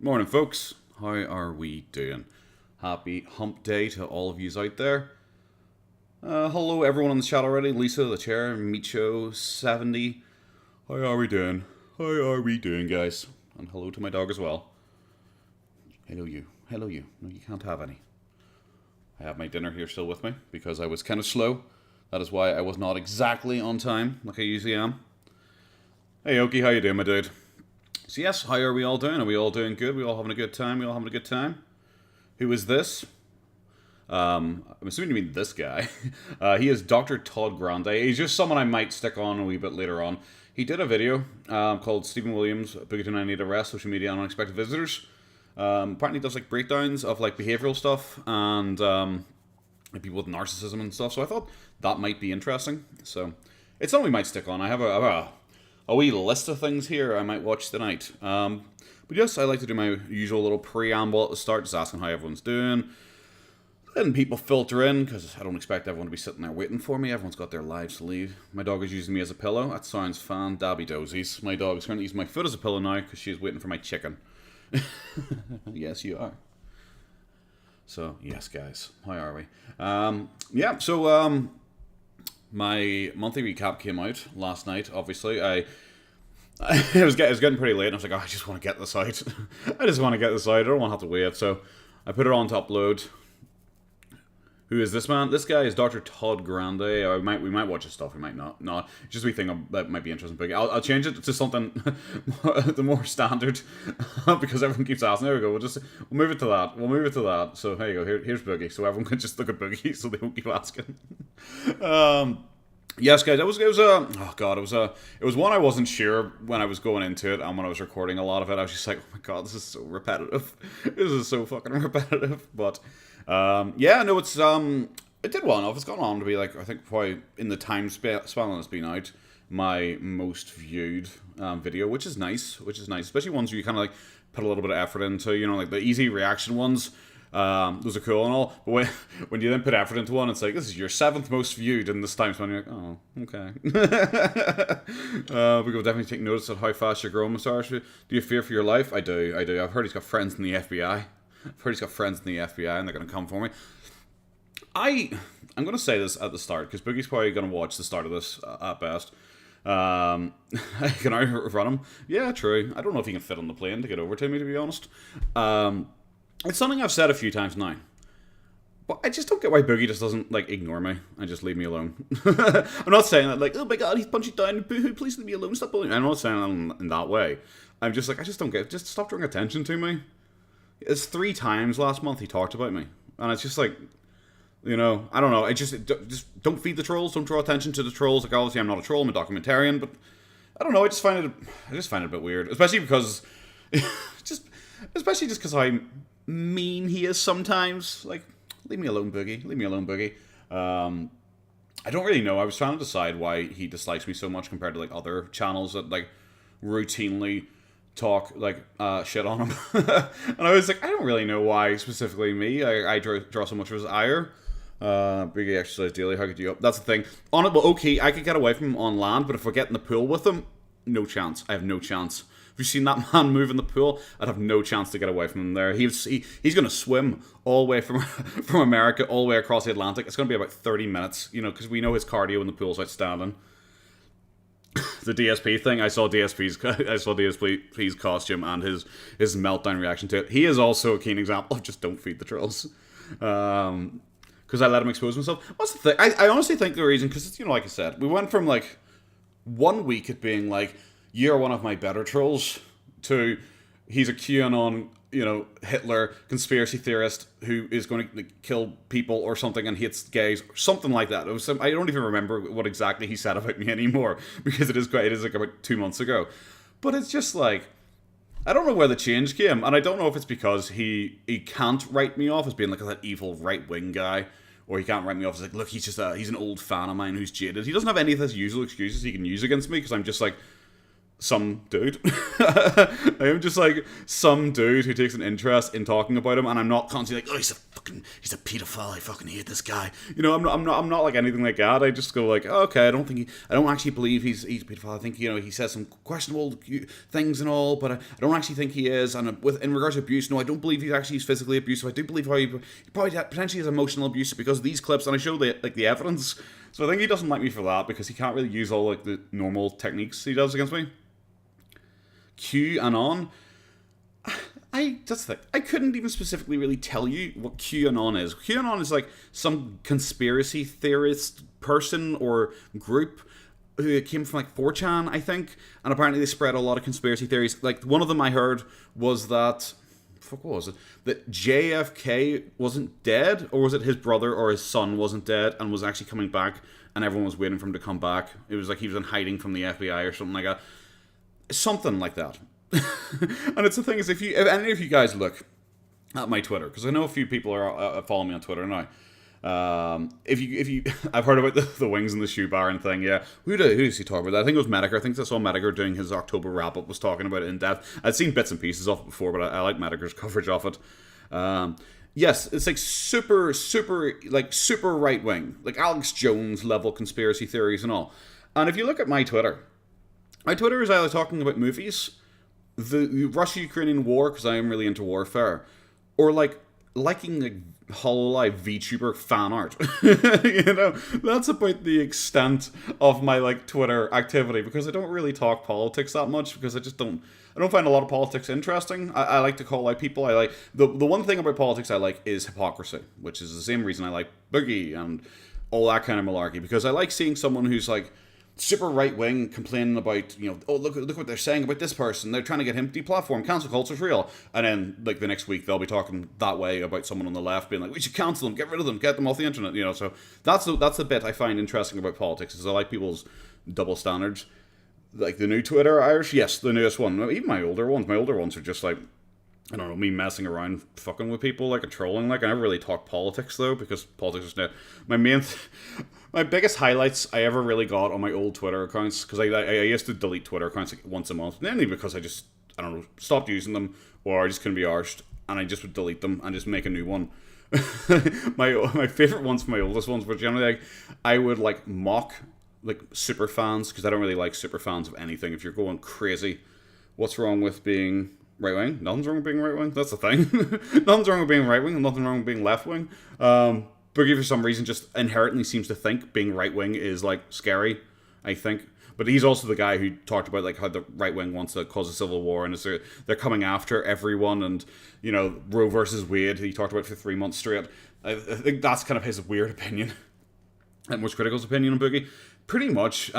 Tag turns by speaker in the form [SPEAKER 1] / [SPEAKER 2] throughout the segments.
[SPEAKER 1] Morning, folks. How are we doing? Happy hump day to all of yous out there. Hello, everyone in the chat already. Lisa, the chair, Micho70. How are we doing? How are we doing, guys? And hello to my dog as well. Hello, you. Hello, you. No, you can't have any. I have my dinner here still with me because I was kind of slow. That is why I was not exactly on time like I usually am. Hey, Oki, how you doing, my dude? So yes, how are we all doing? Are we all doing good? We all having a good time? We all having a good time? Who is this? I'm assuming you mean this guy. He is Dr. Todd Grande. He's just someone I might stick on a wee bit later on. He did a video called Stephen Williams, Boogie 298 Arrest, Social Media and Unexpected Visitors. Apparently he does like breakdowns of like behavioral stuff and like people with narcissism and stuff. So I thought that might be interesting. So it's something we might stick on. I have a wee list of things here I might watch tonight. But yes, I like to do my usual little preamble at the start, just asking how everyone's doing. Letting people filter in, because I don't expect everyone to be sitting there waiting for me. Everyone's got their lives to lead. My dog is using me as a pillow. That sounds fan-dabby-dozies. My dog is currently using my foot as a pillow now, because she's waiting for my chicken. Yes, you are. So, yes, guys. How are we? My monthly recap came out last night, obviously. It was getting pretty late, and I was like, oh, I just want to get this out. I just want to get this out. I don't want to have to wait. So I put it on to upload. Who is this man? This guy is Dr. Todd Grande. We might watch his stuff. We might not. No, it's just a wee thing that might be interesting. But I'll change it to something the more standard because everyone keeps asking. There we go. We'll move it to that. We'll move it to that. So there you go. Here's Boogie. So everyone can just look at Boogie, so they won't keep asking. Yes, guys. It was one I wasn't sure when I was going into it, and when I was recording a lot of it, I was just like, oh my god, this is so repetitive. This is so fucking repetitive. But it did well enough. It's gone on to be like, I think probably in the time span that it's been out, my most viewed video, which is nice, especially ones where you kind of like put a little bit of effort into, you know, like the easy reaction ones. Those are cool and all, but when you then put effort into one, it's like, this is your 7th most viewed in this time span. You're like, oh, okay. We will definitely take notice of how fast you're growing, Mr. Archie. Do you fear for your life? I do. I've heard he's got friends in the FBI. And they're going to come for me. I'm going to say this at the start, because Boogie's probably going to watch the start of this at best. Can I run him? Yeah, true. I don't know if he can fit on the plane to get over to me, to be honest. It's something I've said a few times now. But I just don't get why Boogie just doesn't, like, ignore me and just leave me alone. I'm not saying that, like, oh my god, he's punching down, please leave me alone, stop bullying me. I'm not saying that in that way. I'm just like, I just don't get it. Just stop drawing attention to me. It's 3 times last month he talked about me. And it's just like, you know, I don't know. I just don't feed the trolls. Don't draw attention to the trolls. Like, obviously I'm not a troll, I'm a documentarian. But I don't know. I just find it a bit weird. Especially because, especially just because how mean he is sometimes. Like, leave me alone, Boogie. Leave me alone, Boogie. I don't really know. I was trying to decide why he dislikes me so much compared to, like, other channels that, like, routinely talk like shit on him. And I was like, I don't really know why specifically me. I draw so much of his ire. Big exercise daily, how could you? That's the thing. On it, well, okay, I could get away from him on land, but if I get in the pool with him, no chance. I have no chance. Have you seen that man move in the pool? I'd have no chance to get away from him there. He's going to swim all the way from America all the way across the Atlantic. It's going to be about 30 minutes, you know, because we know his cardio in the pool's outstanding. The DSP thing, I saw DSP's costume and his meltdown reaction to it. He is also a keen example of just don't feed the trolls. Because I let him expose himself. What's the thing? I honestly think the reason, because, you know, like I said, we went from, like, 1 week at being like, you're one of my better trolls, to he's a QAnon, you know, Hitler conspiracy theorist who is going to kill people or something and hates gays, or something like that. I don't even remember what exactly he said about me anymore, because it is like about 2 months ago. But it's just like, I don't know where the change came, and I don't know if it's because he can't write me off as being like that evil right-wing guy, or he can't write me off as like, look, he's an old fan of mine who's jaded. He doesn't have any of his usual excuses he can use against me, because I'm just like, some dude. I am just like some dude who takes an interest in talking about him, and I'm not constantly like, oh, he's a pedophile. I fucking hate this guy. I'm not like anything like that. I just go like, oh, okay, I don't actually believe he's a pedophile. I think he says some questionable things and all, but I don't actually think he is. And in regards to abuse, no, I don't believe he's physically abusive. I do believe he probably potentially is emotional abuse because of these clips, and I show the evidence. So I think he doesn't like me for that because he can't really use all like the normal techniques he does against me. QAnon. That's the thing. I couldn't even specifically really tell you what QAnon is. QAnon is like some conspiracy theorist person or group who came from like 4chan, I think, and apparently they spread a lot of conspiracy theories. Like one of them I heard was that what was it? That JFK wasn't dead, or was it his brother or his son wasn't dead and was actually coming back, and everyone was waiting for him to come back. It was like he was in hiding from the FBI or something like that. Something like that. And it's the thing is, if any of you guys look at my Twitter, because I know a few people are following me on Twitter now. If you, I've heard about the wings and the shoe baron thing. Yeah, who does he talk about that? I think it was Medicare. I think I saw Medicare doing his October wrap up was talking about it in depth. I'd seen bits and pieces of it before, but I like Medicare's coverage of it. Yes, it's like super right wing, like Alex Jones level conspiracy theories and all. And if you look at my Twitter is either talking about movies, the Russia-Ukrainian war, because I am really into warfare, or like liking like HoloLive VTuber fan art. That's about the extent of my like Twitter activity, because I don't really talk politics that much, because I don't find a lot of politics interesting. I like to call out people. I like the one thing about politics I like is hypocrisy, which is the same reason I like Boogie and all that kind of malarkey, because I like seeing someone who's like super right-wing complaining about, oh, look what they're saying about this person. They're trying to get him deplatformed. Cancel culture's real. And then, like, the next week, they'll be talking that way about someone on the left, being like, we should cancel them, get rid of them, get them off the internet, So that's the bit I find interesting about politics, is I like people's double standards. Like, the new Twitter Irish, yes, the newest one. Even my older ones are just, like, I don't know, me messing around, fucking with people, like, and trolling. Like, I never really talk politics, though, because politics is now my biggest highlights I ever really got on my old Twitter accounts, because I used to delete Twitter accounts like once a month, mainly because I just, I don't know, stopped using them, or I just couldn't be arsed, and I just would delete them and just make a new one. my favorite ones from my oldest ones were generally like, I would like mock like super fans, because I don't really like super fans of anything. If you're going crazy, what's wrong with being right wing? Nothing's wrong with being right wing. That's the thing. Nothing's wrong with being right wing, and nothing wrong with being left wing. Boogie, for some reason, just inherently seems to think being right wing is like scary, I think. But he's also the guy who talked about like how the right wing wants to cause a civil war, and they're coming after everyone, and Roe versus Wade he talked about for 3 months straight. I think that's kind of his weird opinion, and most critical's opinion on Boogie. Pretty much.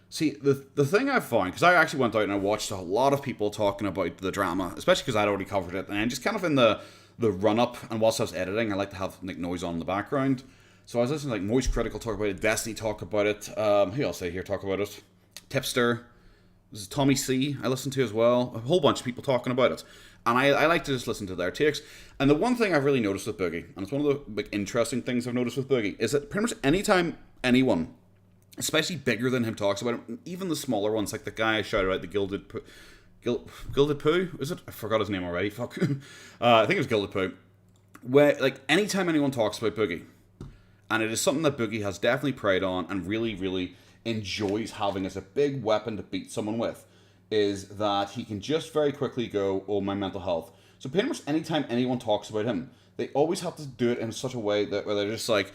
[SPEAKER 1] See, the thing I've found, because I actually went out and I watched a lot of people talking about the drama, especially because I'd already covered it, and just kind of in the run-up, and whilst I was editing, I like to have like noise on in the background. So I was listening to like Moist Critical talk about it, Destiny talk about it, who else did I hear talk about it? Tipster, this is Tommy C, I listened to as well, a whole bunch of people talking about it. And I like to just listen to their takes. And the one thing I've really noticed with Boogie, and it's one of the like interesting things I've noticed with Boogie, is that pretty much anytime anyone, especially bigger than him, talks about it, even the smaller ones, like the guy I shouted out, the Gilded Pooh, is it? I forgot his name already. Fuck. I think it was Gilded Pooh. Where, like, anytime anyone talks about Boogie, and it is something that Boogie has definitely preyed on and really, really enjoys having as a big weapon to beat someone with, is that he can just very quickly go, oh, my mental health. So pretty much anytime anyone talks about him, they always have to do it in such a way that where they're just like,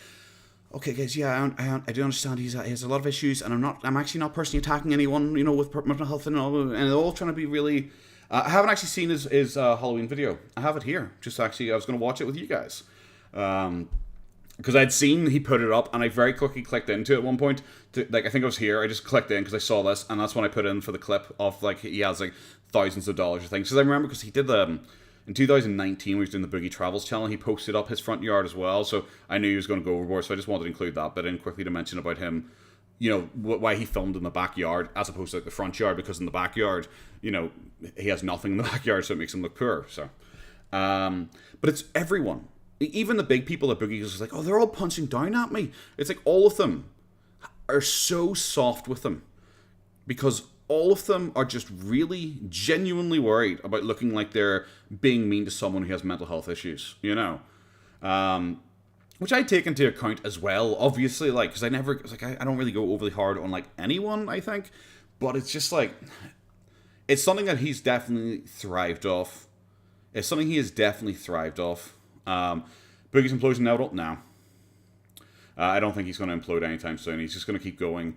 [SPEAKER 1] okay, guys, yeah, I do understand he has a lot of issues, and I'm actually not personally attacking anyone, with mental health and all, and they're all trying to be really. I haven't actually seen his Halloween video. I have it here. Just actually, I was going to watch it with you guys, because I'd seen he put it up, and I very quickly clicked into it at one point. I think I was here. I just clicked in because I saw this, and that's when I put in for the clip of like he has like thousands of dollars of things. Because I remember because he did in 2019, when he was doing the Boogie Travels channel, he posted up his front yard as well, so I knew he was going to go overboard, so I just wanted to include that bit in quickly to mention about him, why he filmed in the backyard as opposed to like the front yard, because in the backyard, he has nothing in the backyard, so it makes him look poor, so. But it's everyone. Even the big people at Boogie is like, oh, they're all punching down at me. It's like all of them are so soft with him, because all of them are just really genuinely worried about looking like they're being mean to someone who has mental health issues, you know? Which I take into account as well, obviously, like, because I don't really go overly hard on, like, anyone, I think, but it's just, like, it's something that he's definitely thrived off. It's something he has definitely thrived off. Boogie's implosion now, no. I don't think he's going to implode anytime soon. He's just going to keep going.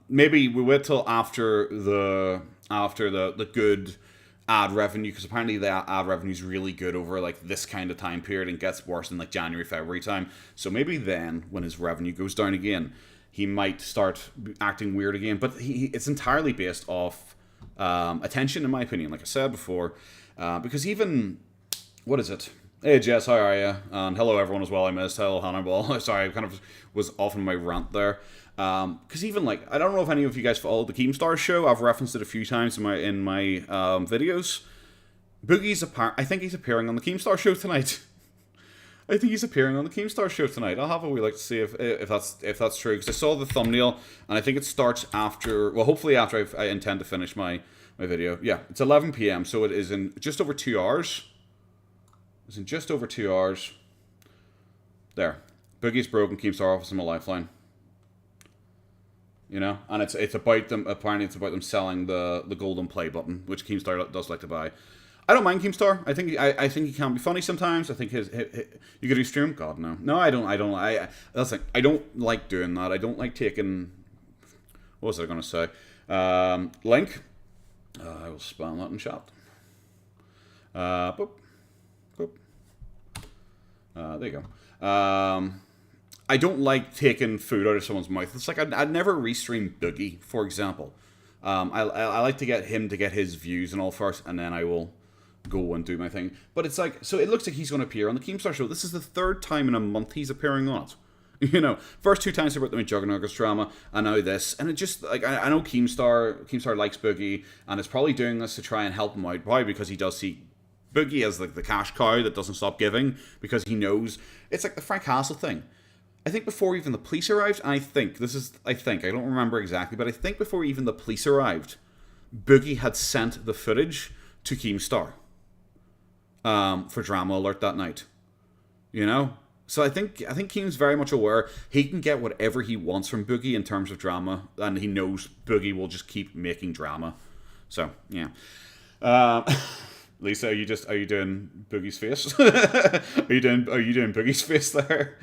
[SPEAKER 1] Maybe we wait till after the good ad revenue, because apparently the ad revenue is really good over like this kind of time period and gets worse in like January, February time. So maybe then, when his revenue goes down again, he might start acting weird again. But it's entirely based off attention, in my opinion. Like I said before, because even what is it? Hey Jess, how are you? And hello everyone as well. I missed. Hello Hannibal. Sorry, I kind of was off on my rant there. Because even like, I don't know if any of you guys follow the Keemstar show. I've referenced it a few times in my videos. Boogie's I think he's appearing on the Keemstar show tonight. I think he's appearing on the Keemstar show tonight. I'll have a wee look to see if that's true, because I saw the thumbnail and I think it starts after. Well, hopefully after I intend to finish my video. Yeah, it's 11 p.m. so it is in just over 2 hours. It's in just over 2 hours. There. Boogie's broken, Keemstar office him a lifeline. You know? And it's about them, apparently it's about them selling the golden play button, which Keemstar does like to buy. I don't mind Keemstar. I think he can be funny sometimes. I think his you could do stream? God, no. No, I don't. That's like, I don't like doing that. I don't like taking, what was I going to say? Link. I will spam that in chat. Boop. There you go. I don't like taking food out of someone's mouth. It's like I'd never restream Boogie, for example. I like to get him to get his views and all first, and then I will go and do my thing. But it's like, so it looks like he's going to appear on the Keemstar show. This is the 3rd time in a month he's appearing on it. You know, first 2 times he brought them in Juggernaut's drama, and now this. And it just, like, I know Keemstar likes Boogie, and is probably doing this to try and help him out. Why? Because he does see Boogie as like the cash cow that doesn't stop giving, because he knows it's like the Frank Castle thing. I think before even the police arrived, and I don't remember exactly, but I think before even the police arrived, Boogie had sent the footage to Keemstar for drama alert that night. You know? So I think Keem's very much aware he can get whatever he wants from Boogie in terms of drama, and he knows Boogie will just keep making drama. So yeah. Lisa, are you doing Boogie's face? are you doing Boogie's face there?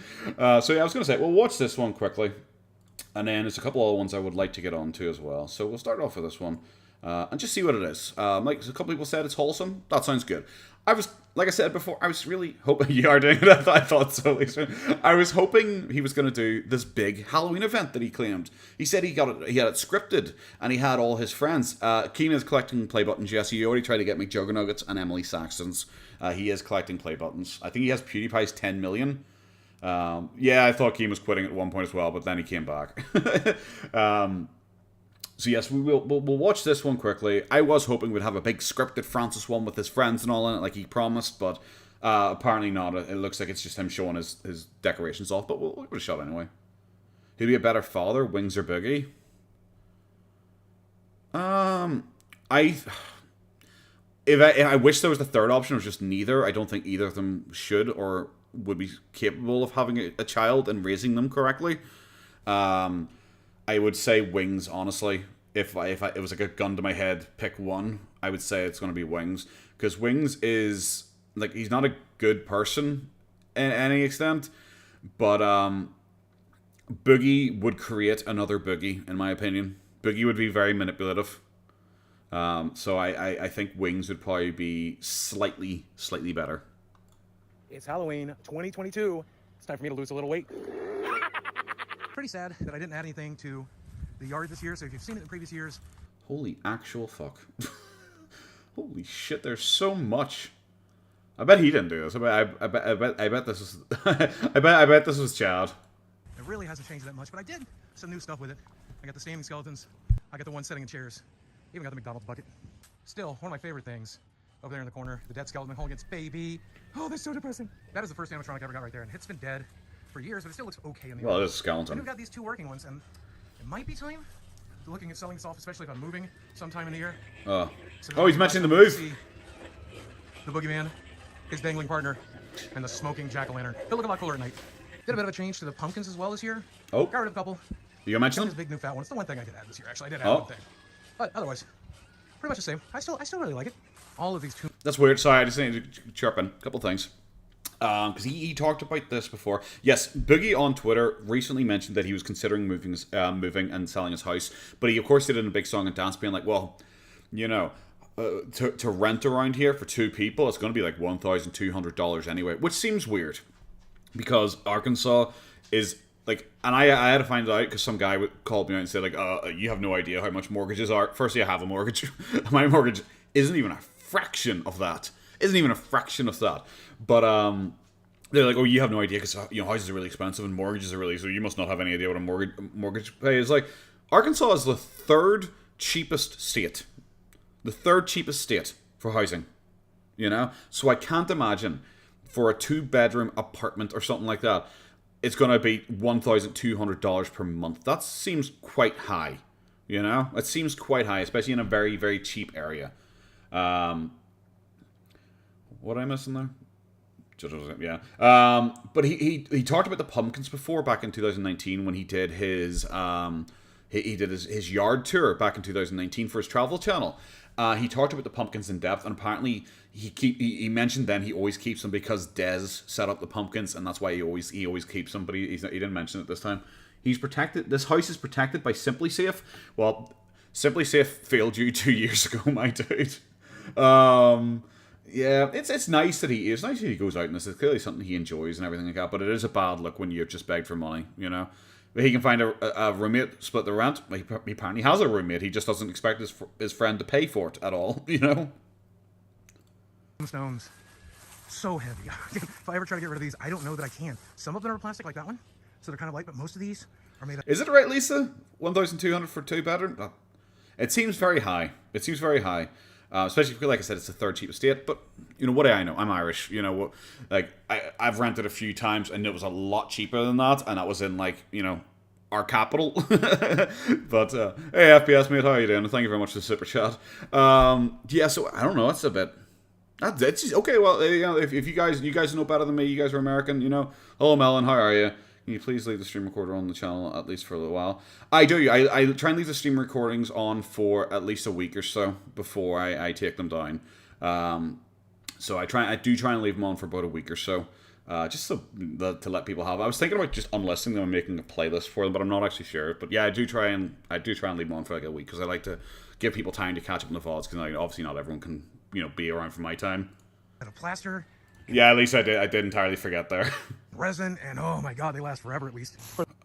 [SPEAKER 1] So yeah, I was going to say, we'll watch this one quickly, and then there's a couple other ones I would like to get on to as well. So we'll start off with this one, and just see what it is. Like a couple people said, it's wholesome. That sounds good. Like I said before, I was really hoping you are doing it. I thought so, Lisa. I was hoping he was going to do this big Halloween event that he claimed. He said he had it scripted, and he had all his friends. Keen is collecting play buttons. Yes, he already tried to get McJuggernuggets and Emily Saxton's. He is collecting play buttons. I think he has PewDiePie's 10 million. Yeah, I thought Keen was quitting at one point as well, but then he came back. So yes, we'll watch this one quickly. I was hoping we'd have a big scripted Francis one with his friends and all in it, like he promised, but apparently not. It looks like it's just him showing his decorations off, but we'll give it a shot anyway. Who'd be a better father, Wings or Boogie? I wish there was the third option, or just neither. I don't think either of them should or would be capable of having a child and raising them correctly. I would say Wings, honestly. If it was like a gun to my head, pick one, I would say it's going to be Wings. Because Wings is, like, he's not a good person in any extent. But Boogie would create another Boogie, in my opinion. Boogie would be very manipulative. So I think Wings would probably be slightly better.
[SPEAKER 2] It's Halloween 2022. It's time for me to lose a little weight. Pretty sad that I didn't add anything to the yard this year, so if you've seen it in previous years...
[SPEAKER 1] Holy actual fuck. Holy shit, there's so much. I bet he didn't do this. I bet this is... I bet this was Chad.
[SPEAKER 2] It really hasn't changed that much, but I did some new stuff with it. I got the standing skeletons. I got the ones sitting in chairs. Even got the McDonald's bucket. Still, one of my favorite things over there in the corner, the dead skeleton holding its baby. Oh, that's so depressing. That is the first animatronic I ever got right there, and it's been dead for years, but it still looks okay in the
[SPEAKER 1] Well, it is a skeleton.
[SPEAKER 2] And we've got these 2 working ones, and it might be time looking at selling this off, especially if I'm moving sometime in the year.
[SPEAKER 1] Oh,
[SPEAKER 2] So
[SPEAKER 1] oh, he's mentioning the
[SPEAKER 2] you
[SPEAKER 1] move.
[SPEAKER 2] see the boogeyman, his dangling partner, and the smoking jack-o'-lantern. He'll look a lot cooler at night. Did a bit of a change to the pumpkins as well this year.
[SPEAKER 1] Oh.
[SPEAKER 2] Got rid of a couple.
[SPEAKER 1] You gonna mention
[SPEAKER 2] His
[SPEAKER 1] them?
[SPEAKER 2] big new fat one. It's the one thing I did add this year, actually. I did add
[SPEAKER 1] Oh.
[SPEAKER 2] one thing. But otherwise, pretty much the same. I still really like it. All of these two.
[SPEAKER 1] That's weird. Sorry, I just need to chirp in. A couple things. Because he talked about this before. Yes, Boogie on Twitter recently mentioned that he was considering moving and selling his house. But he, of course, did it in a big song and dance, being like, well, you know, to rent around here for 2 people, it's going to be like $1,200 anyway. Which seems weird. Because Arkansas is, like, and I had to find out because some guy called me out and said, like, you have no idea how much mortgages are. Firstly, I have a mortgage. My mortgage isn't even a fraction of that. But they're like, oh, you have no idea because houses are really expensive and mortgages are really, so you must not have any idea what a mortgage pay is like. Arkansas is the third cheapest state for housing. So I can't imagine for a 2-bedroom apartment or something like that, it's going to be $1,200 per month. That seems quite high. It seems quite high, especially in a very, very cheap area. What am I missing there? Yeah. But he talked about the pumpkins before back in 2019 when he did his his yard tour back in 2019 for his travel channel. He talked about the pumpkins in depth, and apparently he mentioned then he always keeps them because Dez set up the pumpkins, and that's why he always keeps them. But he didn't mention it this time. He's protected. This house is protected by Simply Safe. Well, Simply Safe failed you 2 years ago, my dude. Yeah, it's nice that he goes out and this is clearly something he enjoys and everything like that. But it is a bad look when you've just begged for money, But he can find a roommate, split the rent. He apparently has a roommate. He just doesn't expect his friend to pay for it at all,
[SPEAKER 2] Stones, so heavy. If I ever try to get rid of these, I don't know that I can. Some of them are plastic, like that one, so they're kind of light. But most of these are made of.
[SPEAKER 1] Is it right, Lisa? 1,200 for 2-bedroom? Oh. It seems very high. Especially because, like I said, it's the third cheapest state. But what do I know? I'm Irish. I've rented a few times, and it was a lot cheaper than that, and that was in our capital. But hey, FPS mate, how are you doing? Thank you very much for the super chat. Yeah, so I don't know. That's a bit. That's just, okay. Well, if you guys know better than me, you guys are American. Hello, Melon. How are you? Can you please leave the stream recorder on the channel at least for a little while? I do. I try and leave the stream recordings on for at least a week or so before I take them down. So I do try and leave them on for about a week or so, just to let people have. I was thinking about just unlisting them and making a playlist for them, but I'm not actually sure. But yeah, I do try and leave them on for like a week because I like to give people time to catch up on the VODs because obviously not everyone can be around for my time.
[SPEAKER 2] A plaster.
[SPEAKER 1] Yeah, at least I did entirely forget there.
[SPEAKER 2] Resin, and oh my god, they last forever at least.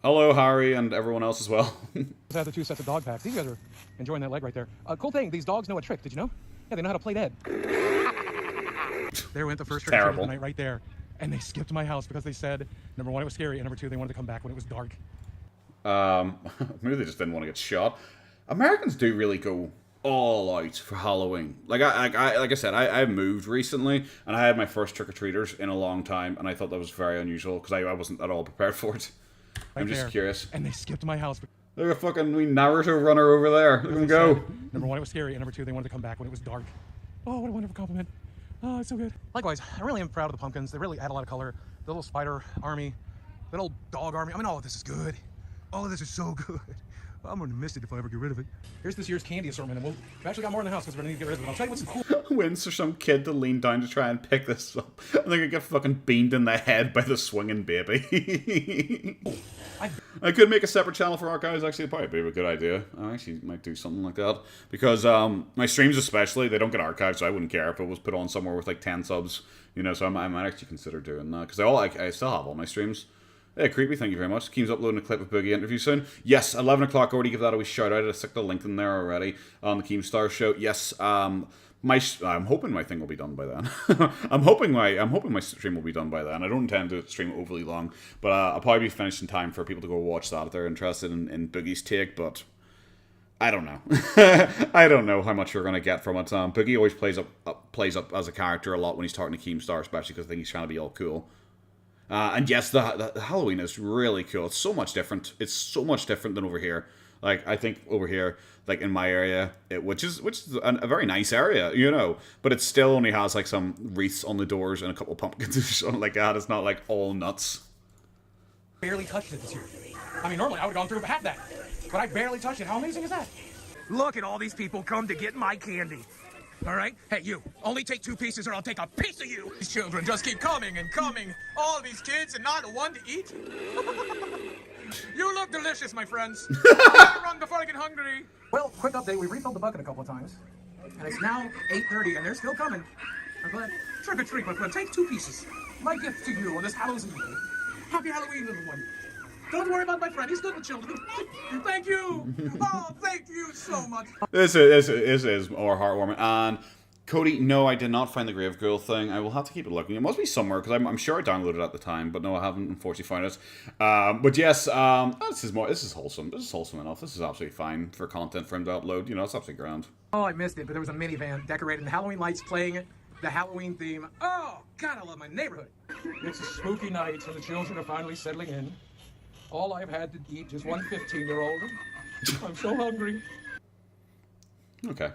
[SPEAKER 1] Hello, Harry, and everyone else as well.
[SPEAKER 2] I have the 2 sets of dog packs. These guys are enjoying that leg right there. Cool thing, these dogs know a trick. Did you know? Yeah, they know how to play dead. There went the first trick of the night right there, and they skipped my house because they said, number 1, it was scary, and number 2, they wanted to come back when it was dark.
[SPEAKER 1] Maybe they just didn't want to get shot. Americans do really go all out for Halloween. Like I said, I moved recently, and I had my first trick-or-treaters in a long time, and I thought that was very unusual because I wasn't at all prepared for it. I'm just curious.
[SPEAKER 2] And they skipped my house.
[SPEAKER 1] Look at fucking wee Naruto runner over there. Let him go.
[SPEAKER 2] Number 1, it was scary, and number 2, they wanted to come back when it was dark. Oh, what a wonderful compliment. Oh, it's so good. Likewise, I really am proud of the pumpkins. They really add a lot of color. The little spider army, the little dog army. I mean, all of this is good. All of this is so good. I'm gonna miss it if I ever get rid of it. Here's this year's candy assortment, and we've actually got more in the house because we're gonna need to get rid of it. I'll tell you what's cool.
[SPEAKER 1] Wins for some kid to lean down to try and pick this up, and they're gonna get fucking beamed in the head by the swinging baby. I could make a separate channel for archives. Actually, it'd probably be a good idea. I actually might do something like that because my streams, especially, they don't get archived, so I wouldn't care if it was put on somewhere with like 10 subs. So I might actually consider doing that because I still have all my streams. Hey, Creepy, thank you very much. Keem's uploading a clip of Boogie interview soon. Yes, 11 o'clock, already give that a wee shout out. I stuck the link in there already on the Keemstar show. Yes, I'm hoping my thing will be done by then. I'm hoping my stream will be done by then. I don't intend to stream overly long, but I'll probably be finished in time for people to go watch that if they're interested in Boogie's take, but I don't know. I don't know how much you're going to get from it. Boogie always plays up as a character a lot when he's talking to Keemstar, especially because I think he's trying to be all cool. And yes, the Halloween is really cool. It's so much different. It's so much different than over here. Like, I think over here, like in my area, which is a very nice area, you know, but it still only has like some wreaths on the doors and a couple of pumpkins or something like that. It's not like all nuts.
[SPEAKER 2] Barely touched it this year. I mean, normally I would have gone through half that, but I barely touched it. How amazing is that? Look at all these people come to get my candy. All right? Hey, you, only take 2 pieces or I'll take a piece of you. These children just keep coming and coming. All these kids and not a one to eat. You look delicious, my friends. I run before I get hungry. Well, quick update. We refilled the bucket a couple of times. And it's now 8:30 and they're still coming. I'm glad. Trick or treat, my friend. Take 2 pieces. My gift to you on this Halloween Eve. Happy Halloween, little one. Don't worry about my friend. He's good with children. Thank you. Oh, thank you so much.
[SPEAKER 1] This is more heartwarming. And Cody, no, I did not find the Grave Ghoul thing. I will have to keep it looking. It must be somewhere because I'm sure I downloaded it at the time, but no, I haven't unfortunately found it. But yes, this is wholesome. This is wholesome enough. This is absolutely fine for content for him to upload. You know, it's absolutely grand.
[SPEAKER 2] Oh, I missed it, but there was a minivan decorated in Halloween lights playing the Halloween theme. Oh, God, I love my neighborhood. It's a spooky night and the children are finally settling in. All I've had to eat is one 15-year-old. I'm so hungry.
[SPEAKER 1] Okay.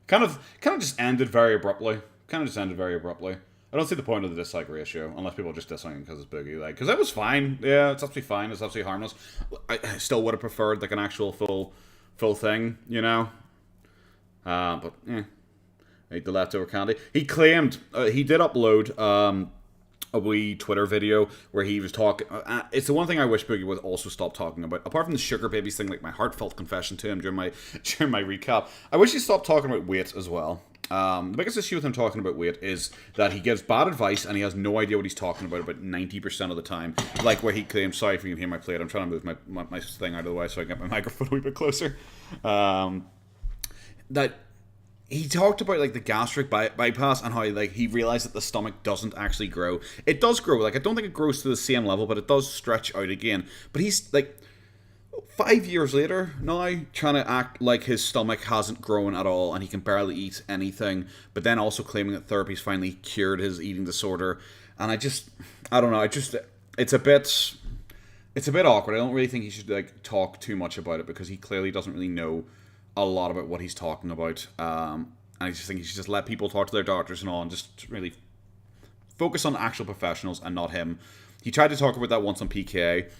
[SPEAKER 1] Kind of just ended very abruptly. I don't see the point of the dislike ratio, unless people are just disliking because it's Boogie. Like, because that was fine. Yeah, it's absolutely fine. It's absolutely harmless. I still would have preferred, like, an actual full thing, you know? But, ate the leftover candy. He claimed, he did upload, a wee Twitter video where he was talking. It's the one thing I wish Boogie would also stop talking about. Apart from the sugar babies thing, like my heartfelt confession to him during my recap, I wish he stopped talking about weight as well. The biggest issue with him talking about weight is that he gives bad advice and he has no idea what he's talking about 90% of the time. Like where he claims, sorry if you can hear my plate, I'm trying to move my thing out of the way so I can get my microphone a wee bit closer. That he talked about like the gastric bypass and how like he realized that the stomach doesn't actually grow. It does grow. Like I don't think it grows to the same level, but it does stretch out again. But he's like 5 years later now trying to act like his stomach hasn't grown at all and he can barely eat anything. But then also claiming that therapy's finally cured his eating disorder. And I don't know. It's a bit awkward. I don't really think he should like talk too much about it because he clearly doesn't really know a lot about what he's talking about, and I just think he should just let people talk to their doctors and all, and just really focus on actual professionals and not him. He tried to talk about that once on PKA,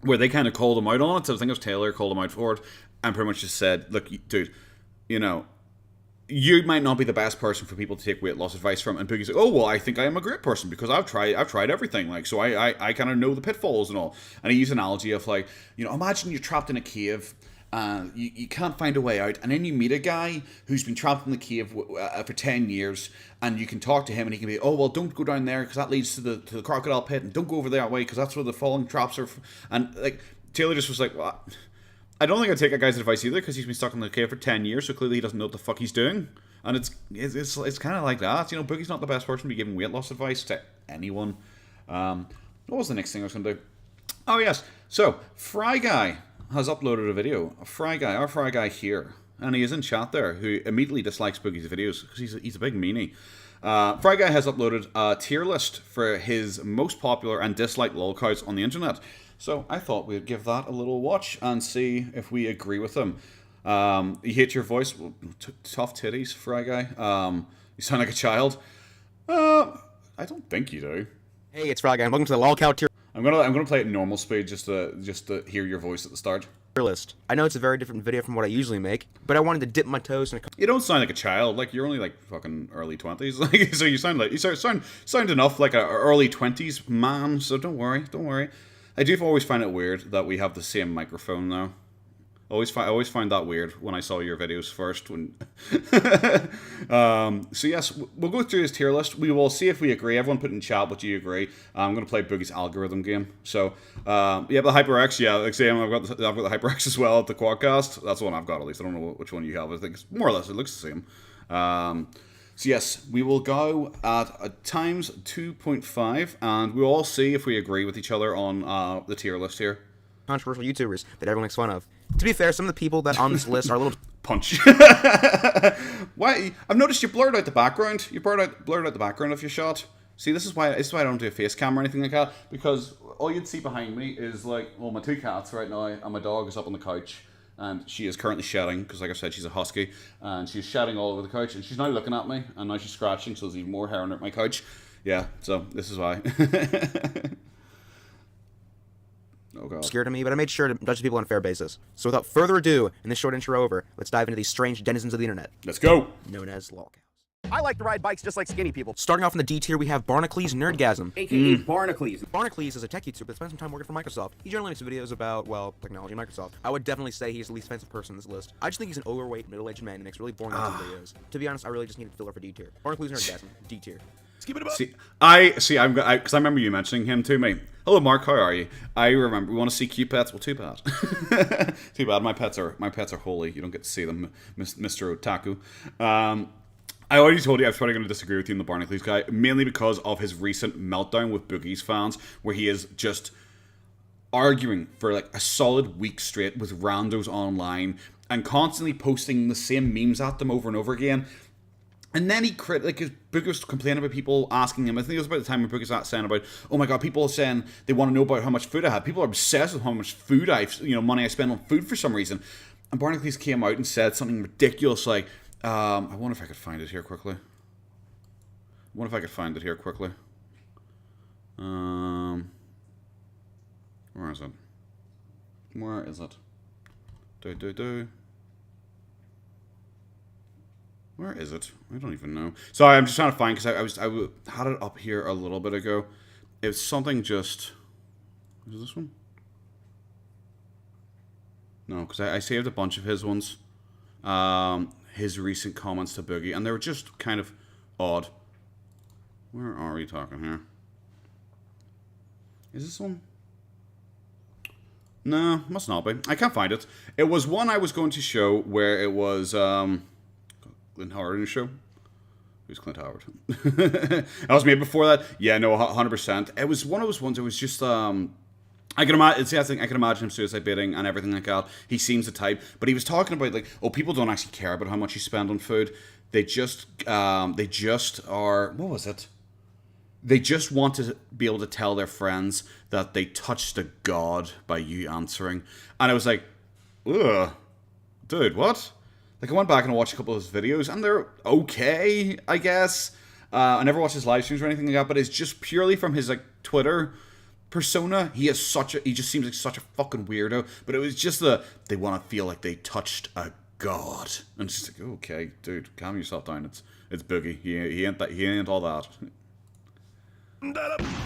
[SPEAKER 1] where they kind of called him out on it. So I think it was Taylor called him out for it, and pretty much just said, "Look, dude, you know, you might not be the best person for people to take weight loss advice from." And Boogie's like, "Oh well, I think I am a great person because I've tried everything, like so I kind of know the pitfalls and all." And he used an analogy of like, you know, imagine you're trapped in a cave. You can't find a way out, and then you meet a guy who's been trapped in the cave for 10 years, and you can talk to him, and he can be, oh well, don't go down there because that leads to the crocodile pit, and don't go over that way because that's where the falling traps are. And like Taylor just was like, well, I don't think I'd take a guy's advice either because he's been stuck in the cave for 10 years, so clearly he doesn't know what the fuck he's doing. And it's kind of like that, you know. Boogie's not the best person to be giving weight loss advice to anyone. What was the next thing I was going to do? Oh yes, so Fry Guy has uploaded a video. Our Fry Guy here, and he is in chat there, who immediately dislikes Boogie's videos because he's a big meanie. Fry Guy has uploaded a tier list for his most popular and disliked lolcows on the internet. So I thought we'd give that a little watch and see if we agree with him. You hate your voice? Tough titties, Fry Guy. You sound like a child. I don't think you do.
[SPEAKER 3] Hey, it's Fry Guy. Welcome to the lolcow tier
[SPEAKER 1] I'm gonna play it in normal speed just to hear your voice at the start.
[SPEAKER 3] list. I know it's a very different video from what I usually make, but I wanted to dip my toes in a
[SPEAKER 1] You don't sound like a child. Like you're only like fucking early 20s. Like so you sound enough like a early 20s man. So don't worry. I do always find it weird that we have the same microphone though. I always find that weird when I saw your videos first. So yes, we'll go through his tier list. We will see if we agree. Everyone put in chat what you agree. I'm going to play Boogie's algorithm game. So yeah, the HyperX. Yeah, like Sam, I've got the HyperX as well at the Quadcast. That's the one I've got at least. I don't know which one you have. I think it's more or less it looks the same. So yes, we will go at times 2.5, and we'll all see if we agree with each other on the tier list here.
[SPEAKER 3] controversial YouTubers that everyone makes fun of. To be fair, some of the people that on this list are a little...
[SPEAKER 1] Punch. Why? I've noticed you blurred out the background. You blurred out the background of your shot. See, this is why I don't do a face cam or anything like that, because all you'd see behind me is like, well, my two cats right now, and my dog is up on the couch. and she is currently shedding, because like I said, she's a husky, and she's shedding all over the couch, and she's now looking at me, and now she's scratching, so there's even more hair under my couch. Yeah, so this is why. Oh god.
[SPEAKER 3] Scared of me, but I made sure to judge people on a fair basis. So without further ado, and this short intro over, let's dive into these strange denizens of the internet,
[SPEAKER 1] Let's go!
[SPEAKER 3] known as lolcows.
[SPEAKER 4] I like to ride bikes just like skinny people.
[SPEAKER 3] Starting off in the D tier, we have Barnacles Nerdgasm.
[SPEAKER 4] AKA Barnacles.
[SPEAKER 3] Barnacles is a tech YouTuber that spends some time working for Microsoft. He generally makes videos about, well, technology and Microsoft. I would definitely say he's the least offensive person on this list. I just think he's an overweight, middle-aged man who makes really boring YouTube videos. To be honest, I really just needed filler for D tier. Barnacles Nerdgasm, D tier.
[SPEAKER 1] See, because I remember you mentioning him to me. Hello, Mark. How are you? I remember. We want to see cute pets. Well, too bad. Too bad. My pets are holy. You don't get to see them, Mr. Otaku. I already told you I was probably going to disagree with you on the Barnacles guy, mainly because of his recent meltdown with Boogie's fans, where he is just arguing for like a solid week straight with randos online and constantly posting the same memes at them over and over again. And then Boogie was complaining about people asking him. I think it was about the time when Boogie was saying about, oh my god, people are saying they want to know about how much food I had. People are obsessed with how much food money I spend on food for some reason. And Barnacles came out and said something ridiculous like, I wonder if I could find it here quickly. Where is it? Where is it? Where is it? I don't even know. Sorry, I'm just trying to find, because I had it up here a little bit ago. It was something just... Is this one? No, because I saved a bunch of his ones. His recent comments to Boogie, and they were just kind of odd. Where are we talking here? Is this one? No, must not be. I can't find it. It was one I was going to show where it was... Clint Howard in the show. Who's Clint Howard? That was made before that. Yeah, no, 100%. It was one of those ones. It was just I can imagine. I can imagine him suicide baiting and everything like that. He seems the type, but he was talking about like, oh, people don't actually care about how much you spend on food. They just are. What was it? They just want to be able to tell their friends that they touched a god by you answering. And I was like, ugh, dude, what? Like, I went back and watched a couple of his videos, and they're okay, I guess. I never watched his live streams or anything like that, but it's just purely from his, like, Twitter persona. He just seems like such a fucking weirdo. But it was just they want to feel like they touched a god. And it's just like, okay, dude, calm yourself down. It's Boogie. He ain't all that.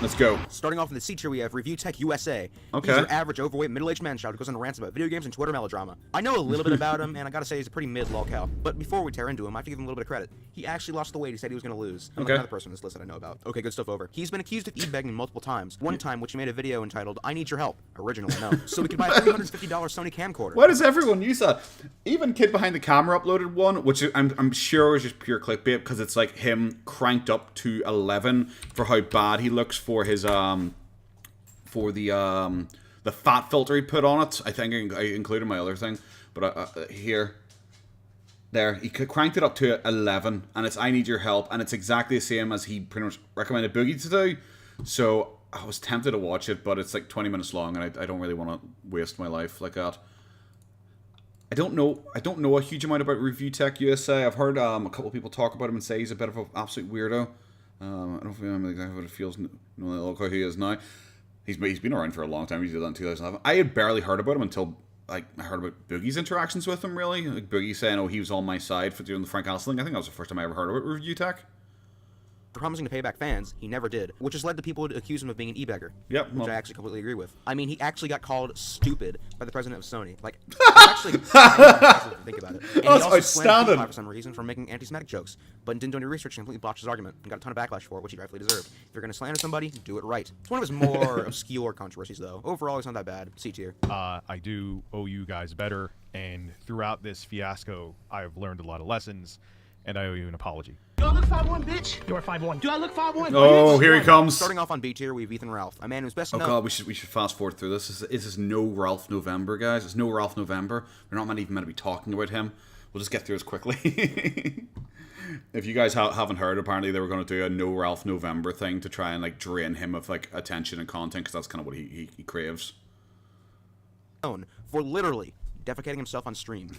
[SPEAKER 1] Let's go.
[SPEAKER 3] Starting off in the C tier, we have Review Tech USA.
[SPEAKER 1] Okay.
[SPEAKER 3] He's your average overweight middle-aged man child who goes on rants about video games and Twitter melodrama. I know a little bit about him, and I gotta say he's a pretty mid lolcow. But before we tear into him, I have to give him a little bit of credit. He actually lost the weight he said he was gonna lose.
[SPEAKER 1] Okay.
[SPEAKER 3] Another person on this list that I know about. Okay, good stuff over. He's been accused of e-begging multiple times. One time, which he made a video entitled, "I Need Your Help." Original, no. So we could buy a $350 Sony camcorder.
[SPEAKER 1] Why does everyone use that? Even Kid Behind the Camera uploaded one, which I'm sure was just pure clickbait, because it's like him cranked up to 11 for how bad he looks for his the fat filter he put on it. I think I included my other thing, but there he cranked it up to 11, and it's "I Need Your Help," and it's exactly the same as he pretty much recommended Boogie to do. So I was tempted to watch it, but it's like 20 minutes long, and I don't really want to waste my life like that. I don't know a huge amount about Review Tech USA. I've heard a couple of people talk about him and say he's a bit of an absolute weirdo. I don't remember exactly what it feels. Look how he is now. He's been around for a long time. He did that in 2011. I had barely heard about him until I heard about Boogie's interactions with him. Really, like Boogie saying, "Oh, he was on my side for doing the Frank Castle thing." I think that was the first time I ever heard about Review Tech.
[SPEAKER 3] Promising to pay back fans, he never did, which has led to people to accuse him of being an e-beggar.
[SPEAKER 1] Yep,
[SPEAKER 3] which I actually completely agree with. I mean, he actually got called stupid by the president of Sony. Like, actually, think about it. And he also slammed PewDiePie for some reason for making anti-Semitic jokes, but didn't do any research and completely botched his argument and got a ton of backlash for it, which he rightfully deserved. If you're gonna slander somebody, do it right. It's one of his more obscure controversies, though. Overall, he's not that bad. C tier.
[SPEAKER 5] I do owe you guys better, and throughout this fiasco, I've learned a lot of lessons, and I owe you an apology.
[SPEAKER 4] Do I look 5'1", bitch? You're 5'1". Do I look 5'1"?
[SPEAKER 1] Oh, here he comes.
[SPEAKER 3] Starting off on B tier, we have Ethan Ralph, a man who's best known.
[SPEAKER 1] Oh god, we should fast forward through this. This is no Ralph November, guys. It's no Ralph November. We're not even meant to be talking about him. We'll just get through this quickly. If you guys haven't heard, apparently they were going to do a no Ralph November thing to try and like drain him of like attention and content, because that's kind of what he craves.
[SPEAKER 3] For literally defecating himself on stream.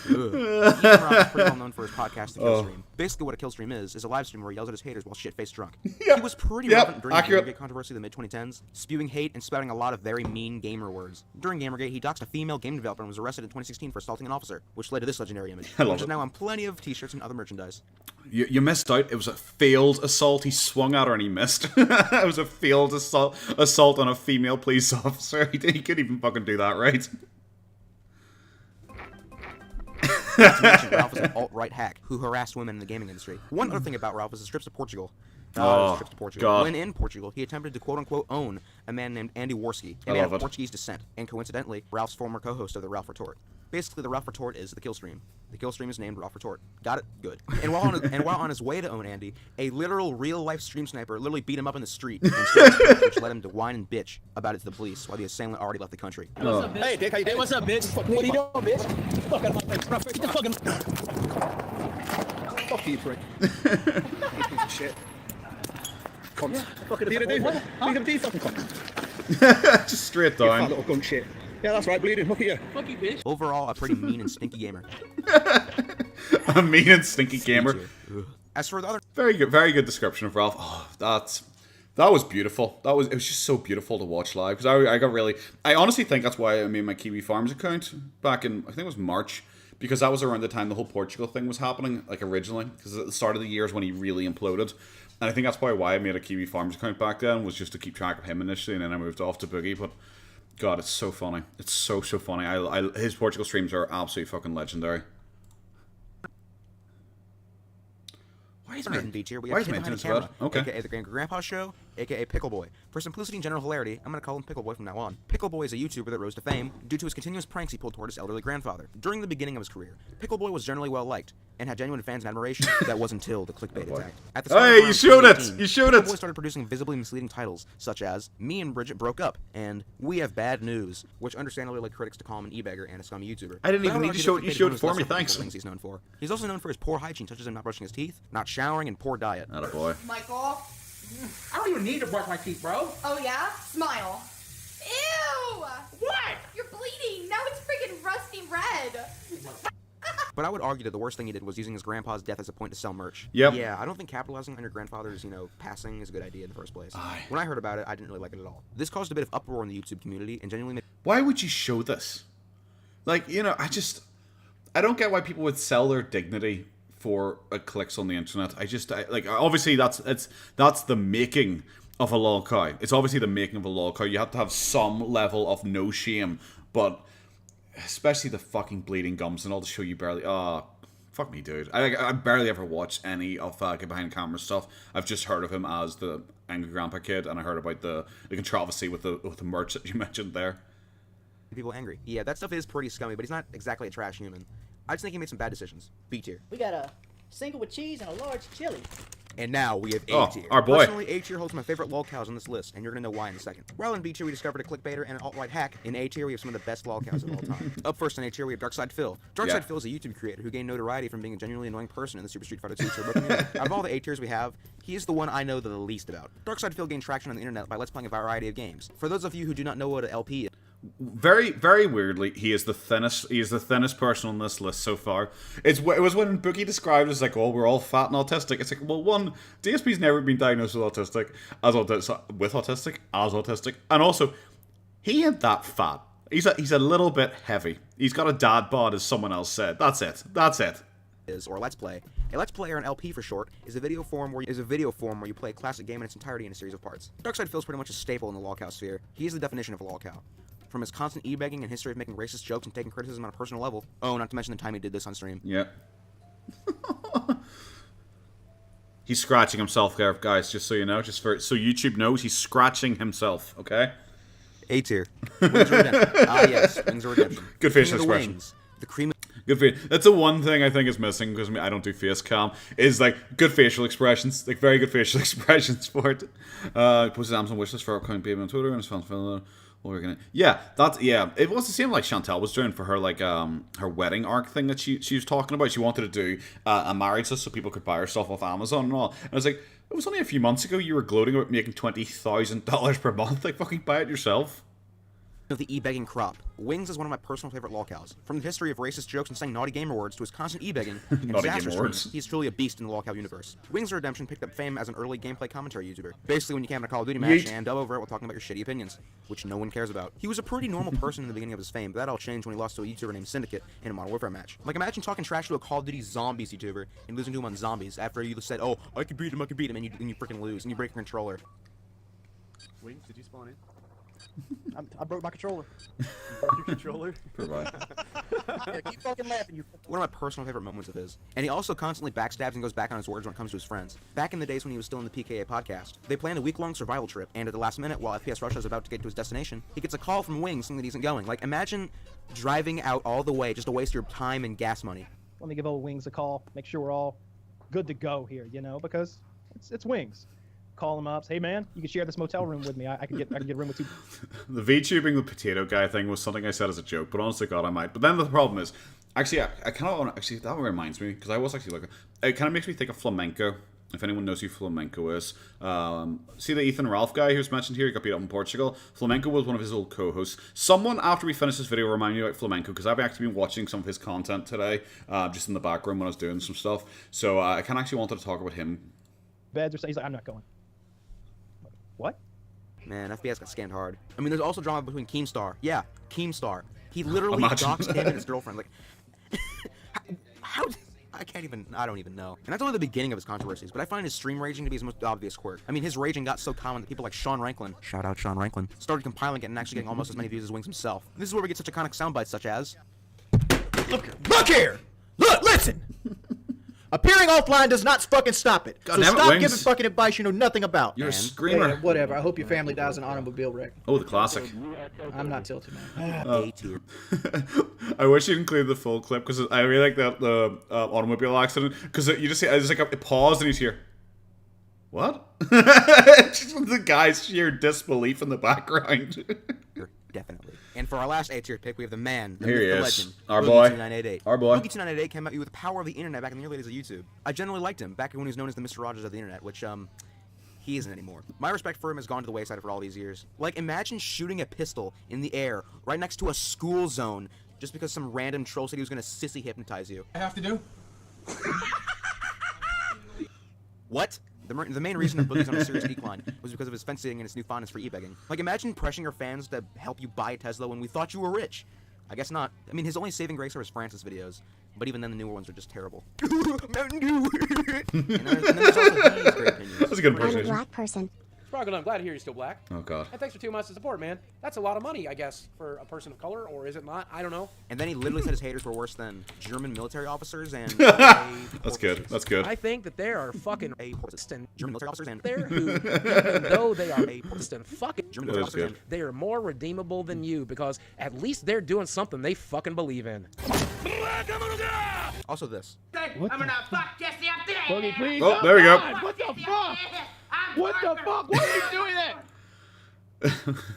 [SPEAKER 3] Ralph is pretty well known for his podcast, The Kill Stream. Basically, what a kill stream is a live stream where he yells at his haters while shit-faced drunk. He was pretty relevant during the Gamergate controversy of the mid-2010s, spewing hate and spouting a lot of very mean gamer words. During Gamergate, he doxed a female game developer and was arrested in 2016 for assaulting an officer, which led to this legendary image, which is now on plenty of t-shirts and other merchandise.
[SPEAKER 1] You missed out. It was a failed assault. He swung at her and he missed. It was a failed assault on a female police officer. He couldn't even fucking do that, right?
[SPEAKER 3] Not to mention, Ralph is an alt-right hack who harassed women in the gaming industry. One other thing about Ralph is his trips to Portugal.
[SPEAKER 1] God.
[SPEAKER 3] When in Portugal, he attempted to quote-unquote own a man named Andy Worski, a man of Portuguese descent, and coincidentally, Ralph's former co-host of the Ralph Retort. Basically, the Ralph Retort is the kill stream. The kill stream is named Ralph Retort. Got it? Good. And while on his way to own Andy, a literal real-life stream sniper literally beat him up in the street, which led him to whine and bitch about it to the police while the assailant already left the country.
[SPEAKER 6] What's up, bitch? Hey, Dick, how you doing? What's up, bitch? What are you doing, bitch? Fuck out of my face, bro. Get the fucking... Fuck you, prick. Piece of shit. Cunt. Fucking do you do? What are you gonna do, fucking cunt?
[SPEAKER 1] Just straight
[SPEAKER 6] You
[SPEAKER 1] down.
[SPEAKER 6] fat little cunt shit. Yeah, that's right, bleeding. Look at you.
[SPEAKER 7] Fuck you, bitch.
[SPEAKER 3] Overall, a pretty mean and stinky gamer.
[SPEAKER 1] A mean and stinky gamer.
[SPEAKER 3] As for the other...
[SPEAKER 1] Very good description of Ralph. Oh, that was beautiful. It was just so beautiful to watch live because I honestly think that's why I made my Kiwi Farms account back in, I think it was March, because that was around the time the whole Portugal thing was happening, like originally, because at the start of the year is when he really imploded. And I think that's probably why I made a Kiwi Farms account back then, was just to keep track of him initially, and then I moved off to Boogie. But God, it's so funny. It's so funny. His Portugal streams are absolutely fucking legendary. Why is
[SPEAKER 3] in B tier, we
[SPEAKER 1] why
[SPEAKER 3] have
[SPEAKER 1] is
[SPEAKER 3] Kid Behind
[SPEAKER 1] maintenance
[SPEAKER 3] the Camera,
[SPEAKER 1] bad? Okay.
[SPEAKER 3] aka the Grand Grandpa Show, aka Pickle Boy. For simplicity and general hilarity, I'm gonna call him Pickle Boy from now on. Pickle Boy is a YouTuber that rose to fame due to his continuous pranks he pulled toward his elderly grandfather. During the beginning of his career, Pickle Boy was generally well liked and had genuine fans and admiration. That was until the clickbait attack. At the start
[SPEAKER 1] Hey,
[SPEAKER 3] of
[SPEAKER 1] you showed it!
[SPEAKER 3] 2018,
[SPEAKER 1] You showed
[SPEAKER 3] Pickle
[SPEAKER 1] it!
[SPEAKER 3] Boy started producing visibly misleading titles such as "Me and Bridget Broke Up" and "We Have Bad News," which understandably led critics to call him an e-beggar and a scummy YouTuber.
[SPEAKER 1] I didn't
[SPEAKER 3] But
[SPEAKER 1] even
[SPEAKER 3] would
[SPEAKER 1] need to
[SPEAKER 3] argue
[SPEAKER 1] show
[SPEAKER 3] that
[SPEAKER 1] it. You
[SPEAKER 3] clickbait
[SPEAKER 1] showed
[SPEAKER 3] is
[SPEAKER 1] it
[SPEAKER 3] one
[SPEAKER 1] for
[SPEAKER 3] of
[SPEAKER 1] me.
[SPEAKER 3] the less
[SPEAKER 1] Thanks.
[SPEAKER 3] technical things he's known for. He's also known for his poor hygiene, such as him not brushing his teeth, not showering, and poor diet.
[SPEAKER 1] Attaboy.
[SPEAKER 7] Michael.
[SPEAKER 4] I don't even need to brush my teeth, bro.
[SPEAKER 7] Oh, yeah? Smile. Ew!
[SPEAKER 4] What?
[SPEAKER 7] You're bleeding. Now it's freaking rusty red.
[SPEAKER 3] But I would argue that the worst thing he did was using his grandpa's death as a point to sell merch.
[SPEAKER 1] Yep.
[SPEAKER 3] Yeah, I don't think capitalizing on your grandfather's, passing is a good idea in the first place. When I heard about it, I didn't really like it at all. This caused a bit of uproar in the YouTube community and genuinely made...
[SPEAKER 1] Why would you show this? Like, I don't get why people would sell their dignity for clicks on the internet. Obviously that's the making of a lol cow. It's obviously the making of a lol cow. You have to have some level of no shame, but especially the fucking bleeding gums and all the show you barely. Fuck me, dude. I barely ever watch any of Get Behind Camera stuff. I've just heard of him as the Angry Grandpa Kid, and I heard about the controversy with the merch that you mentioned there.
[SPEAKER 3] people angry. Yeah, that stuff is pretty scummy, but he's not exactly a trash human. I just think he made some bad decisions. B tier.
[SPEAKER 8] We got a single with cheese and a large chili.
[SPEAKER 3] And now we have A
[SPEAKER 1] Oh,
[SPEAKER 3] tier.
[SPEAKER 1] our boy.
[SPEAKER 3] Personally, A tier holds my favorite lolcows on this list, and you're gonna know why in a second. While in B tier we discovered a clickbaiter and an alt-right hack, in A tier we have some of the best lolcows of all time. Up first in A tier we have Darkside Phil. Darkside Phil is a YouTube creator who gained notoriety from being a genuinely annoying person in the Super Street Fighter 2 Turbo community. Out of all the A tiers we have, he is the one I know the least about. Darkside Phil gained traction on the internet by let's playing a variety of games. For those of you who do not know what an LP is,
[SPEAKER 1] very, very weirdly, he is the thinnest. He is the thinnest person on this list so far. It was when Bookie described it as like, "Oh, we're all fat and autistic." It's like, well, one, DSP's never been diagnosed with autistic, and also, he ain't that fat. He's a little bit heavy. He's got a dad bod, as someone else said. That's it.
[SPEAKER 3] or Let's Play. A Let's Play, or an LP for short, is a video form where you play a classic game in its entirety in a series of parts. Darkside Phil's pretty much a staple in the lolcow sphere. He is the definition of a lolcow. From his constant e-begging and history of making racist jokes and taking criticism on a personal level. Oh, not to mention the time he did this on stream.
[SPEAKER 1] Yeah. He's scratching himself there, guys, just so you know. So YouTube knows, he's scratching himself, okay?
[SPEAKER 3] A tier. Wings of Redemption. Ah, yes. Wings of Redemption.
[SPEAKER 1] Good facial
[SPEAKER 3] King of the
[SPEAKER 1] expression.
[SPEAKER 3] Wings. The cream
[SPEAKER 1] Good face. That's the one thing I think is missing, because I don't do face cam, is like good facial expressions, like very good facial expressions for it. Posted Amazon wishlist for upcoming baby on Twitter and his fans What were we gonna? Yeah, it was the same like Chantel was doing for her like her wedding arc thing that she was talking about. She wanted to do a marriage list so people could buy her stuff off Amazon and all. And I was like, it was only a few months ago you were gloating about making $20,000 per month. Like, fucking buy it yourself.
[SPEAKER 3] Of the e-begging crop. Wings is one of my personal favorite lolcows. From the history of racist jokes and saying naughty gamer words to his constant e-begging and
[SPEAKER 1] Naughty
[SPEAKER 3] disaster
[SPEAKER 1] gamer words.
[SPEAKER 3] streams, he's truly a beast in the lolcow universe. Wings Redemption picked up fame as an early gameplay commentary YouTuber. Basically when you came in a Call of Duty match and dub over it while talking about your shitty opinions, which no one cares about. He was a pretty normal person in the beginning of his fame, but that all changed when he lost to a YouTuber named Syndicate in a Modern Warfare match. Like, imagine talking trash to a Call of Duty Zombies YouTuber and losing to him on Zombies after you said, oh, I can beat him, and you freaking lose, and you break your controller.
[SPEAKER 6] Wings, did you spawn in?
[SPEAKER 8] I broke my controller.
[SPEAKER 6] Your controller?
[SPEAKER 1] Provide.
[SPEAKER 8] Yeah, keep fucking laughing, you.
[SPEAKER 3] One of my personal favorite moments of his. And he also constantly backstabs and goes back on his words when it comes to his friends. Back in the days when he was still in the PKA podcast, they planned a week-long survival trip, and at the last minute, while FPS Russia is about to get to his destination, he gets a call from Wings saying that he isn't going. Like, imagine driving out all the way just to waste your time and gas money.
[SPEAKER 9] Let me give old Wings a call, make sure we're all good to go here, you know, because it's Wings. Call him up, say, hey man, you can share this motel room with me. I can get a room with two.
[SPEAKER 1] The VTubing the potato guy thing was something I said as a joke, but honestly, God, I might. But then the problem is, actually, I kind of want to, actually, that reminds me, because I was actually like, it kind of makes me think of flamenco. If anyone knows who flamenco is. See the Ethan Ralph guy who's mentioned here, he got beat up in Portugal? Flamenco was one of his old co-hosts. Someone, after we finish this video, remind me about flamenco, because I've actually been watching some of his content today, just in the background when I was doing some stuff. So I kind of actually wanted to talk about him.
[SPEAKER 9] Beds or something. He's like, I'm not going. What?
[SPEAKER 3] Man, FPS got scammed hard. I mean, there's also drama between Keemstar. Yeah, Keemstar. He literally
[SPEAKER 1] Imagine.
[SPEAKER 3] doxed him and his girlfriend. Like, how I don't even know. And that's only the beginning of his controversies, but I find his stream raging to be his most obvious quirk. I mean, his raging got so common that people like Sean Ranklin, shout out Sean Ranklin, started compiling it and actually getting almost as many views as Wings himself. This is where we get such iconic sound bites such as...
[SPEAKER 8] Look here! Look, listen! Appearing offline does not fucking stop it.
[SPEAKER 1] God
[SPEAKER 8] So
[SPEAKER 1] damn it,
[SPEAKER 8] stop
[SPEAKER 1] Wings.
[SPEAKER 8] giving fucking advice you know nothing about.
[SPEAKER 1] You're a
[SPEAKER 3] And-
[SPEAKER 1] screamer.
[SPEAKER 8] Yeah, whatever. I hope your family dies in an automobile wreck.
[SPEAKER 1] Oh, the classic.
[SPEAKER 8] I'm not tilted, man.
[SPEAKER 3] A tier.
[SPEAKER 1] I wish you included the full clip, because I really like that the automobile accident, because you just see, it's like a pause and he's here. What? Just the guy's sheer disbelief in the background.
[SPEAKER 3] Definitely. And for our last A-tier pick, we have the man, the
[SPEAKER 1] Here he
[SPEAKER 3] myth, the
[SPEAKER 1] is.
[SPEAKER 3] legend,
[SPEAKER 1] Our
[SPEAKER 3] Boogie
[SPEAKER 1] boy.
[SPEAKER 3] 2988.
[SPEAKER 1] Our boy.
[SPEAKER 3] Boogie 2988 came at you with the power of the internet back in the early days of YouTube. I generally liked him back when he was known as the Mr. Rogers of the internet, which he isn't anymore. My respect for him has gone to the wayside for all these years. Like, imagine shooting a pistol in the air right next to a school zone just because some random troll said he was going to sissy hypnotize you.
[SPEAKER 2] I have to do?
[SPEAKER 3] What? The main reason that Boogie's on a serious decline was because of his fencing and his new fondness for e-begging. Like, imagine pressuring your fans to help you buy a Tesla when we thought you were rich. I guess not. I mean, his only saving grace are his Francis videos, but even then the newer ones are just terrible. Mountain Dew! and then there's also these great opinions.
[SPEAKER 1] That's a good
[SPEAKER 10] I'm a
[SPEAKER 1] impersonation.
[SPEAKER 10] black person.
[SPEAKER 4] Sproggin, I'm glad to hear you're still black.
[SPEAKER 1] Oh, God.
[SPEAKER 4] And thanks for 2 months of support, man. That's a lot of money, I guess, for a person of color, or is it not? I don't know.
[SPEAKER 3] And then he literally said his haters were worse than German military officers and
[SPEAKER 1] That's good. That's good.
[SPEAKER 4] I think that there are fucking
[SPEAKER 3] a Protestant German military officers and
[SPEAKER 4] there who, even though they are a Protestant fucking
[SPEAKER 3] German
[SPEAKER 1] That
[SPEAKER 3] military
[SPEAKER 1] is
[SPEAKER 3] officers
[SPEAKER 1] good.
[SPEAKER 3] and
[SPEAKER 4] they are more redeemable than you because at least they're doing something they fucking believe in.
[SPEAKER 3] also this.
[SPEAKER 7] I'm gonna fuck Jesse up there.
[SPEAKER 6] Boogie, please.
[SPEAKER 1] Oh, there we go.
[SPEAKER 6] God, what the fuck? What the fuck? What are you doing there?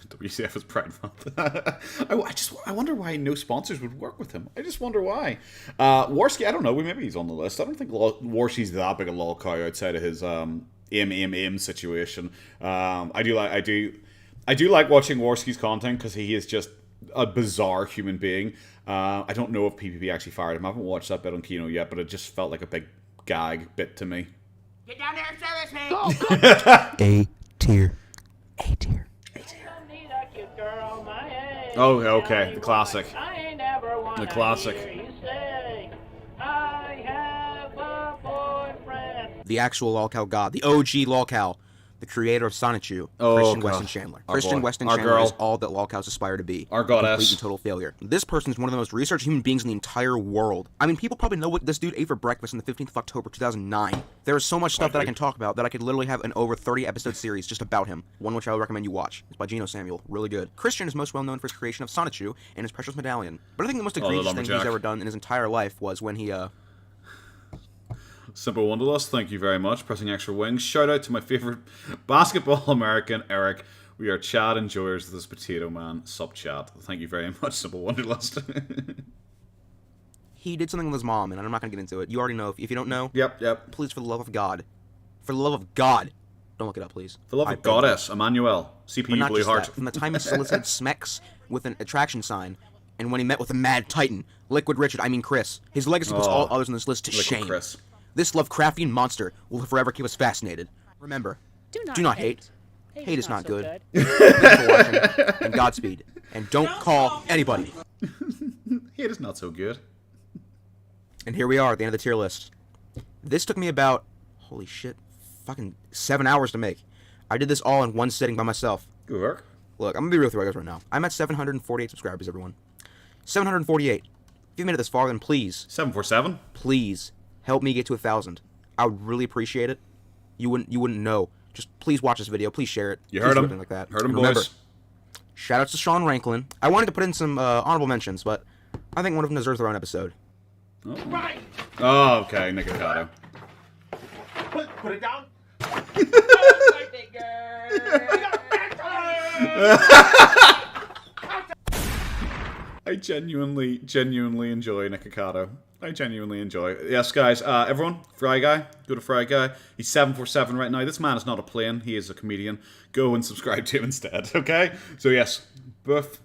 [SPEAKER 1] WCF is Pride Month. I wonder why no sponsors would work with him. I just wonder why. Warski, I don't know. Maybe he's on the list. I don't think Warski's that big a lol cow outside of his aim situation. I do like watching Warski's content because he is just a bizarre human being. I don't know if PPP actually fired him. I haven't watched that bit on Kino yet, but it just felt like a big gag bit to me.
[SPEAKER 7] Get down there and service me.
[SPEAKER 3] A tier. A tier.
[SPEAKER 1] Oh, okay. The classic. The classic.
[SPEAKER 3] The actual lolcow god, the OG lolcow, the creator of Sonichu,
[SPEAKER 1] Oh,
[SPEAKER 3] Christian
[SPEAKER 1] God.
[SPEAKER 3] Weston Chandler.
[SPEAKER 1] Our
[SPEAKER 3] Christian
[SPEAKER 1] boy.
[SPEAKER 3] Weston
[SPEAKER 1] Our
[SPEAKER 3] Chandler
[SPEAKER 1] girl.
[SPEAKER 3] is all that lolcows aspire to be.
[SPEAKER 1] Our
[SPEAKER 3] A complete
[SPEAKER 1] goddess.
[SPEAKER 3] and total failure. This person is one of the most researched human beings in the entire world. I mean, people probably know what this dude ate for breakfast on the 15th of October 2009. There is so much stuff that I can talk about that I could literally have an over 30 episode series just about him. One which I would recommend you watch. It's by Geno Samuel. Really good. Christian is most well known for his creation of Sonichu and his precious medallion. But I think the most
[SPEAKER 1] the
[SPEAKER 3] egregious thing he's
[SPEAKER 1] lumberjack.
[SPEAKER 3] ever done in his entire life was when he,
[SPEAKER 1] Simple Wonderlust, thank you very much. Pressing extra wings. Shout out to my favorite basketball American, Eric. We are Chad enjoyers of this potato man sub chat. Thank you very much, Simple Wanderlust.
[SPEAKER 3] He did something with his mom, and I'm not gonna get into it. You already know. If you don't know,
[SPEAKER 1] Yep.
[SPEAKER 3] please, for the love of God, don't look it up, please.
[SPEAKER 1] For the love
[SPEAKER 3] I
[SPEAKER 1] of
[SPEAKER 3] beg you.
[SPEAKER 1] Goddess, Emmanuel,
[SPEAKER 3] But
[SPEAKER 1] CPU
[SPEAKER 3] not
[SPEAKER 1] Blue
[SPEAKER 3] just
[SPEAKER 1] Heart.
[SPEAKER 3] that. From the time he solicited Smex with an attraction sign, and when he met with the Mad Titan, Liquid Richard, Chris, his legacy puts all others on this list to
[SPEAKER 1] Liquid
[SPEAKER 3] shame.
[SPEAKER 1] Chris.
[SPEAKER 3] This Lovecraftian monster will forever keep us fascinated. Remember, do not hate. Hate is not good. Thanks for watching, and Godspeed. And don't call anybody.
[SPEAKER 1] It is not so good.
[SPEAKER 3] And here we are at the end of the tier list. This took me about, holy shit, fucking 7 hours to make. I did this all in one sitting by myself.
[SPEAKER 1] Good work.
[SPEAKER 3] Look, I'm gonna be real with you guys right now. I'm at 748 subscribers, everyone. 748. If you've made it this far, then please,
[SPEAKER 1] 747.
[SPEAKER 3] please help me get to 1,000. I would really appreciate it. You wouldn't know. Just please watch this video. Please share it.
[SPEAKER 1] You
[SPEAKER 3] Please
[SPEAKER 1] heard
[SPEAKER 3] do
[SPEAKER 1] him.
[SPEAKER 3] everything like that.
[SPEAKER 1] Heard him,
[SPEAKER 3] And remember,
[SPEAKER 1] boys.
[SPEAKER 3] shout outs to Sean Ranklin. I wanted to put in some honorable mentions, but I think one of them deserves their own episode.
[SPEAKER 1] Oh, okay, Nikocado.
[SPEAKER 6] Put it down.
[SPEAKER 1] I genuinely enjoy Nikocado. I genuinely enjoy it. Yes, guys, everyone, Fry Guy, go to Fry Guy. He's 747 right now. This man is not a plane. He is a comedian. Go and subscribe to him instead, okay? So, yes, Buff.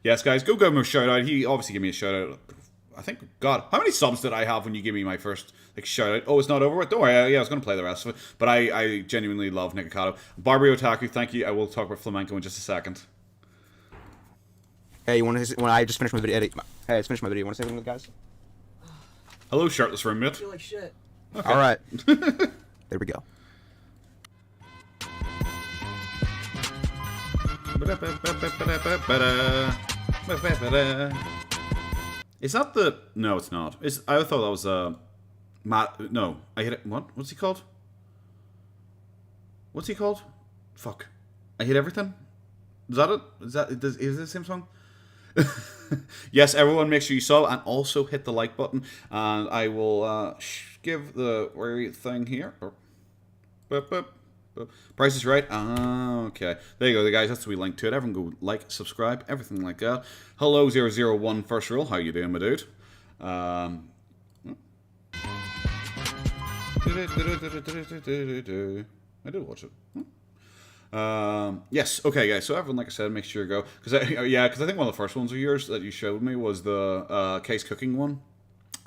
[SPEAKER 1] Yes, guys, go give him a shout-out. He obviously gave me a shout-out. I think, God, how many subs did I have when you gave me my first shout-out? Oh, it's not over with? Don't worry, I was going to play the rest of it. But I genuinely love Nikocado. Barbie Otaku, thank you. I will talk about flamenco in just a second.
[SPEAKER 3] Hey, when I just finished my video, hey, I just finished my video. You want to say something, guys?
[SPEAKER 1] Hello, shirtless roommate.
[SPEAKER 10] I feel like shit.
[SPEAKER 3] Okay. All right. There we go.
[SPEAKER 1] Is that the... No, it's not. I thought that was no, I hit it... What? What's he called? What's he called? Fuck. I hit everything? Is that it? Is it the same song? Yes, everyone, make sure you sub and also hit the like button. And I will give the right thing here. Price is right. Okay. There you go, guys. That's the wee link to it. Everyone go like, subscribe, everything like that. Hello, 001 First Rule. How you doing, my dude? I did watch it. Yes, okay, guys. So everyone, like I said, make sure you go because I think one of the first ones of yours that you showed me was the case cooking one.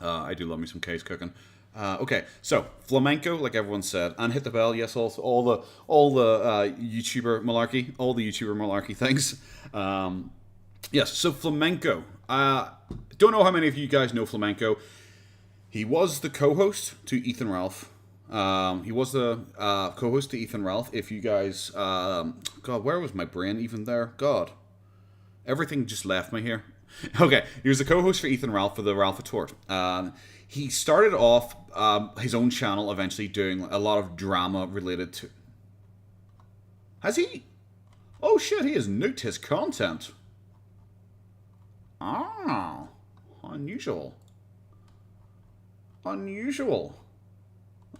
[SPEAKER 1] I do love me some case cooking. Okay, so flamenco, like everyone said, and hit the bell. Yes, also all the YouTuber malarkey things. Yes, so flamenco. Don't know how many of you guys know flamenco. He was the co-host to Ethan Ralph. He was the co-host to Ethan Ralph. If you guys, God, where was my brain even there? God, everything just left me here. Okay, he was the co-host for Ethan Ralph for the Ralph Retort. He started off his own channel, eventually doing a lot of drama related to. Has he? Oh shit, he has nuked his content. Ah, unusual.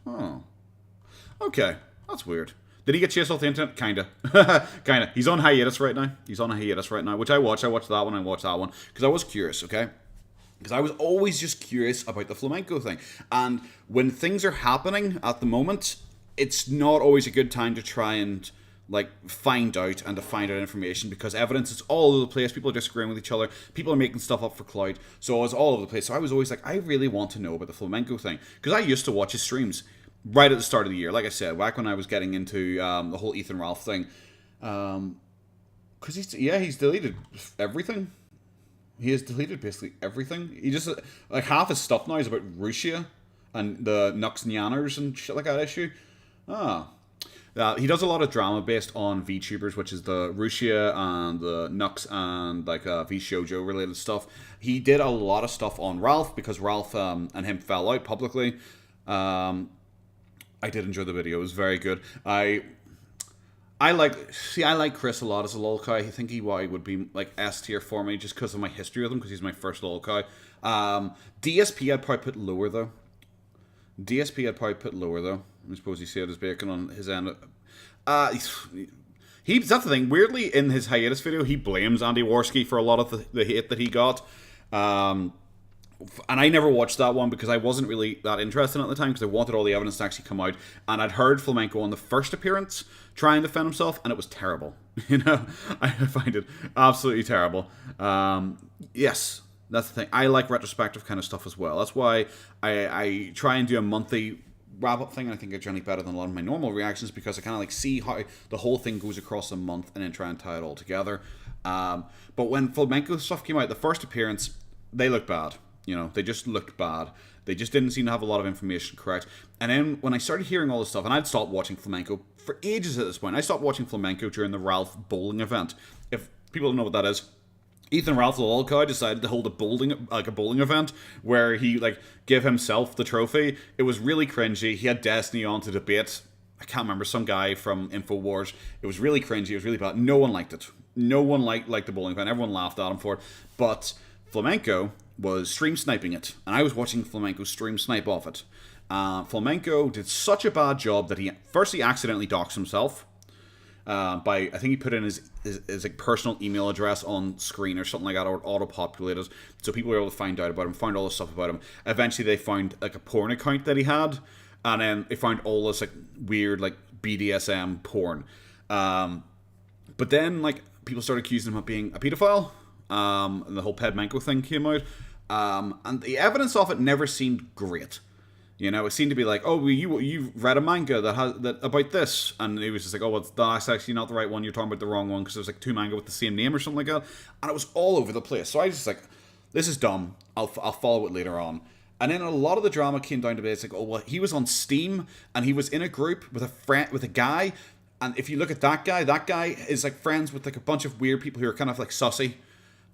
[SPEAKER 1] Oh. Okay, that's weird. Did he get chased off the internet? Kinda. Kinda. He's on hiatus right now. Which I watched. I watched that one. Because I was curious, okay? Because I was always just curious about the flamenco thing. And when things are happening at the moment, it's not always a good time to try and, find out information because evidence is all over the place. People are disagreeing with each other. People are making stuff up for clout. So it was all over the place. So I was always like, I really want to know about the flamenco thing. Because I used to watch his streams right at the start of the year. Like I said, back when I was getting into the whole Ethan Ralph thing. Because he's deleted everything. He has deleted basically everything. He just, half his stuff now is about Russia and the Nux Nyanners and shit like that issue. He does a lot of drama based on VTubers, which is the Russia and the Nux and V-Shoujo related stuff. He did a lot of stuff on Ralph because Ralph and him fell out publicly. I did enjoy the video. It was very good. I like Chris a lot as a lolcow. I think he would be S tier for me just because of my history with him because he's my first lolcow. DSP I'd probably put lower though. I suppose you see it as bacon on his end. That's the thing. Weirdly, in his hiatus video, he blames Andy Warski for a lot of the hate that he got. And I never watched that one because I wasn't really that interested at the time because I wanted all the evidence to actually come out. And I'd heard Flamenco on the first appearance try and defend himself, and it was terrible. I find it absolutely terrible. Yes, that's the thing. I like retrospective kind of stuff as well. That's why I try and do a monthly wrap-up thing, and I think it's generally better than a lot of my normal reactions because I kind of like see how the whole thing goes across a month and then try and tie it all together. But when Flamenco stuff came out, the first appearance, they looked bad. They just looked bad. They just didn't seem to have a lot of information correct. And then when I started hearing all this stuff, and I'd stopped watching Flamenco for ages at this point. I stopped watching Flamenco during the Ralph bowling event. If people don't know what that is, Ethan Ralph the Lol Cow decided to hold a bowling event where he give himself the trophy. It was really cringy. He had Destiny on to debate. I can't remember, some guy from InfoWars. It was really cringy. It was really bad. No one liked it. No one liked the bowling event. Everyone laughed at him for it. But Flamenco was stream sniping it, and I was watching Flamenco stream snipe off it. Flamenco did such a bad job that he accidentally doxed himself by, I think he put in his personal email address on screen or something like that, or auto-populated, so people were able to find out about him, find all this stuff about him. Eventually they found a porn account that he had, and then they found all this weird BDSM porn. But then people started accusing him of being a pedophile. And the whole Pedmenko thing came out, and the evidence of it never seemed great. It seemed to be you read a manga that about this, and it was just oh, well, that's actually not the right one. You're talking about the wrong one because there's two manga with the same name or something like that, and it was all over the place. So I was just this is dumb. I'll follow it later on. And then a lot of the drama came down to be oh, well, he was on Steam and he was in a group with a guy, and if you look at that guy is friends with a bunch of weird people who are kind of sussy.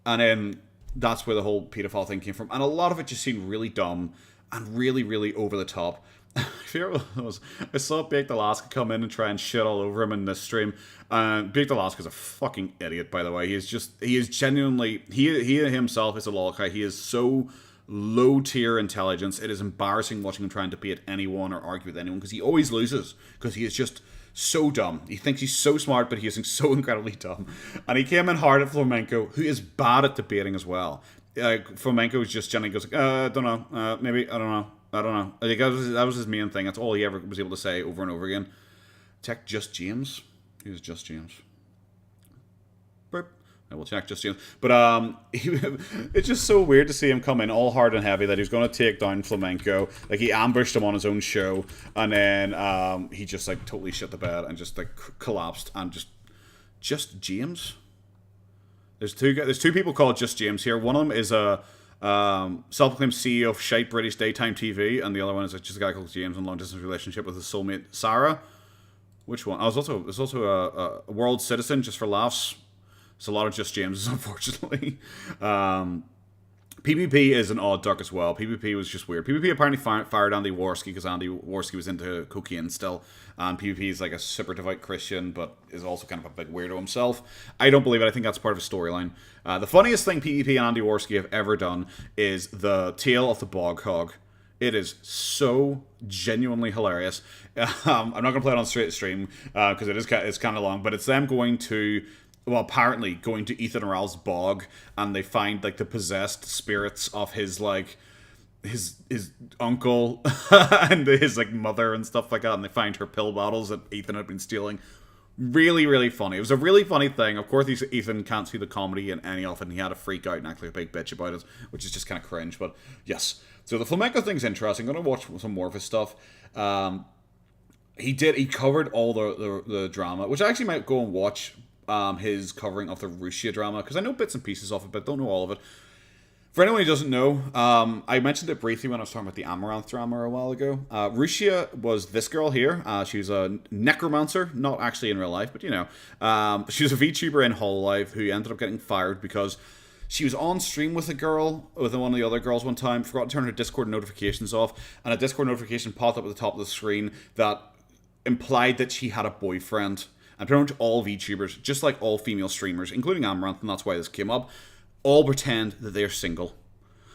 [SPEAKER 1] And then that's where the whole pedophile thing came from. And a lot of it just seemed really dumb and really, really over the top. I saw Baked Alaska come in and try and shit all over him in this stream. Baked Alaska's a fucking idiot, by the way. He is genuinely, he himself is a lolcow. He is so low tier intelligence. It is embarrassing watching him try and debate anyone or argue with anyone because he always loses because he is just so dumb. He thinks he's so smart, but he is so incredibly dumb. And he came in hard at Flamenco, who is bad at debating as well. Flamenco just generally goes, I don't know, maybe, I don't know. That was his main thing. That's all he ever was able to say over and over again. Check Just James. He was Just James. Burp. I will check Just James. But it's just so weird to see him come in all hard and heavy that he's going to take down Flamenco. He ambushed him on his own show, and then he just totally shit the bed and just collapsed and just James. There's two people called Just James here. One of them is a self-proclaimed CEO of shite British daytime TV, and the other one is just a guy called James in a long-distance relationship with his soulmate Sarah. Which one? There's also a world citizen just for laughs. It's a lot of Just Jameses, unfortunately. PvP is an odd duck as well. PvP was just weird. PvP apparently fired Andy Warski because Andy Warski was into cocaine still. And PvP is a super devout Christian, but is also kind of a big weirdo himself. I don't believe it. I think that's part of his storyline. The funniest thing PvP and Andy Warski have ever done is the Tale of the Bog Hog. It is so genuinely hilarious. I'm not going to play it on straight stream because it's kind of long, but it's them going to... Well, apparently going to Ethan Ralph's bog, and they find the possessed spirits of his his uncle and his mother and stuff like that, and they find her pill bottles that Ethan had been stealing. Really, really funny. It was a really funny thing. Of course, Ethan can't see the comedy in any of it, and he had to freak out and act like a big bitch about it, which is just kind of cringe. But yes, so the flamenco thing's interesting. I'm gonna watch some more of his stuff. He covered all the drama, which I actually might go and watch. His covering of the Russia drama, because I know bits and pieces of it, but don't know all of it. For anyone who doesn't know, I mentioned it briefly when I was talking about the Amaranth drama a while ago. Russia was this girl here. She was a necromancer, not actually in real life, but she was a VTuber in Hololive who ended up getting fired because she was on stream with one of the other girls one time, forgot to turn her Discord notifications off, and a Discord notification popped up at the top of the screen that implied that she had a boyfriend. And pretty much all VTubers, just like all female streamers, including Amaranth, and that's why this came up, all pretend that they're single.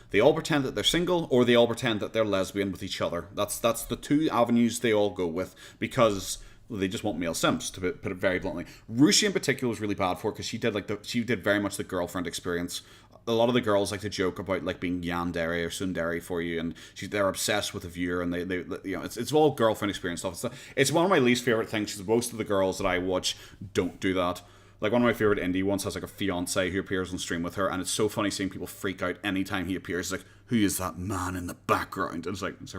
[SPEAKER 1] They all pretend that they're single, or they all pretend that they're lesbian with each other. That's the two avenues they all go with, because they just want male simps, to put it very bluntly. Rushi in particular was really bad for her because she did very much the girlfriend experience. A lot of the girls like to joke about like being yandere or tsundere for you, and they're obsessed with the viewer, and they you know, it's all girlfriend experience stuff. It's one of my least favorite things because most of the girls that I watch don't do that. Like, one of my favorite indie ones has like a fiance who appears on stream with her, and it's so funny seeing people freak out anytime he appears. It's like, who is that man in the background? And it's like, it's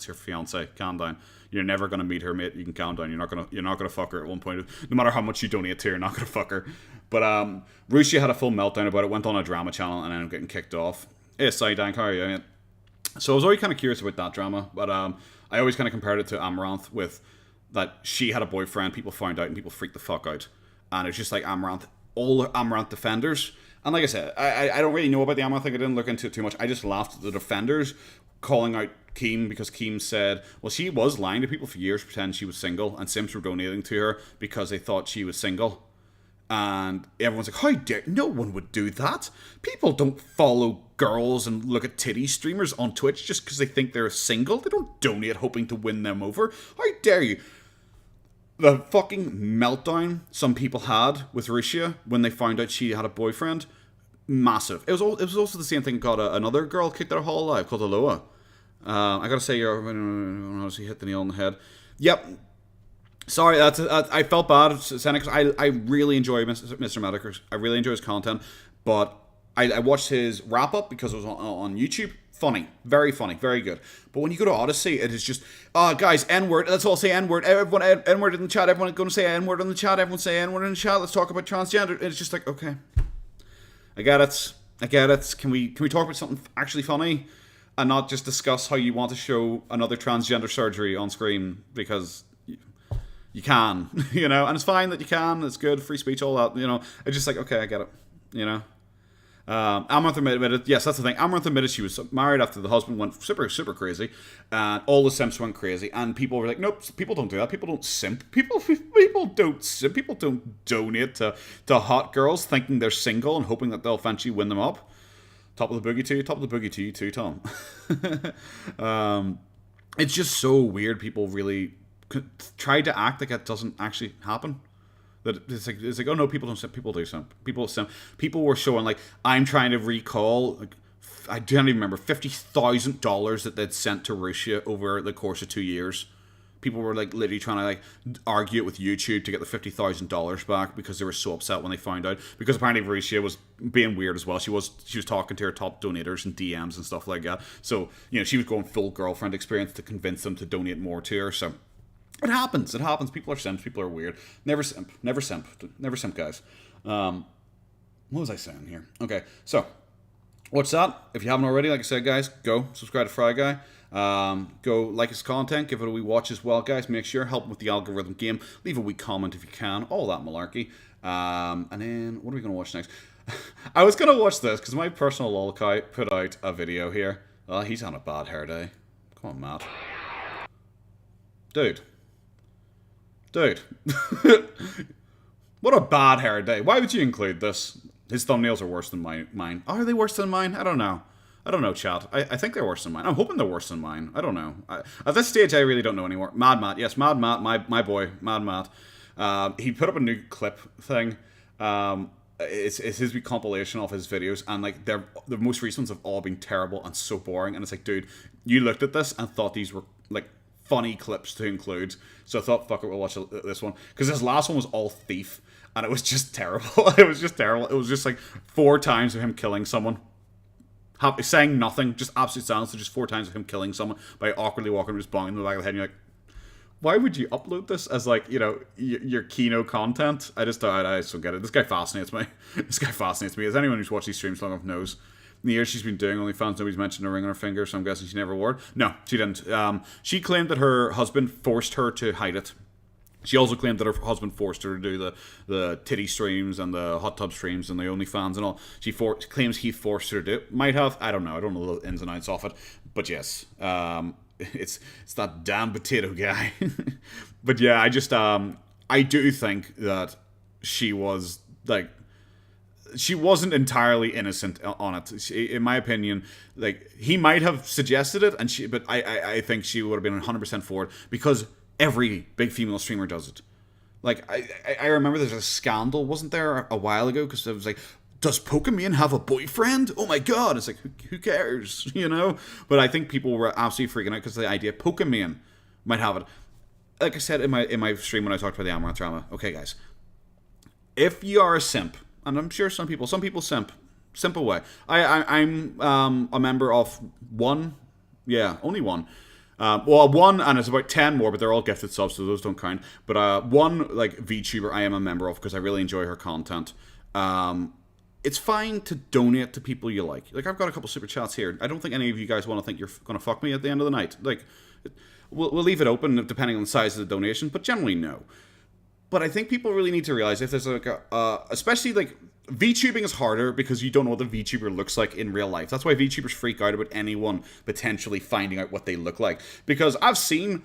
[SPEAKER 1] her fiance. Calm down. You're never gonna meet her, mate. You can calm down. You're not gonna fuck her at one point. No matter how much you donate to her, you're not gonna fuck her. But Rushi had a full meltdown about it. Went on a drama channel and ended up getting kicked off. Hey, Dank, how are you? So I was always kind of curious about that drama, but I always kind of compared it to Amaranth with that she had a boyfriend. People found out and people freaked the fuck out. And it's just like Amaranth, all Amaranth defenders. And like I said, I don't really know about the Amaranth thing. I didn't look into it too much. I just laughed at the defenders calling out Keem because Keem said, well, she was lying to people for years, pretending she was single, and Sims were donating to her because they thought she was single. And everyone's like, how dare, no one would do that. People don't follow girls and look at titty streamers on Twitch just because they think they're single. They don't donate hoping to win them over. How dare you? The fucking meltdown some people had with Rushia when they found out she had a boyfriend, massive. It was also the same thing got another girl kicked out of Hall Alive called Aloha. I gotta say, she hit the nail on the head. Yep. Sorry, I felt bad, Senex. I really enjoy Mr. Medicus. I really enjoy his content, but I watched his wrap up because it was on YouTube. Funny, very good. But when you go to Odyssey, it is just, guys, N-word. Let's all say N-word. Everyone, N-word in the chat. Everyone going to say N-word in the chat. Everyone say N-word in the chat. Let's talk about transgender. It's just like, okay, I get it. Can we talk about something actually funny and not just discuss how you want to show another transgender surgery on screen because you can, you know, and it's fine that you can. It's good, free speech, all that, you know. It's just like, okay, I get it, you know. Amaranth admitted, yes, that's the thing. Amaranth admitted she was married after the husband went super crazy, and all the simps went crazy, and people were like, nope, people don't do that. People don't simp. People don't simp. People don't donate to hot girls thinking they're single and hoping that they'll eventually win them up. Top of the boogie to you too, Tom. It's just so weird. People really try to act like it doesn't actually happen. That it's like, oh no, people don't simp. People do simp. People simp. People were showing, like, I'm trying to recall, like, I don't even remember, $50,000 that they'd sent to Russia over the course of 2 years. People were like literally trying to like argue it with YouTube to get the $50,000 back because they were so upset when they found out. Because apparently Russia was being weird as well. She was talking to her top donators and DMs and stuff like that. So, you know, she was going full girlfriend experience to convince them to donate more to her. So it happens. People are simps. People are weird. Never simp, guys. What was I saying here? Okay, so what's that? If you haven't already, like I said, guys, go subscribe to Fry Guy. Go like his content, give it a wee watch as well, guys. Make sure, help him with the algorithm game. Leave a wee comment if you can. All that malarkey. And then, what are we going to watch next? I was going to watch this because my personal lolcow put out a video here. He's on a bad hair day. Come on, Matt. Dude. What a bad hair day. Why would you include this? His thumbnails are worse than mine. Are they worse than mine? I don't know, chat. I think they're worse than mine. I'm hoping they're worse than mine. I don't know. At this stage, I really don't know anymore. Mad Matt. Yes, Mad Matt, my boy, Mad Matt. He put up a new clip thing. It's his wee compilation of his videos, and like the most recent ones have all been terrible and so boring. And it's like, dude, you looked at this and thought these were like funny clips to include. So I thought, fuck it, we'll watch this one. Because his last one was all thief, and it was just terrible. It was just like 4 times of him killing someone. Saying nothing, just absolute silence, so just 4 times of him killing someone by awkwardly walking, just bonging in the back of the head, and you're like, why would you upload this as, like, you know, your Kino content? I just don't get it. This guy fascinates me. As anyone who's watched these streams long enough knows, in the years she's been doing OnlyFans, nobody's mentioned a ring on her finger, so I'm guessing she never wore it. No, she didn't. She claimed that her husband forced her to hide it. She also claimed that her husband forced her to do the titty streams and the hot tub streams and the OnlyFans and all. She claims he forced her to do it. Might have. I don't know. I don't know the ins and outs of it. But yes, it's that damn potato guy. But yeah, I do think that she was like, she wasn't entirely innocent on it. In my opinion, like, he might have suggested it, but I think she would have been 100% for it because every big female streamer does it. Like, I remember there's a scandal, wasn't there, a while ago? Because it was like, does Pokemon have a boyfriend? Oh my god. It's like, who cares? You know? But I think people were absolutely freaking out because the idea Pokemon might have it. Like I said in my stream when I talked about the Amaranth drama. Okay, guys. If you are a simp, and I'm sure some people simp away. I'm a member of one. Yeah, only one. Well, one, and it's about 10 more, but they're all gifted subs, so those don't count. But one, like, VTuber I am a member of because I really enjoy her content. It's fine to donate to people you like. Like, I've got a couple super chats here. I don't think any of you guys want to think you're going to fuck me at the end of the night. Like, we'll leave it open depending on the size of the donation, but generally no. But I think people really need to realize if there's like especially like VTubing is harder because you don't know what the VTuber looks like in real life. That's why VTubers freak out about anyone potentially finding out what they look like. Because I've seen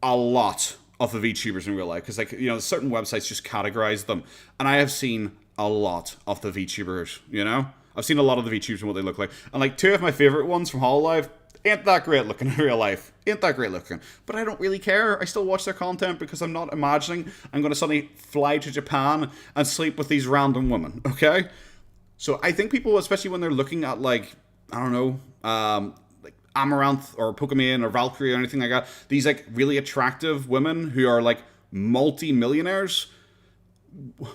[SPEAKER 1] a lot of the VTubers in real life. Because, like, you know, certain websites just categorize them. And I have seen a lot of the VTubers, you know? I've seen a lot of the VTubers and what they look like. And, like, two of my favorite ones from Hololive ain't that great looking in real life. Ain't that great looking. But I don't really care. I still watch their content because I'm not imagining I'm going to suddenly fly to Japan and sleep with these random women, okay? So I think people, especially when they're looking at, like, I don't know, like Amaranth or Pokemon or Valkyrie or anything like that, these, like, really attractive women who are, like, multi-millionaires,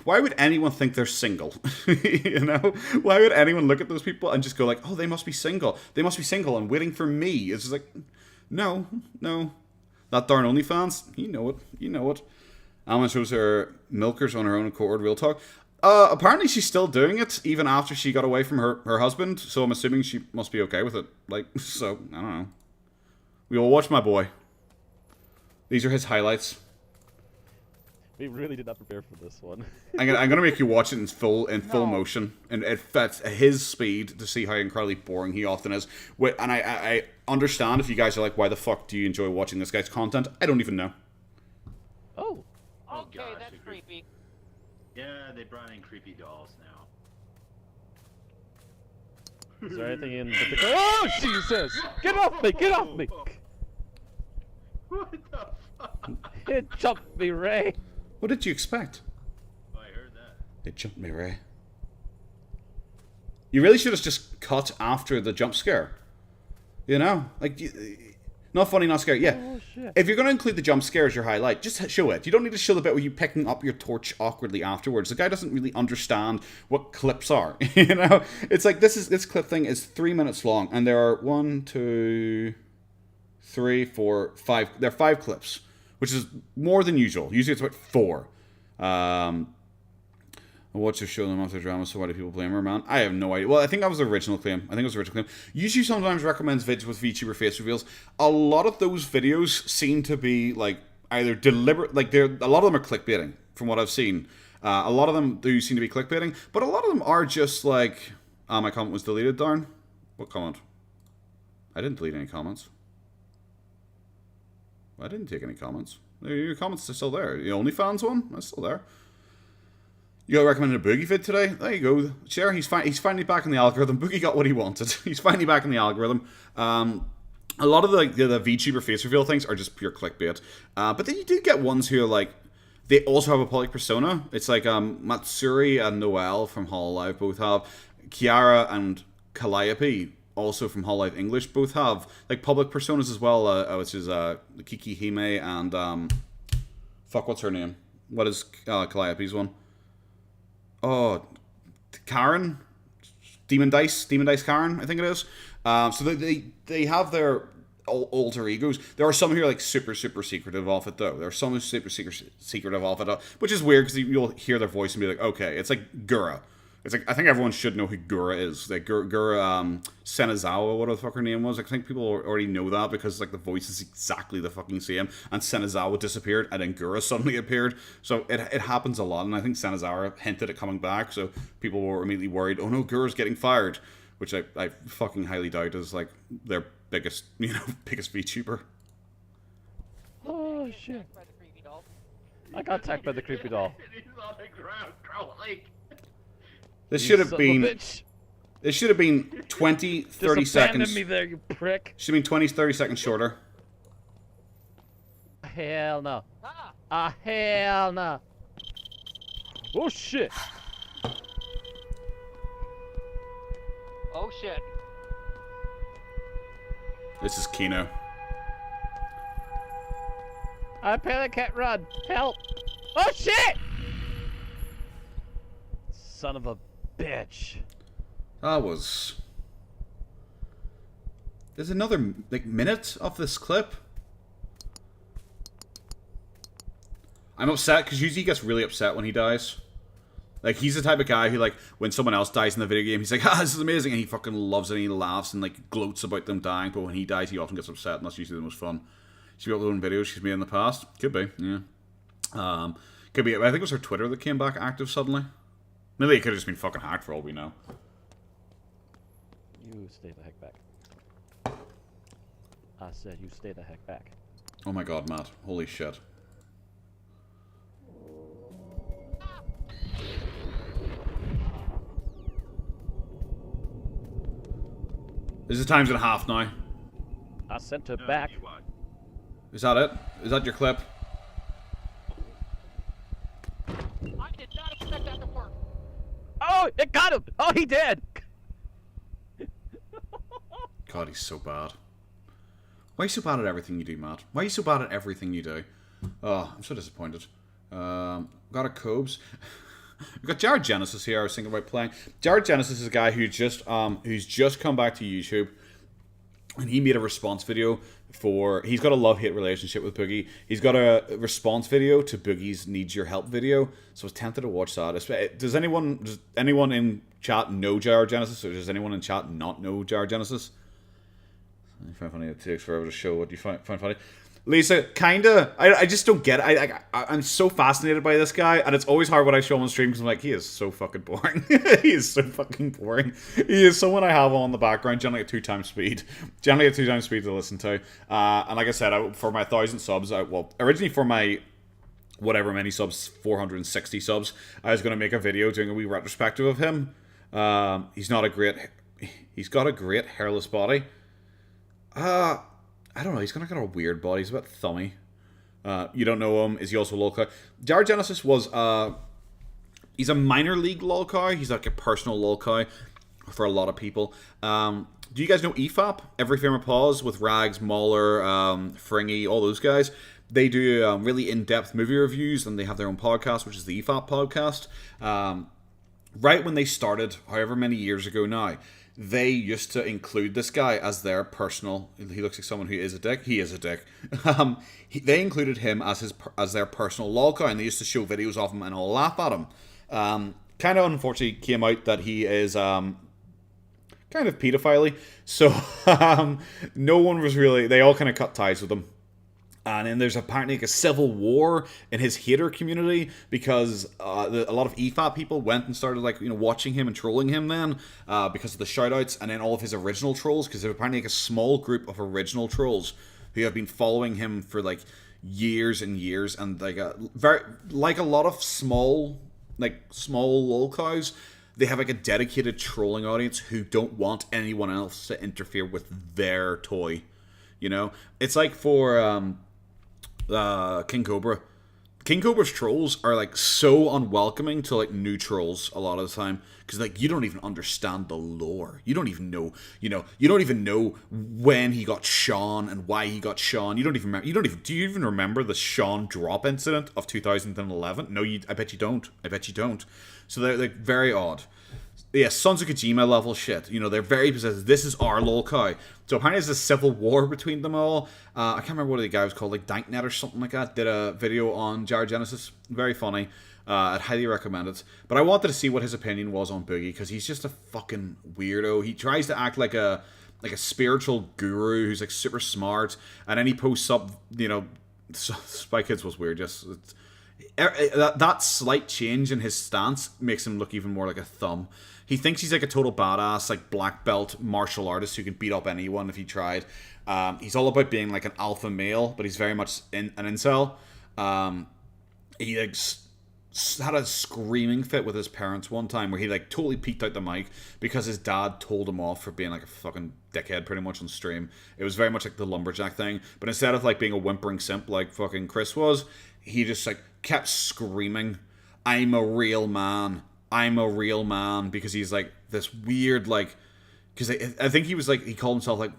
[SPEAKER 1] why would anyone think they're single? You know? Why would anyone look at those people and just go like, oh, they must be single. They must be single and waiting for me. It's just like, no. That darn OnlyFans, you know it. Alma shows her milkers on her own accord, real talk. Apparently she's still doing it, even after she got away from her husband, so I'm assuming she must be okay with it. Like, so, I don't know. We will watch my boy. These are his highlights.
[SPEAKER 10] We really did not prepare for this one.
[SPEAKER 1] I'm gonna make you watch it in full motion, and at his speed to see how incredibly boring he often is. And I understand if you guys are like, why the fuck do you enjoy watching this guy's content? I don't even know.
[SPEAKER 10] Oh.
[SPEAKER 7] Okay, gosh, that's creepy.
[SPEAKER 11] Yeah, they brought in creepy dolls now.
[SPEAKER 10] Is there anything in particular? Oh, Jesus! Get off me! Get off me!
[SPEAKER 11] What the fuck?
[SPEAKER 10] It jumped me, Ray.
[SPEAKER 1] What did you expect?
[SPEAKER 11] Oh, I heard that.
[SPEAKER 1] It jumped me, Ray. You really should have just cut after the jump scare. You know? Like, not funny, not scary. Yeah.
[SPEAKER 10] Oh, shit.
[SPEAKER 1] If you're going to include the jump scare as your highlight, just show it. You don't need to show the bit where you picking up your torch awkwardly afterwards. The guy doesn't really understand what clips are. You know? It's like, this clip thing is 3 minutes long, and there are 1, 2, 3, 4, 5. There are 5 clips, which is more than usual. Usually it's about 4. What's your show them after drama, so why do people blame her, man? I have no idea. Well, I think that was the original claim. Usually sometimes recommends vids with VTuber face reveals. A lot of those videos seem to be, like, either deliberate, like, a lot of them are clickbaiting, from what I've seen. A lot of them do seem to be clickbaiting, but a lot of them are just like, my comment was deleted, darn. What comment? I didn't delete any comments. I didn't take any comments. Your comments are still there. The OnlyFans one? That's still there. You got recommended a Boogie vid today? There you go. Sure, he's finally back in the algorithm. Boogie got what he wanted. He's finally back in the algorithm. A lot of the VTuber face reveal things are just pure clickbait. But then you do get ones who are like, they also have a public persona. It's like Matsuri and Noelle from Hololive both have. Kiara and Calliope, also from Hololive English, both have like public personas as well, which is Kiki Hime and fuck, what's her name? What is Calliope's one? Oh, Karen, Demon Dice Karen, I think it is. So they have their alter egos. There are some who are like super secretive of it though. There are some who are super secretive of it, which is weird because you'll hear their voice and be like, okay, it's like Gura. It's like, I think everyone should know who Gura is. Like Gura Senazawa, what the fuck her name was. I think people already know that because like the voice is exactly the fucking same. And Senazawa disappeared and then Gura suddenly appeared. So it happens a lot. And I think Senazawa hinted at coming back. So people were immediately worried, oh no, Gura's getting fired. Which I fucking highly doubt is like their biggest VTuber.
[SPEAKER 10] Oh shit. I got attacked by the creepy doll.
[SPEAKER 11] He's on the ground crawling.
[SPEAKER 1] This should have been 20, 30 seconds.
[SPEAKER 10] Me there, you prick.
[SPEAKER 1] Should have been 20, 30 seconds shorter.
[SPEAKER 10] hell no. Hell no. Oh shit.
[SPEAKER 7] Oh shit.
[SPEAKER 1] This is Kino.
[SPEAKER 10] I apparently can't run. Help. Oh shit! Son of a bitch.
[SPEAKER 1] That was... There's another, like, minute of this clip. I'm upset, because usually he gets really upset when he dies. Like, he's the type of guy who, like, when someone else dies in the video game, he's like, this is amazing, and he fucking loves it, and he laughs and, like, gloats about them dying, but when he dies, he often gets upset, and that's usually the most fun. She's uploading videos she's made in the past. Could be, yeah. Could be, I think it was her Twitter that came back active suddenly. Maybe it could have just been fucking hacked for all we know.
[SPEAKER 10] You stay the heck back. I said you stay the heck back.
[SPEAKER 1] Oh my god, Matt. Holy shit. This is times and a half now.
[SPEAKER 10] I sent her back.
[SPEAKER 1] Is that it? Is that your clip?
[SPEAKER 7] I did not expect that to work.
[SPEAKER 10] Oh, it got him! Oh, he did!
[SPEAKER 1] God, he's so bad. Why are you so bad at everything you do, Matt? Why are you so bad at everything you do? Oh, I'm so disappointed. Got a Cobes. We've got Jared Genesis here. I was thinking about playing. Jared Genesis is a guy who's just come back to YouTube, and he made a response video for. He's got a love-hate relationship with Boogie. He's got a response video to Boogie's "Needs Your Help" video. So I was tempted to watch that. Does anyone in chat know Jared Genesis, or does anyone in chat not know Jared Genesis? I find funny. It takes forever to show what you find funny. Lisa, kinda. I just don't get it. I'm so fascinated by this guy, and it's always hard when I show him on stream because I'm like, he is so fucking boring. He is so fucking boring. He is someone I have on the background, generally at 2 times speed. Generally at 2 times speed to listen to. And like I said, for my 1,000 subs, originally for my whatever many subs, 460 subs, I was going to make a video doing a wee retrospective of him. He's got a great hairless body. I don't know, he's kind of got a weird body. He's a bit thummy. You don't know him. Is he also lolcow? Jared Genesis was, he's a minor league lolcow. He's like a personal lolcow for a lot of people. Do you guys know EFAP? Every Frame of Pause with Rags, Mauler, Fringy, all those guys. They do really in-depth movie reviews, and they have their own podcast, which is the EFAP podcast. Right when they started, however many years ago now, they used to include this guy as their personal. He looks like someone who is a dick. He is a dick. They included him as their personal lolcow, and they used to show videos of him and all laugh at him. Kind of unfortunately came out that he is kind of pedophile. So no one was really. They all kind of cut ties with him. And then there's apparently like a civil war in his hater community because a lot of EFAP people went and started watching him and trolling him then because of the shoutouts, and then all of his original trolls, because there's apparently like a small group of original trolls who have been following him for like years and years, and like a lot of small lolcows, they have like a dedicated trolling audience who don't want anyone else to interfere with their toy. You know, it's like for King Cobra. King Cobra's trolls are like so unwelcoming to like new trolls a lot of the time, because like you don't even understand the lore. You don't even know, you don't even know when he got Sean and why he got Sean. Do you even remember the Sean drop incident of 2011? No, I bet you don't. So they're like very odd. Yeah, Sons of Kojima level shit. They're very possessive. This is our lolcow. So apparently there's a civil war between them all. I can't remember what the guy was called, like Danknet or something like that. Did a video on Jared Genesis. Very funny. I'd highly recommend it. But I wanted to see what his opinion was on Boogie, because he's just a fucking weirdo. He tries to act like a spiritual guru who's like super smart, and then he posts up, Spy Kids was weird. Just that slight change in his stance makes him look even more like a thumb. He thinks he's like a total badass, like black belt martial artist who can beat up anyone if he tried. He's all about being like an alpha male, but he's very much an incel. He like had a screaming fit with his parents one time where he like totally peeked out the mic because his dad told him off for being like a fucking dickhead pretty much on stream. It was very much like the lumberjack thing, but instead of like being a whimpering simp like fucking Chris was, he just like kept screaming, I'm a real man, I'm a real man, because he's like this weird like, because I think he was like, he called himself like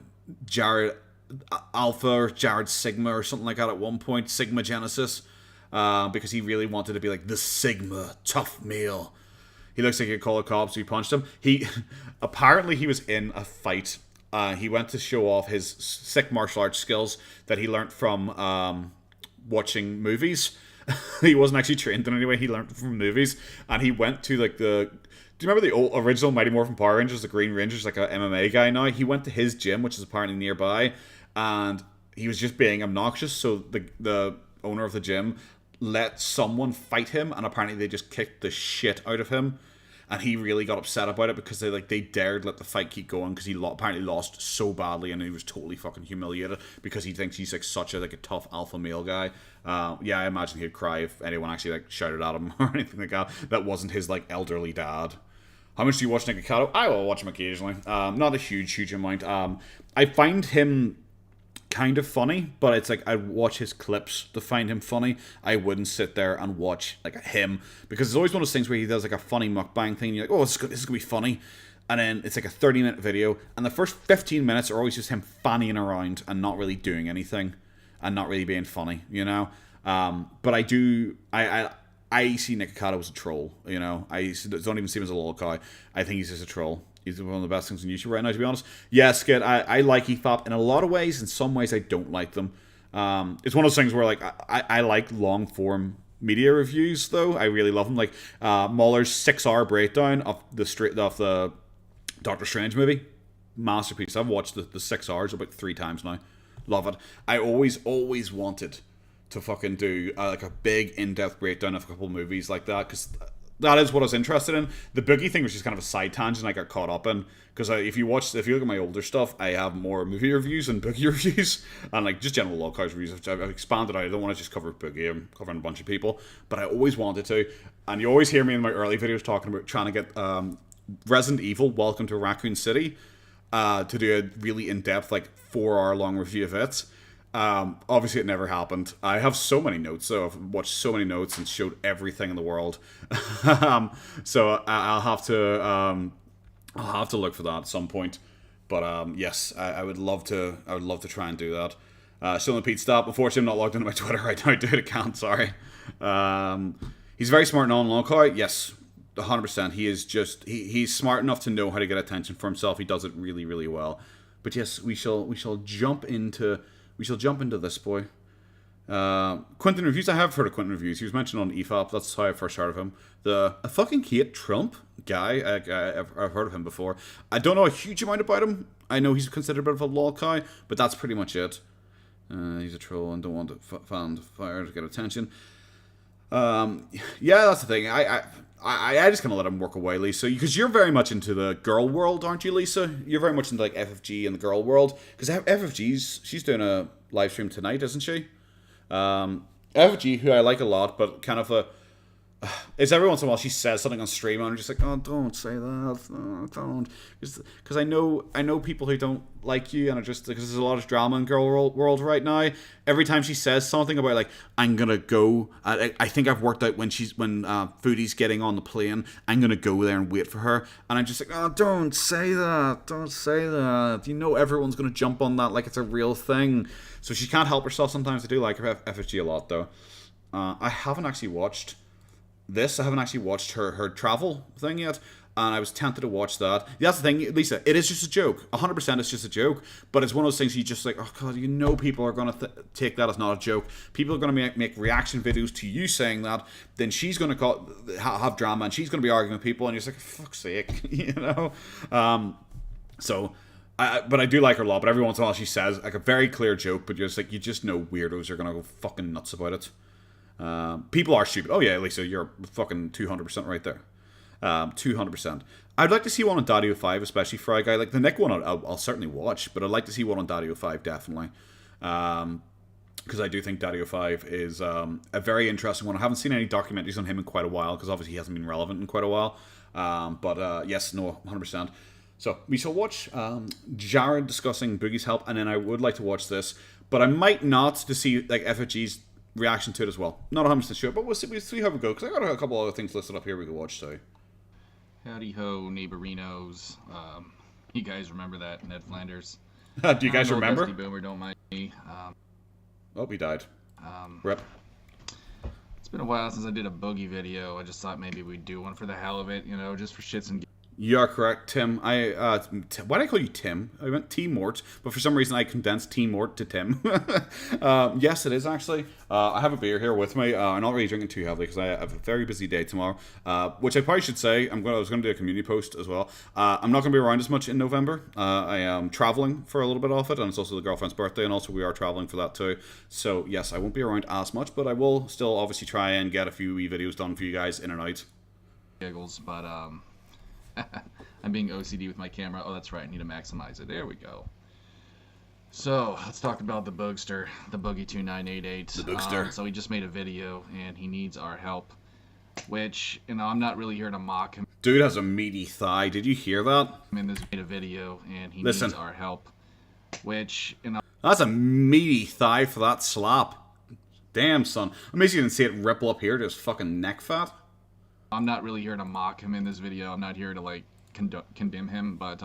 [SPEAKER 1] Jared Alpha or Jared Sigma or something like that at one point, Sigma Genesis, because he really wanted to be like the Sigma tough male. He looks like he'd call the cops. So he punched him. He apparently he was in a fight. He went to show off his sick martial arts skills that he learned from watching movies. He wasn't actually trained in any way. He learned from movies, and he went to like the. Do you remember the old original Mighty Morphin Power Rangers? The Green Ranger's like a MMA guy now. He went to his gym, which is apparently nearby, and he was just being obnoxious. So the owner of the gym let someone fight him, and apparently they just kicked the shit out of him, and he really got upset about it because they dared let the fight keep going because he apparently lost so badly, and he was totally fucking humiliated because he thinks he's like such a like a tough alpha male guy. Yeah, I imagine he'd cry if anyone actually like shouted at him or anything like that. That wasn't his like elderly dad. How much do you watch Nick Kato? I will watch him occasionally. Not a huge amount. I find him kind of funny, but it's like I'd watch his clips to find him funny. I wouldn't sit there and watch like him, because it's always one of those things where he does like a funny mukbang thing. You're like, oh, this is gonna be funny, and then it's like a 30-minute video, and the first 15 minutes are always just him fannying around and not really doing anything, and not really being funny, you know. But I see Nick Kato as a troll, you know. I don't even see him as a lol guy. I think he's just a troll. He's one of the best things on YouTube right now, to be honest. Yeah, Skid, I like EFOP in a lot of ways. In some ways, I don't like them. It's one of those things where, like, I like long-form media reviews, though. I really love them. Like, Muller's 6-hour breakdown of the Doctor Strange movie. Masterpiece. I've watched the 6 hours about 3 times now. Love it. I always wanted to fucking do, like, a big, in-depth breakdown of a couple movies like that, because that is what I was interested in. The Boogie thing was just kind of a side tangent I got caught up in, because if you look at my older stuff, I have more movie reviews and Boogie reviews, and like just general log house reviews. I've expanded out. I don't want to just cover Boogie. I'm covering a bunch of people, but I always wanted to. And you always hear me in my early videos talking about trying to get Resident Evil Welcome to Raccoon City to do a really in-depth, like 4-hour long review of it. Obviously it never happened. I have so many notes, so I've watched so many notes and showed everything in the world. So I'll have to look for that at some point. But yes, I would love to try and do that. Still in Pete, stop. Unfortunately, I'm not logged into my Twitter right now. Dude, I can't. Sorry. He's very smart and all in yes, 100%. He is just he's smart enough to know how to get attention for himself. He does it really, really well. But yes, we shall jump into this boy. Quentin Reviews. I have heard of Quentin Reviews. He was mentioned on EFOP. That's how I first heard of him. I fucking hate Trump guy. I've heard of him before. I don't know a huge amount about him. I know he's considered a bit of a lol guy, but that's pretty much it. He's a troll and don't want to find fire to get attention. Yeah, that's the thing. I just kind of let him work away, Lisa, because you're very much into the girl world, aren't you, Lisa? You're very much into like FFG and the girl world, because she's doing a live stream tonight, isn't she? FFG, who I like a lot, but kind of it's every once in a while she says something on stream and I'm just like, oh, don't say that, no, don't, because I know people who don't like you, and it just because there's a lot of drama in girl world right now. Every time she says something about like, I'm gonna go, I think I've worked out when Foodie's getting on the plane, I'm gonna go there and wait for her, and I'm just like, oh, don't say that, you know everyone's gonna jump on that like it's a real thing. So she can't help herself sometimes. I do like her FFG a lot, though. I haven't actually watched her travel thing yet, and I was tempted to watch that. That's the thing, Lisa, it is just a joke. 100% it's just a joke, but it's one of those things you just like, oh god, you know people are going to take that as not a joke. People are going to make reaction videos to you saying that, then she's going to have drama, and she's going to be arguing with people, and you're just like, for fuck's sake, you know? But I do like her a lot, but every once in a while she says like a very clear joke, but you're just like, you just know weirdos are going to go fucking nuts about it. People are stupid. Oh yeah, Lisa, you're fucking 200% right there. 200%. I'd like to see one on Daddy 05, especially for a guy like the Nick one. I'll certainly watch, but I'd like to see one on Daddy 05 definitely, because I do think Daddy 05 is a very interesting one. I haven't seen any documentaries on him in quite a while, because obviously he hasn't been relevant in quite a while. But yes, no, 100%. So we shall watch Jared discussing Boogie's help, and then I would like to watch this, but I might not to see like FFG's reaction to it as well. Not 100% sure, but we'll see how we go, because I got a couple other things listed up here we could watch, so.
[SPEAKER 12] Howdy ho, neighborinos. You guys remember that, Ned Flanders?
[SPEAKER 1] Do you guys remember?
[SPEAKER 12] Dusty Boomer, don't mind me.
[SPEAKER 1] Oh, he died. Rip.
[SPEAKER 12] It's been a while since I did a Boogie video. I just thought maybe we'd do one for the hell of it, you know, just for shits and giggles.
[SPEAKER 1] You are correct, Tim. Why did I call you Tim? I meant T-Mort, but for some reason I condensed T-Mort to Tim. Yes, it is actually. I have a beer here with me. I'm not really drinking too heavily because I have a very busy day tomorrow. Which I probably should say, I was going to do a community post as well. I'm not going to be around as much in November. I am traveling for a little bit off it, and it's also the girlfriend's birthday, and also we are traveling for that too. So yes, I won't be around as much, but I will still obviously try and get a few wee videos done for you guys in and out.
[SPEAKER 12] Giggles, but I'm being OCD with my camera. Oh, that's right. I need to maximize it. There we go. So let's talk about the Boogster, the Boogie2988.
[SPEAKER 1] The Boogster.
[SPEAKER 12] So he just made a video and he needs our help, which, you know, I'm not really here to mock him.
[SPEAKER 1] Dude has a meaty thigh. Did you hear that?
[SPEAKER 12] In this made a video and he
[SPEAKER 1] Listen.
[SPEAKER 12] needs our help, which, you know.
[SPEAKER 1] That's a meaty thigh for that slap. Damn, son. I'm amazed you didn't see it ripple up here to his fucking neck fat.
[SPEAKER 12] I'm not really here to mock him in this video. I'm not here to, like, condemn him, but,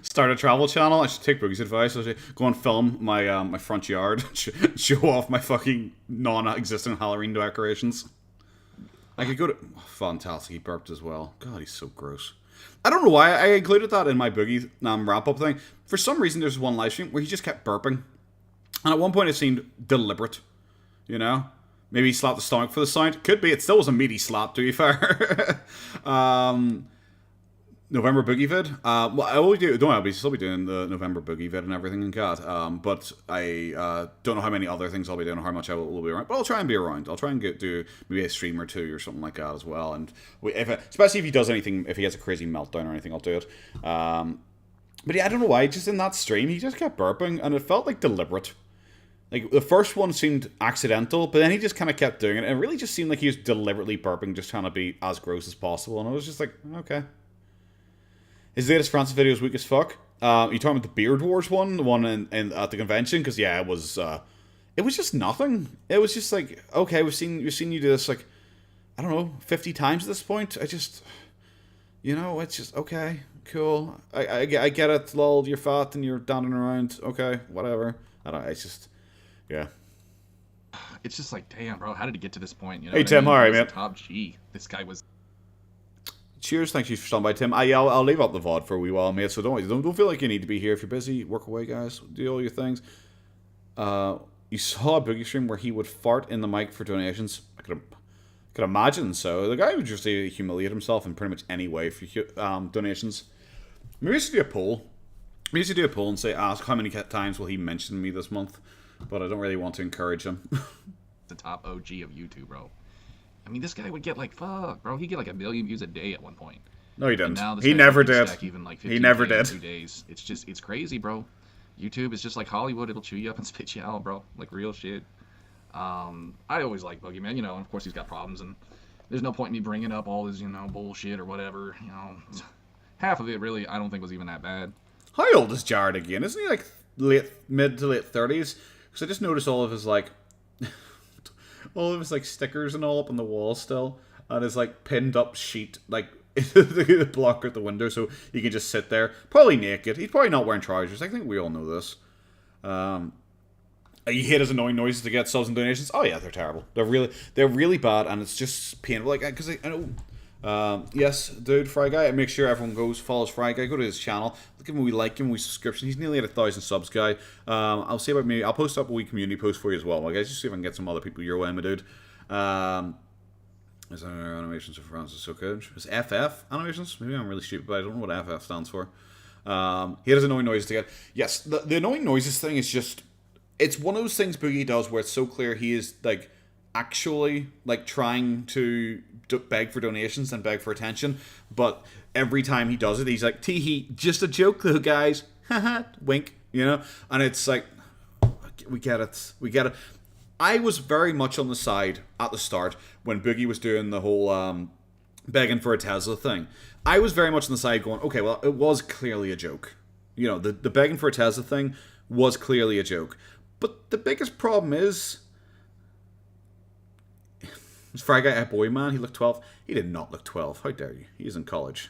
[SPEAKER 1] Start a travel channel? I should take Boogie's advice. I should go and film my my front yard. Show off my fucking non-existent Halloween decorations. I could go to... Oh, fantastic, he burped as well. God, he's so gross. I don't know why I included that in my Boogie wrap-up thing. For some reason, there's one live stream where he just kept burping. And at one point, it seemed deliberate. You know? Maybe he slapped the stomach for the sound. Could be. It still was a meaty slap, to be fair. November Boogie vid. Well, I will do. Don't worry, I'll still be doing the November Boogie vid and everything in God. But I don't know how many other things I'll be doing or how much I will be around. But I'll try and be around. I'll try and do maybe a stream or two or something like that as well. And especially if he does anything, if he has a crazy meltdown or anything, I'll do it. But yeah, I don't know why. Just in that stream, he just kept burping, and it felt like deliberate. Like, the first one seemed accidental, but then he just kind of kept doing it. And it really just seemed like he was deliberately burping, just trying to be as gross as possible. And I was just like, okay. His latest Francis video is weak as fuck. You talking about the Beard Wars one? The one at the convention? Because, yeah, it was just nothing. It was just like, okay, we've seen you do this, like, I don't know, 50 times at this point. I just, you know, it's just, okay, cool. I get it, lol, you're fat and you're dancing around. Okay, whatever. I don't know, it's just... Yeah.
[SPEAKER 12] It's just like, damn, bro, how did it get to this point? You know
[SPEAKER 1] hey, Tim, alright, man.
[SPEAKER 12] Top G. This guy was...
[SPEAKER 1] Cheers, thank you for stopping by, Tim. I'll leave up the VOD for a wee while, mate, so don't feel like you need to be here. If you're busy, work away, guys. Do all your things. You saw a Boogie stream where he would fart in the mic for donations. I could imagine so. The guy would just humiliate himself in pretty much any way for donations. Maybe we should do a poll. We should do a poll and ask how many times will he mention me this month. But I don't really want to encourage him.
[SPEAKER 12] The top OG of YouTube, bro. I mean, this guy would get like, fuck, bro. He'd get like 1 million views a day at one point.
[SPEAKER 1] No, he didn't.
[SPEAKER 12] Now
[SPEAKER 1] He never did.
[SPEAKER 12] Even, like,
[SPEAKER 1] He never did.
[SPEAKER 12] 2 days. It's crazy, bro. YouTube is just like Hollywood. It'll chew you up and spit you out, bro. Like real shit. I always like Boogie, man. You know, and of course he's got problems, and there's no point in me bringing up all his, you know, bullshit or whatever. You know, half of it really I don't think was even that bad.
[SPEAKER 1] How old is Jared again? Isn't he like mid to late 30s? Because I just noticed all of his like stickers and all up on the wall still, and his like pinned up sheet like the blocker at the window, so he can just sit there, probably naked. He's probably not wearing trousers. I think we all know this. You hate his annoying noises to get subs and donations. Oh yeah, they're terrible. They're really bad, and it's just painful. Like, because I know. Yes, dude, Fry Guy. Make sure everyone follows Fry Guy. Go to his channel. Give him a wee like, give him a wee subscription. He's nearly at 1,000 subs, guy. I'll say about me. I'll post up a wee community post for you as well, guys. Just see if I can get some other people your way, my dude. His animations of France is so good. His FF animations? Maybe I'm really stupid, but I don't know what FF stands for. He has annoying noises to get. Yes, the annoying noises thing is just. It's one of those things Boogie does where it's so clear he is like actually like trying to beg for donations and beg for attention, but every time he does it, he's like, tee-hee, just a joke though, guys. Haha, wink, you know? And it's like, we get it. I was very much on the side at the start when Boogie was doing the whole begging for a Tesla thing, I was very much on the side going, okay, well, it was clearly a joke. You know, the begging for a Tesla thing was clearly a joke. But the biggest problem is, this Fry Guy at Boy Man, he looked 12. He did not look 12. How dare you? He's in college.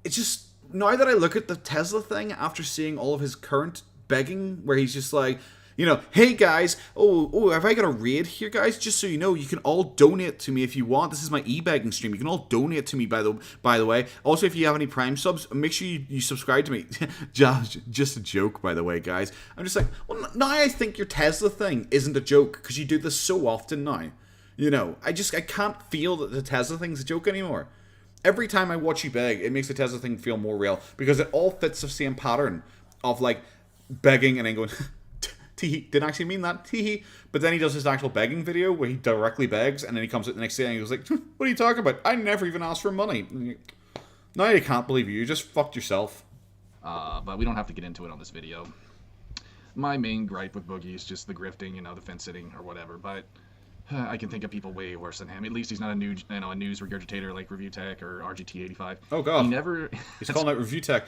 [SPEAKER 1] It's just, now that I look at the Tesla thing, after seeing all of his current begging, where he's just like, you know, hey guys, oh, have I got a raid here, guys? Just so you know, you can all donate to me if you want. This is my e-begging stream. You can all donate to me, by the way. Also, if you have any Prime subs, make sure you subscribe to me. Just a joke, by the way, guys. I'm just like, well, now I think your Tesla thing isn't a joke, because you do this so often now. You know, I can't feel that the Tesla thing's a joke anymore. Every time I watch you beg, it makes the Tesla thing feel more real, because it all fits the same pattern of, like, begging and then going... Tee-hee, didn't actually mean that, tee-hee. But then he does his actual begging video where he directly begs, and then he comes out the next day and he goes like, what are you talking about? I never even asked for money. Now I can't believe you just fucked yourself.
[SPEAKER 12] But we don't have to get into it on this video. My main gripe with Boogie is just the grifting, you know, the fence sitting or whatever, but I can think of people way worse than him. At least he's not a news regurgitator like Review Tech or RGT85.
[SPEAKER 1] Oh god.
[SPEAKER 12] He's
[SPEAKER 1] calling out Review Tech.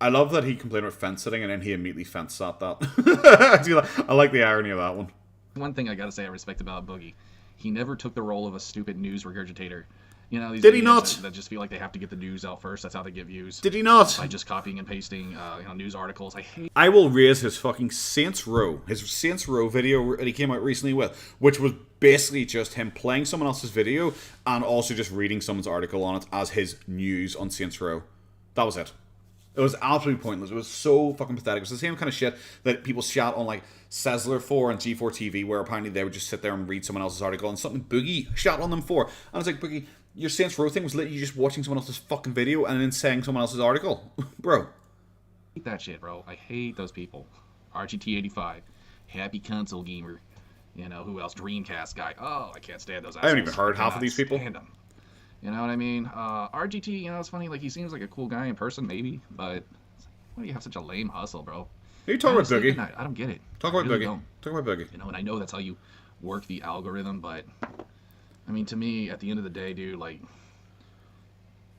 [SPEAKER 1] I love that he complained about fence sitting and then he immediately fence sat that. I like the irony of that one.
[SPEAKER 12] One thing I gotta say I respect about Boogie, he never took the role of a stupid news regurgitator. You know, these
[SPEAKER 1] Did he not?
[SPEAKER 12] That just feel like they have to get the news out first. That's how they get views.
[SPEAKER 1] Did he not?
[SPEAKER 12] By just copying and pasting, news articles.
[SPEAKER 1] I will raise his fucking Saints Row video that he came out recently with, which was basically just him playing someone else's video and also just reading someone's article on it as his news on Saints Row. That was it. It was absolutely pointless. It was so fucking pathetic. It was the same kind of shit that people shout on like Sizzler for and G4 TV, where apparently they would just sit there and read someone else's article and something Boogie shout on them for. And I was like, Boogie, your Saints Row thing was literally just watching someone else's fucking video and then saying someone else's article. Bro.
[SPEAKER 12] I hate that shit, bro. I hate those people. RGT85. Happy console gamer. You know, who else? Dreamcast guy. Oh, I can't stand those assholes.
[SPEAKER 1] I haven't even heard half of these people.
[SPEAKER 12] Stand them. You know what I mean? RGT, you know, it's funny, like, he seems like a cool guy in person, maybe, but why do you have such a lame hustle, bro?
[SPEAKER 1] Are you talking about Boogie?
[SPEAKER 12] I don't get it.
[SPEAKER 1] Talk about
[SPEAKER 12] really
[SPEAKER 1] Boogie.
[SPEAKER 12] Don't.
[SPEAKER 1] Talk about Boogie.
[SPEAKER 12] You know, and I know that's how you work the algorithm, but, I mean, to me, at the end of the day, dude, like,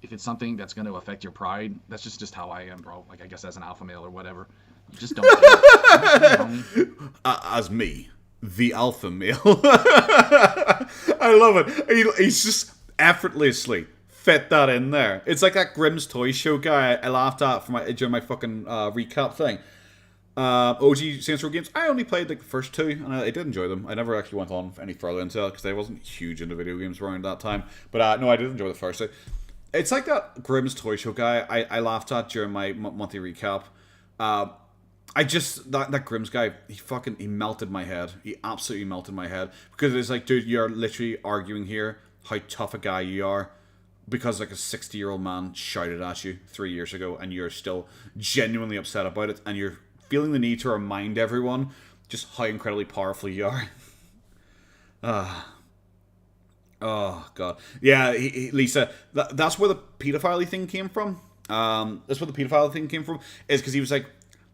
[SPEAKER 12] if it's something that's going to affect your pride, that's just how I am, bro. Like, I guess as an alpha male or whatever, you just don't get it.
[SPEAKER 1] As me, the alpha male. I love it. He's just effortlessly fit that in there. It's like that Grimm's Toy Show guy I laughed at during my fucking recap thing. OG Saints Row games, I only played like the first two, and I did enjoy them. I never actually went on any further into it, because I wasn't huge into video games around that time. But no, I did enjoy the first two. It's like that Grimm's Toy Show guy I laughed at during my monthly recap. That Grimm's guy, he melted my head. He absolutely melted my head. Because it's like, dude, you're literally arguing here how tough a guy you are because like a 60-year-old man shouted at you 3 years ago and you're still genuinely upset about it, and you're feeling the need to remind everyone just how incredibly powerful you are. Oh god. Yeah, Lisa, that's where the pedophile thing came from. Is because he was like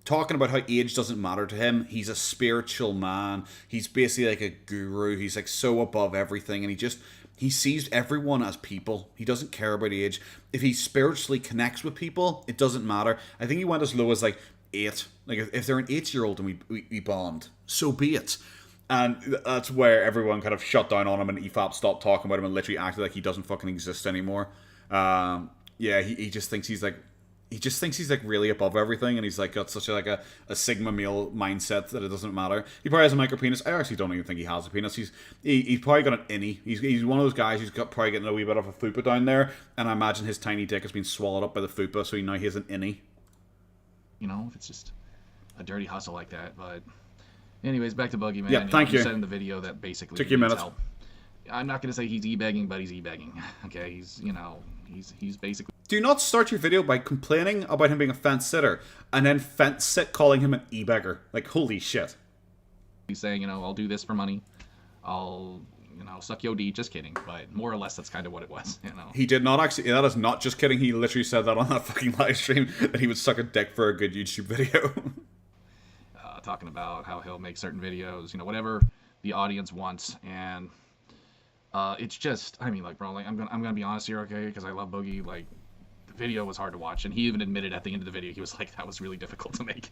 [SPEAKER 1] talking about how age doesn't matter to him. He's a spiritual man. He's basically like a guru. He's like so above everything, and he sees everyone as people. He doesn't care about age. If he spiritually connects with people, it doesn't matter. I think he went as low as like 8. Like if they're an 8-year-old and we bond, so be it. And that's where everyone kind of shut down on him, and EFAP stopped talking about him and literally acted like he doesn't fucking exist anymore. He just thinks he's like really above everything, and he's like got such a sigma male mindset that it doesn't matter. He probably has a micro penis. I actually don't even think he has a penis. He's probably got an innie. He's one of those guys who's probably getting a wee bit of a fupa down there, and I imagine his tiny dick has been swallowed up by the fupa, so now he has an innie.
[SPEAKER 12] You know, if it's just a dirty hustle like that. But anyways, back to Buggy, man.
[SPEAKER 1] Yeah, thank you.
[SPEAKER 12] You said in the video that basically
[SPEAKER 1] took you a minute.
[SPEAKER 12] Help. I'm not gonna say he's e-begging, but he's e-begging. Okay, he's basically.
[SPEAKER 1] Do not start your video by complaining about him being a fence sitter and then fence sit calling him an e-beggar. Like, holy shit.
[SPEAKER 12] He's saying, I'll do this for money. I'll, suck your D. Just kidding. But more or less, that's kind of what it was.
[SPEAKER 1] He did not actually. That is not just kidding. He literally said that on that fucking live stream that he would suck a dick for a good YouTube video.
[SPEAKER 12] Talking about how he'll make certain videos, whatever the audience wants. And It's just, I mean, like, bro, like, I'm gonna be honest here, okay? Because I love Boogie. Like, the video was hard to watch, and he even admitted at the end of the video, he was like, that was really difficult to make.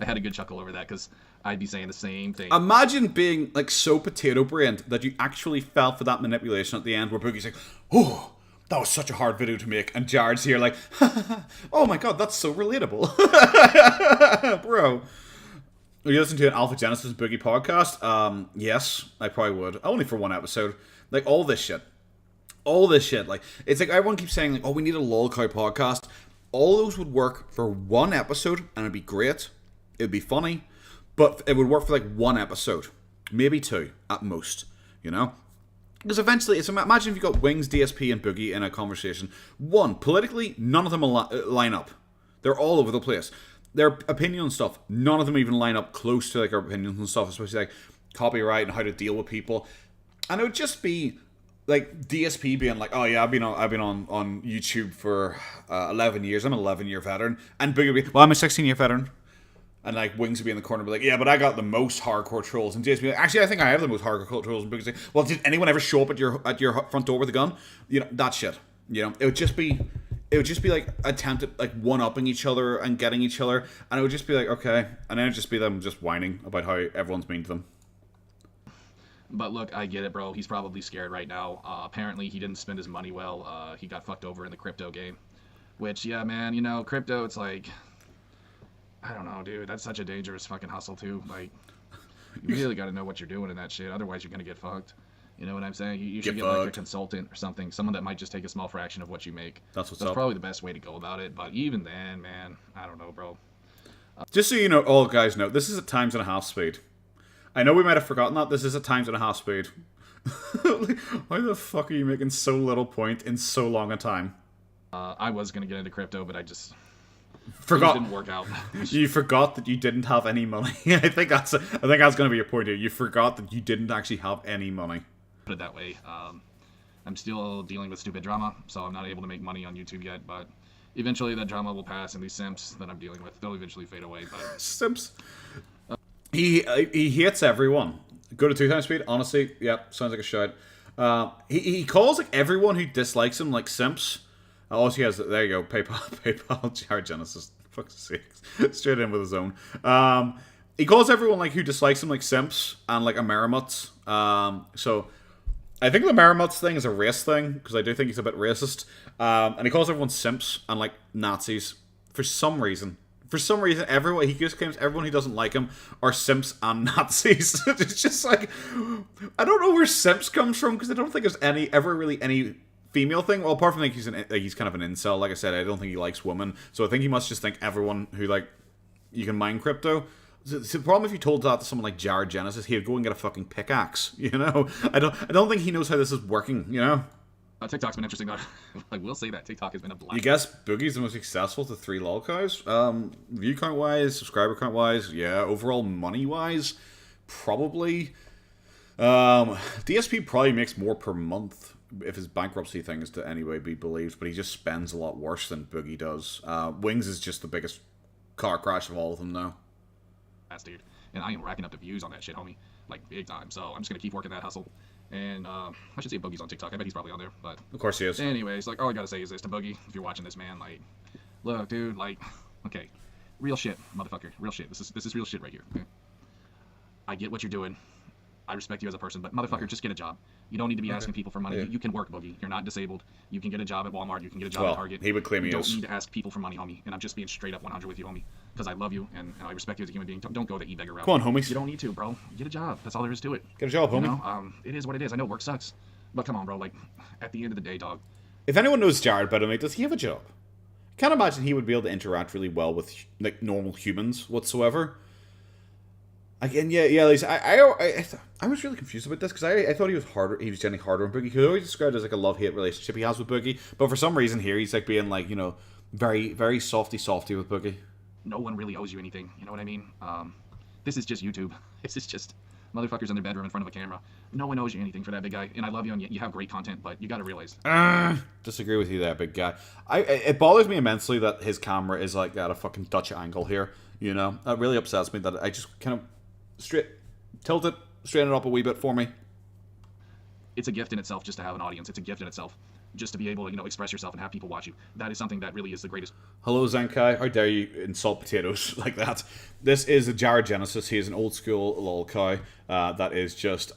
[SPEAKER 12] I had a good chuckle over that because I'd be saying the same thing.
[SPEAKER 1] Imagine being like so potato brained that you actually fell for that manipulation at the end, where Boogie's like, "Oh, that was such a hard video to make," and Jared's here like, "Oh my god, that's so relatable, bro." Are you listening to an Alpha Genesis Boogie podcast? Yes, I probably would. Only for one episode. Like, all this shit. Like, it's like everyone keeps saying, like, oh, we need a lolcow podcast. All those would work for one episode, and it'd be great. It'd be funny. But it would work for, like, one episode. Maybe two, at most. You know? Because eventually, imagine if you got Wings, DSP, and Boogie in a conversation. One, politically, none of them will line up. They're all over the place. Their opinion and stuff, none of them even line up close to like our opinions and stuff, especially like copyright and how to deal with people. And it would just be like DSP being like, "Oh yeah, I've been on YouTube for 11 years. I'm an 11-year veteran," and Boogie would be, "Well, I'm a 16-year veteran." And like Wings would be in the corner, be like, "Yeah, but I got the most hardcore trolls." And DSP would be like, "Actually, I think I have the most hardcore trolls." And Boogie's like, "Well, did anyone ever show up at your front door with a gun?" You know, that shit. You know, it would just be like attempt at like one-upping each other and getting each other, and it would just be like, okay, and then it'd just be them just whining about how everyone's mean to them.
[SPEAKER 12] But look, I get it, bro. He's probably scared right now. Apparently, he didn't spend his money well. He got fucked over in the crypto game, which, yeah, man, you know, crypto, it's like, I don't know, dude. That's such a dangerous fucking hustle, too. Like, you really got to know what you're doing in that shit. Otherwise, you're going to get fucked. You know what I'm saying? You should get like a consultant or something, someone that might just take a small fraction of what you make.
[SPEAKER 1] That's
[SPEAKER 12] probably the best way to go about it. But even then, man, I don't know, bro.
[SPEAKER 1] Just so you know, all guys know, this is at times and a half speed. I know we might have forgotten that. This is at times and a half speed. Why the fuck are you making so little point in so long a time?
[SPEAKER 12] I was gonna get into crypto, but I just
[SPEAKER 1] forgot.
[SPEAKER 12] It didn't work out.
[SPEAKER 1] You forgot that you didn't have any money. I think that's gonna be your point here. You forgot that you didn't actually have any money.
[SPEAKER 12] Put it that way. I'm still dealing with stupid drama, so I'm not able to make money on YouTube yet, but eventually that drama will pass, and these simps that I'm dealing with, they'll eventually fade away. But
[SPEAKER 1] simps. He hates everyone. Go to 2 times speed. Honestly, yeah, sounds like a shout. He calls like everyone who dislikes him like simps. Also, he has there you go. PayPal, Jared Genesis. Fuck's sakes, straight in with his own. He calls everyone like who dislikes him like simps and like Amerimuts. So I think the Amerimuts thing is a race thing because I do think he's a bit racist. And he calls everyone simps and like Nazis for some reason. Everyone he just claims everyone who doesn't like him are simps and Nazis. It's just like I don't know where simps comes from because I don't think there's ever really any female thing. Well, apart from like he's kind of an incel. Like I said, I don't think he likes women. So I think he must just think everyone who like you can mine crypto. So the problem if you told that to someone like Jared Genesis, he'd go and get a fucking pickaxe. You know, I don't think he knows how this is working. You know.
[SPEAKER 12] TikTok's been interesting. I will say that TikTok has been a blast.
[SPEAKER 1] You guess Boogie's the most successful to 3 lolcows? View count wise, subscriber count wise, yeah. Overall money wise, probably. DSP probably makes more per month if his bankruptcy thing is to anyway be believed, but he just spends a lot worse than Boogie does. Wings is just the biggest car crash of all of them now.
[SPEAKER 12] That's dude, and I am racking up the views on that shit, homie, like big time. So I'm just gonna keep working that hustle. And I should say Boogie's on TikTok. I bet he's probably on there. But
[SPEAKER 1] of course he is.
[SPEAKER 12] Anyways, like all I gotta say is this to Boogie, if you're watching this, man, like, look, dude, like, okay, real shit, motherfucker, real shit. This is real shit right here. Okay? I get what you're doing. I respect you as a person, but motherfucker, just get a job. You don't need to be asking people for money. Yeah. You can work, Boogie. You're not disabled. You can get a job at Walmart. You can get a job at Target.
[SPEAKER 1] He would claim
[SPEAKER 12] you
[SPEAKER 1] he
[SPEAKER 12] don't
[SPEAKER 1] is.
[SPEAKER 12] need to ask people for money, homie. And I'm just being straight up 100 with you, homie, because I love you and I respect you as a human being. Don't go the e-beggar route.
[SPEAKER 1] Come on, homies.
[SPEAKER 12] You don't need to, bro. Get a job. That's all there is to it.
[SPEAKER 1] Get a job, homie.
[SPEAKER 12] You know, it is what it is. I know work sucks, but come on, bro. Like, at the end of the day, dog.
[SPEAKER 1] If anyone knows Jared better than me, does he have a job? I can't imagine he would be able to interact really well with like normal humans whatsoever. Again, yeah. Lisa, I was really confused about this because I thought he was harder. He was generally harder on Boogie. He was always described as like a love-hate relationship he has with Boogie, but for some reason here he's like being like very very softy with Boogie.
[SPEAKER 12] No one really owes you anything. You know what I mean? This is just YouTube. This is just motherfuckers in their bedroom in front of a camera. No one owes you anything for that, big guy. And I love you, and you have great content, but you got to realize.
[SPEAKER 1] Disagree with you there, big guy. It bothers me immensely that his camera is like at a fucking Dutch angle here. You know, that really upsets me. That I just kind of straighten it up a wee bit for me.
[SPEAKER 12] it's a gift in itself just to have an audience. It's a gift in itself just to be able to, you know, express yourself and have people watch you. That is something that really is the greatest.
[SPEAKER 1] Hello, Zenkai. How dare you insult potatoes like that? This is a Jared Genesis. He is an old school lol cow that is just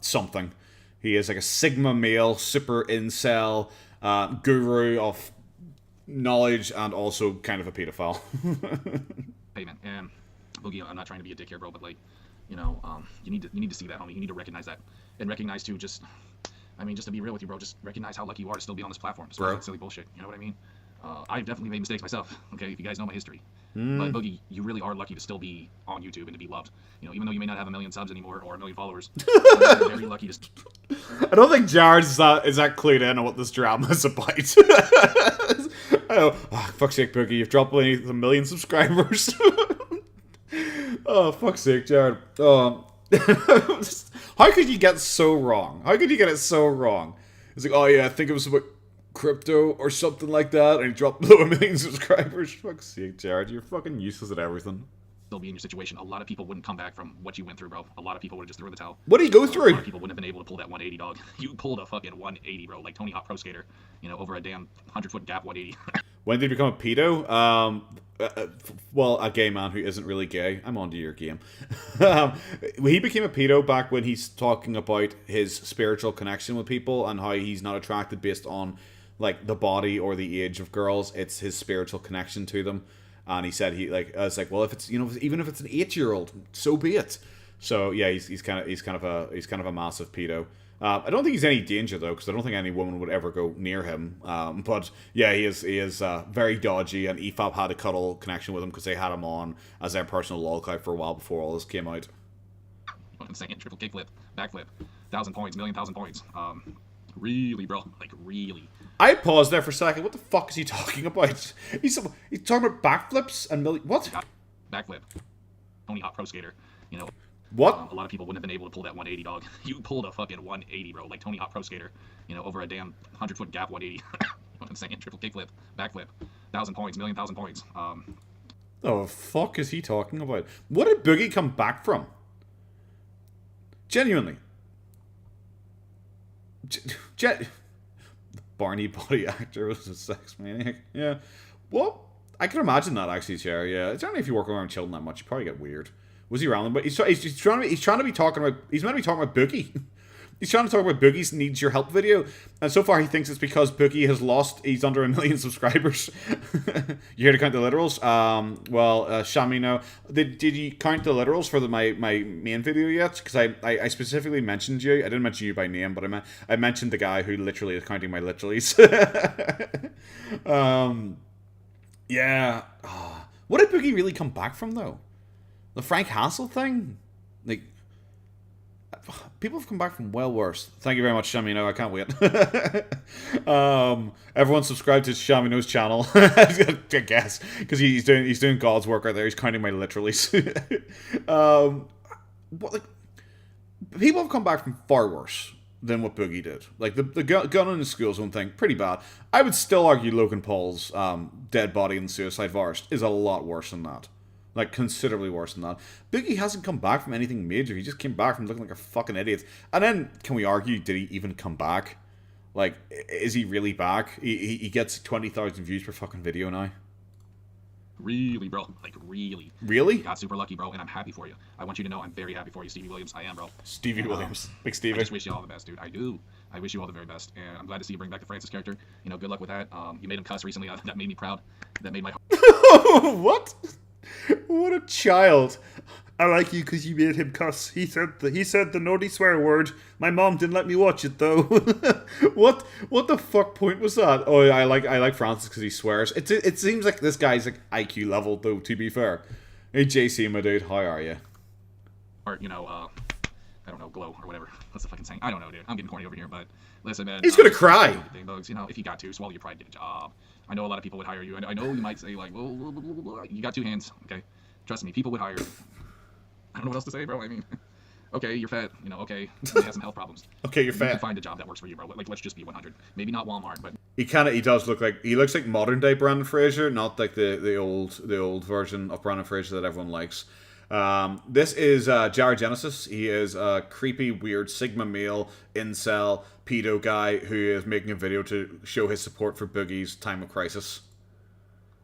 [SPEAKER 1] something. He is like a Sigma male, super incel, guru of knowledge, and also kind of a pedophile.
[SPEAKER 12] Hey, man, and Boogie, I'm not trying to be a dick here, bro, but like, you know, you need to see that, homie. You need to recognize that, and recognize too. Just, I mean, just to be real with you, bro, just recognize how lucky you are to still be on this platform. Despite that silly bullshit. You know what I mean? I've definitely made mistakes myself. Okay, if you guys know my history. But Boogie, you really are lucky to still be on YouTube and to be loved. You know, even though you may not have 1 million subs anymore or 1 million followers, you're very lucky to.
[SPEAKER 1] I don't think Jared is that clued in on what this drama is about. Oh, fuck's sake, Boogie, you've dropped a million subscribers. Oh, fuck's sake, Jared. How could you get so wrong? How could you get it so wrong? It's like, oh yeah, I think it was about crypto or something like that, and he dropped below 1 million subscribers. Fuck's sake, Jared, you're fucking useless at everything.
[SPEAKER 12] Still be in your situation. A lot of people wouldn't come back from what you went through, bro. A lot of people would have just threw in the towel.
[SPEAKER 1] What did he go through?
[SPEAKER 12] A lot of people wouldn't have been able to pull that 180, dog. You pulled a fucking 180, bro, like Tony Hawk Pro Skater, you know, over a damn 100-foot gap 180.
[SPEAKER 1] When did he become a pedo? Well, a gay man who isn't really gay. I'm onto your game. He became a pedo back when he's talking about his spiritual connection with people and how he's not attracted based on like the body or the age of girls. It's his spiritual connection to them. And he said I was like, well, if it's, you know, even if it's an 8-year-old, so be it. So yeah, he's kind of a massive pedo. I don't think he's any danger though, because I don't think any woman would ever go near him. But yeah, he is very dodgy, and EFAP had a cuddle connection with him because they had him on as their personal lolcow for a while before all this came out.
[SPEAKER 12] I'm saying triple kickflip, backflip, 1,000 points, 1,000,000 points. Really, bro, like really.
[SPEAKER 1] I paused there for a second. What the fuck is he talking about? He's talking about backflips and what?
[SPEAKER 12] Backflip, Tony Hawk Pro Skater, you know.
[SPEAKER 1] What?
[SPEAKER 12] A lot of people wouldn't have been able to pull that 180, dog. You pulled a fucking 180, bro, like Tony Hawk Pro Skater, you know, over a damn 100-foot gap 180. What I'm saying, triple kickflip, backflip, 1,000 points, 1,000,000 points.
[SPEAKER 1] Oh, fuck is he talking about? What did Boogie come back from? Genuinely. Barney body actor was a sex maniac. Yeah. What? I can imagine that actually, Cherry. Yeah. Certainly if you work around children that much, you probably get weird. Was he around? But he's trying to be talking about. He's meant to be talking about Boogie. He's trying to talk about Boogie's needs your help video, and so far he thinks it's because Boogie has lost. He's under 1 million subscribers. You here to count the literals? Shamino, did you count the literals for my main video yet? Because I specifically mentioned you. I didn't mention you by name, but I mentioned the guy who literally is counting my literalies. Yeah. What did Boogie really come back from though? The Frank Hassel thing, like. People have come back from well worse. Thank you very much, Shamino. I can't wait. Everyone subscribe to Shamino's channel. I guess because he's doing God's work out there. He's counting my literalies. People have come back from far worse than what Boogie did. Like the gun in the school zone thing, pretty bad. I would still argue Logan Paul's dead body in the suicide virus is a lot worse than that. Like, considerably worse than that. Boogie hasn't come back from anything major. He just came back from looking like a fucking idiot. And then, can we argue, did he even come back? Like, is he really back? He gets 20,000 views per fucking video now.
[SPEAKER 12] Really, bro. Like, really.
[SPEAKER 1] Really?
[SPEAKER 12] You got super lucky, bro, and I'm happy for you. I want you to know I'm very happy for you, Stevie Williams. I am, bro.
[SPEAKER 1] Stevie Williams. Big Stevie.
[SPEAKER 12] I just wish you all the best, dude. I do. I wish you all the very best. And I'm glad to see you bring back the Francis character. You know, good luck with that. You made him cuss recently. That made me proud. That made my heart.
[SPEAKER 1] What? What a child. I like you because you made him cuss. He said the naughty swear word. My mom didn't let me watch it though. What the fuck point was that? Oh, I like Francis because he swears. It seems like this guy's like IQ level though. To be fair, hey JC, my dude, how are you?
[SPEAKER 12] Or you know, I don't know, glow or whatever. What's the fucking saying? I don't know, dude. I'm getting corny over here, but listen, man.
[SPEAKER 1] He's gonna cry.
[SPEAKER 12] You know, if you got to swallow your pride, get a job. I know a lot of people would hire you, and I know you might say like, well, you got 2 hands, okay? Trust me, people would hire you. I don't know what else to say, bro. I mean, okay, you're fat, you know, okay, you have some health problems.
[SPEAKER 1] Okay, you're fat.
[SPEAKER 12] You can find a job that works for you, bro. Like, let's just be 100. Maybe not Walmart, but
[SPEAKER 1] he does look like looks like modern day Brandon Fraser, not like the old version of Brandon Fraser that everyone likes. This is Jared Genesis. He is a creepy, weird Sigma male incel pedo guy who is making a video to show his support for Boogie's time of crisis.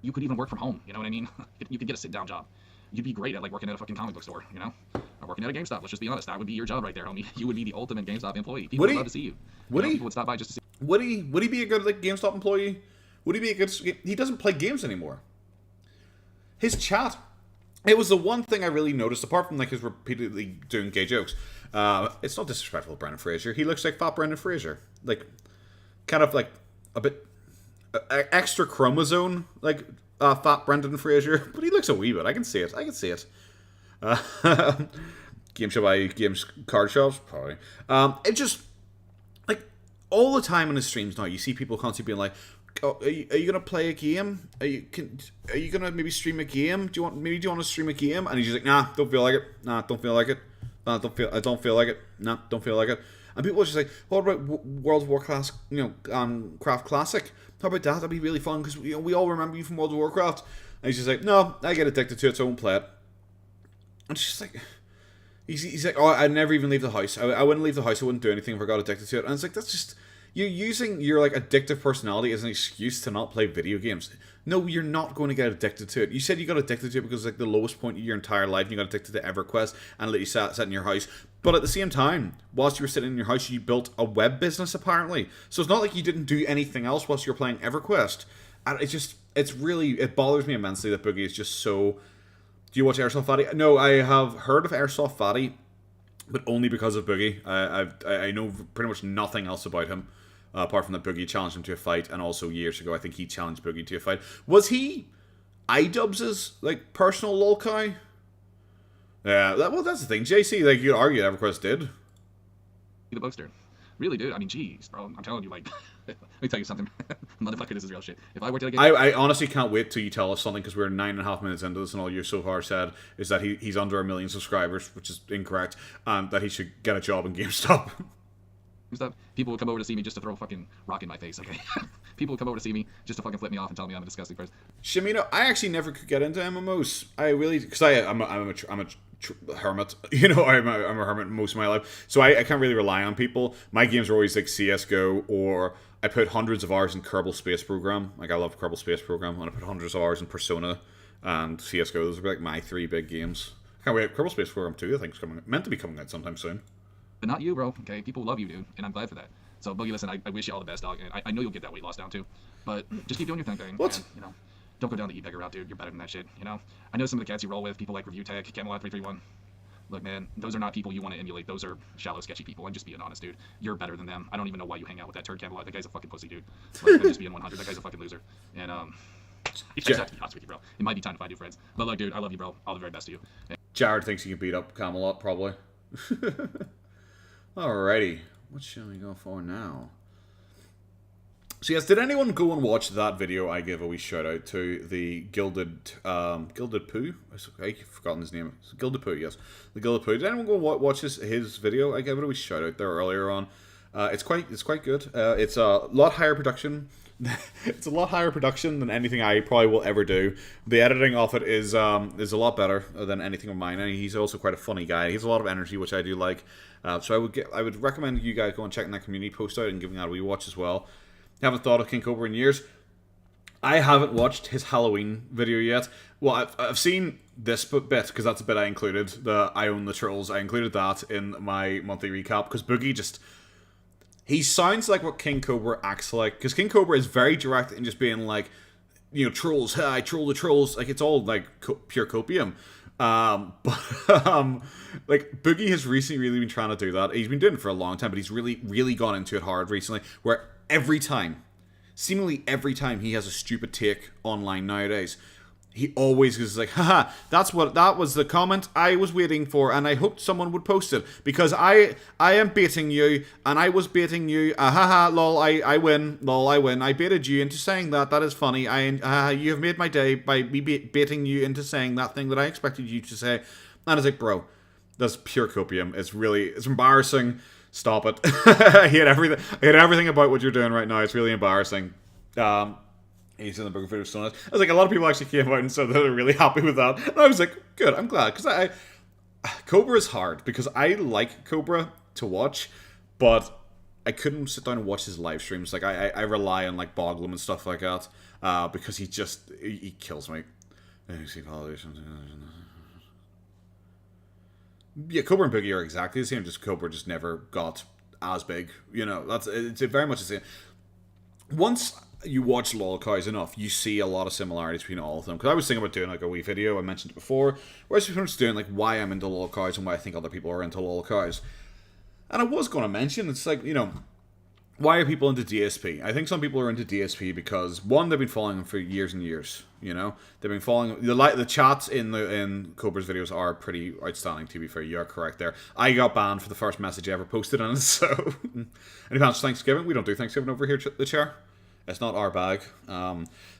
[SPEAKER 12] You could even work from home, you know what I mean? You could get a sit-down job. You'd be great at like working at a fucking comic book store, you know? Or working at a GameStop, let's just be honest. That would be your job right there, homie. You would be the ultimate GameStop employee. People would love to see you. People would stop by just to see you.
[SPEAKER 1] Would he be a good like GameStop employee? Would he be a good... He doesn't play games anymore. His chat... It was the one thing I really noticed, apart from like his repeatedly doing gay jokes. It's not disrespectful to Brendan Fraser. He looks like fat Brendan Fraser. Like, kind of like a bit extra chromosome, like fat Brendan Fraser. But he looks a wee bit. I can see it. Game shop, games, card shops, probably. It just, like, all the time in his streams now, you see people constantly being like, oh, are you gonna play a game? Are you gonna maybe stream a game? Do you want to stream a game? And he's just like, nah, don't feel like it. Nah, don't feel like it. Nah, I don't feel like it. Nah, don't feel like it. And people are just like, what about World of Warcraft? Craft Classic. How about that? That'd be really fun because we all remember you from World of Warcraft. And he's just like, no, I get addicted to it, so I won't play it. And it's just like, he's like, oh, I'd never even leave the house. I wouldn't leave the house. I wouldn't do anything if I got addicted to it. And it's like, that's just, you're using your like addictive personality as an excuse to not play video games. No, you're not going to get addicted to it. You said you got addicted to it because it's like the lowest point of your entire life, and you got addicted to EverQuest and let you sat in your house. But at the same time, whilst you were sitting in your house, you built a web business apparently. So it's not like you didn't do anything else whilst you were playing EverQuest. And it bothers me immensely that Boogie is just so. Do you watch Airsoft Fatty? No, I have heard of Airsoft Fatty, but only because of Boogie. I know pretty much nothing else about him. Apart from that Boogie challenged him to a fight, and also years ago, I think he challenged Boogie to a fight. Was he iDubbbz's like personal lol guy? Yeah, that's the thing. JC, like you'd argue EverQuest did.
[SPEAKER 12] The Bookster. Really, dude. I mean, jeez, bro. I'm telling you, like, let me tell you something. Motherfucker, this is real shit. If I worked at a game...
[SPEAKER 1] I honestly can't wait till you tell us something, because we're 9.5 minutes into this, and all you so far said is that he's under 1 million subscribers, which is incorrect, and that he should get a job in GameStop.
[SPEAKER 12] Stuff. People would come over to see me just to throw a fucking rock in my face, okay? People would come over to see me just to fucking flip me off and tell me I'm a disgusting person.
[SPEAKER 1] Shimino, I actually never could get into MMOs. I really... Because I'm a hermit. I'm a hermit most of my life. So I can't really rely on people. My games are always like CSGO, or I put hundreds of hours in Kerbal Space Program. Like, I love Kerbal Space Program. And I put hundreds of hours in Persona and CSGO. Those are like my 3 big games. Can't wait. Kerbal Space Program 2, I think, is meant to be coming out sometime soon.
[SPEAKER 12] But not you, bro, okay? People love you, dude, and I'm glad for that. So, Boogie, listen, I wish you all the best, dog, and I know you'll get that weight loss down, too. But just keep doing your thing,
[SPEAKER 1] what?
[SPEAKER 12] And, don't go down the e-beggar route, dude. You're better than that shit, I know some of the cats you roll with, people like Review Tech, Camelot331. Look, man, those are not people you want to emulate. Those are shallow, sketchy people. I'm just being honest, dude. You're better than them. I don't even know why you hang out with that turd Camelot. That guy's a fucking pussy, dude. Like, I'm just being 100. That guy's a fucking loser. And, I just have to be honest with you, bro. It might be time to find new friends. But, look, dude, I love you, bro. All the very best to you.
[SPEAKER 1] Jared thinks he can beat up Camelot, probably. Alrighty, what shall we go for now? So yes, did anyone go and watch that video I gave a wee shout out to? The Gilded Pooh? I've forgotten his name. It's Gilded Pooh, yes. The Gilded Pooh. Did anyone go watch his video? I gave it a wee shout out there earlier on. It's quite good. It's a lot higher production. It's a lot higher production than anything I probably will ever do. The editing of it is a lot better than anything of mine, and he's also quite a funny guy. He has a lot of energy, which I do like. So I would recommend you guys go and checking that community post out and giving that a wee watch as well. Haven't thought of King Cobra in years. I haven't watched his Halloween video yet. Well, I've seen this bit because that's a bit I included. The I Own the Trolls. I included that in my monthly recap because Boogie just... He sounds like what King Cobra acts like. Because King Cobra is very direct in just being like, trolls, I troll the trolls. Like, it's all like pure copium. Like, Boogie has recently really been trying to do that. He's been doing it for a long time, but he's really, really gone into it hard recently. Where seemingly every time he has a stupid take online nowadays, he always goes like, haha, that was the comment I was waiting for, and I hoped someone would post it, because I am baiting you, and I was baiting you, haha, lol, I win, lol, I win, I baited you into saying that is funny, you have made my day by me baiting you into saying that thing that I expected you to say, and it's like, bro, that's pure copium, it's embarrassing, stop it, I hate everything about what you're doing right now, it's really embarrassing, He's in the book video so nice. I was like, a lot of people actually came out and said that they're really happy with that. And I was like, good, I'm glad. Because Cobra is hard, because I like Cobra to watch, but I couldn't sit down and watch his live streams. Like, I rely on, like, Boglum and stuff like that, because he kills me. Yeah, Cobra and Boogie are exactly the same, just Cobra just never got as big. You know, it's very much the same. Once you watch Lol Cows enough, you see a lot of similarities between all of them. Because I was thinking about doing like a wee video, I mentioned it before, where I was just doing like why I'm into Lol Cows and why I think other people are into Lol Cows. And I was going to mention, it's like, you know, why are people into DSP? I think some people are into DSP because, one, they've been following him for years and years. You know, they've been following the chats in Cobra's videos are pretty outstanding. To be fair, you are correct there. I got banned for the first message I ever posted on it. So, any plans for Thanksgiving? We don't do Thanksgiving over here, the chair. It's not our bag.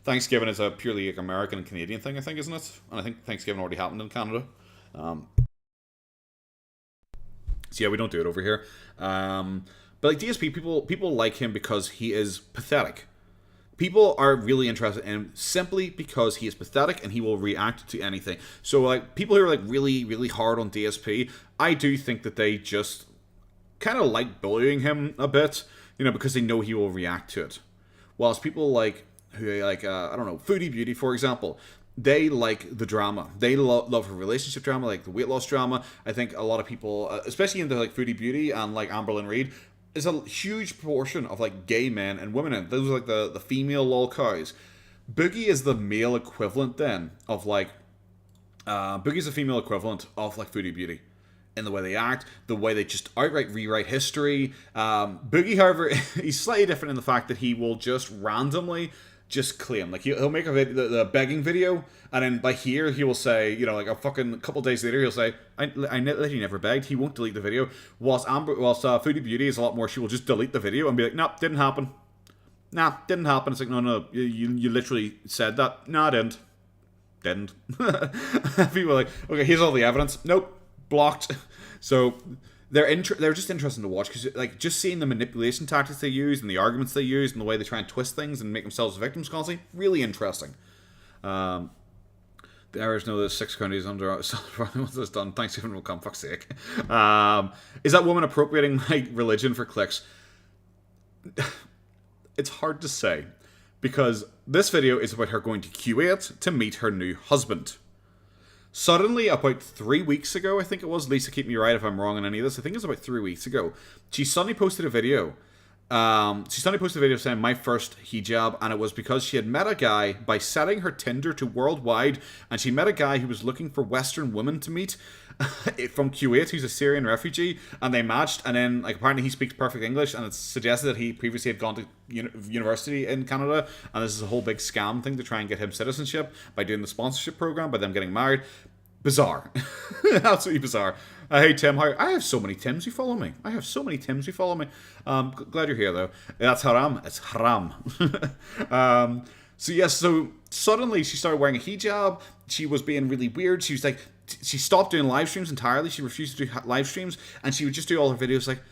[SPEAKER 1] Thanksgiving is a purely American and Canadian thing, I think, isn't it? And I think Thanksgiving already happened in Canada. So yeah, we don't do it over here. But like DSP, people like him because he is pathetic. People are really interested in him simply because he is pathetic and he will react to anything. So like people who are like really, really hard on DSP, I do think that they just kind of like bullying him a bit, you know, because they know he will react to it. Whilst people like who like I don't know, Foodie Beauty, for example, they like the drama. They love her relationship drama, like the weight loss drama. I think a lot of people, especially into like Foodie Beauty and like Amberlynn Reid, is a huge proportion of like gay men and women in. Those are like the female Lol Cows. Boogie is the male equivalent then of like Boogie's the female equivalent of like Foodie Beauty in the way they act, the way they just outright rewrite history. Boogie, however, he's slightly different in the fact that he will just randomly just claim, like he'll make a video, the begging video, and then by here he will say, you know, like a couple days later he'll say, I literally never begged. He won't delete the video. Whilst Foodie Beauty is a lot more, she will just delete the video and be like, nope, didn't happen. Nah, didn't happen. It's like, no, you literally said that. No, I didn't. People are like, okay, here's all the evidence. Nope, blocked. So they're just interesting to watch because like just seeing the manipulation tactics they use and the arguments they use and the way they try and twist things and make themselves victims constantly, really interesting. The Irish know that 6 counties under once it's done, Thanksgiving will come, fuck's sake. Is that woman appropriating my religion for clicks? It's hard to say, because this video is about her going to Kuwait to meet her new husband. Suddenly, about 3 weeks ago, I think it was, Lisa, keep me right if I'm wrong on any of this, I think it was about 3 weeks ago, she suddenly posted a video. Saying, my first hijab, and it was because she had met a guy by setting her Tinder to worldwide, and she met a guy who was looking for Western women to meet from Kuwait, who's a Syrian refugee, and they matched, and then like apparently he speaks perfect English, and it's suggested that he previously had gone to university in Canada, and this is a whole big scam thing to try and get him citizenship by doing the sponsorship program, by them getting married. Bizarre. Absolutely bizarre. Hey Tim, I have so many Tims who follow me. Glad you're here though. That's haram. It's haram. So suddenly she started wearing a hijab. She was being really weird. She was like, she stopped doing live streams entirely. She refused to do live streams, and she would just do all her videos like,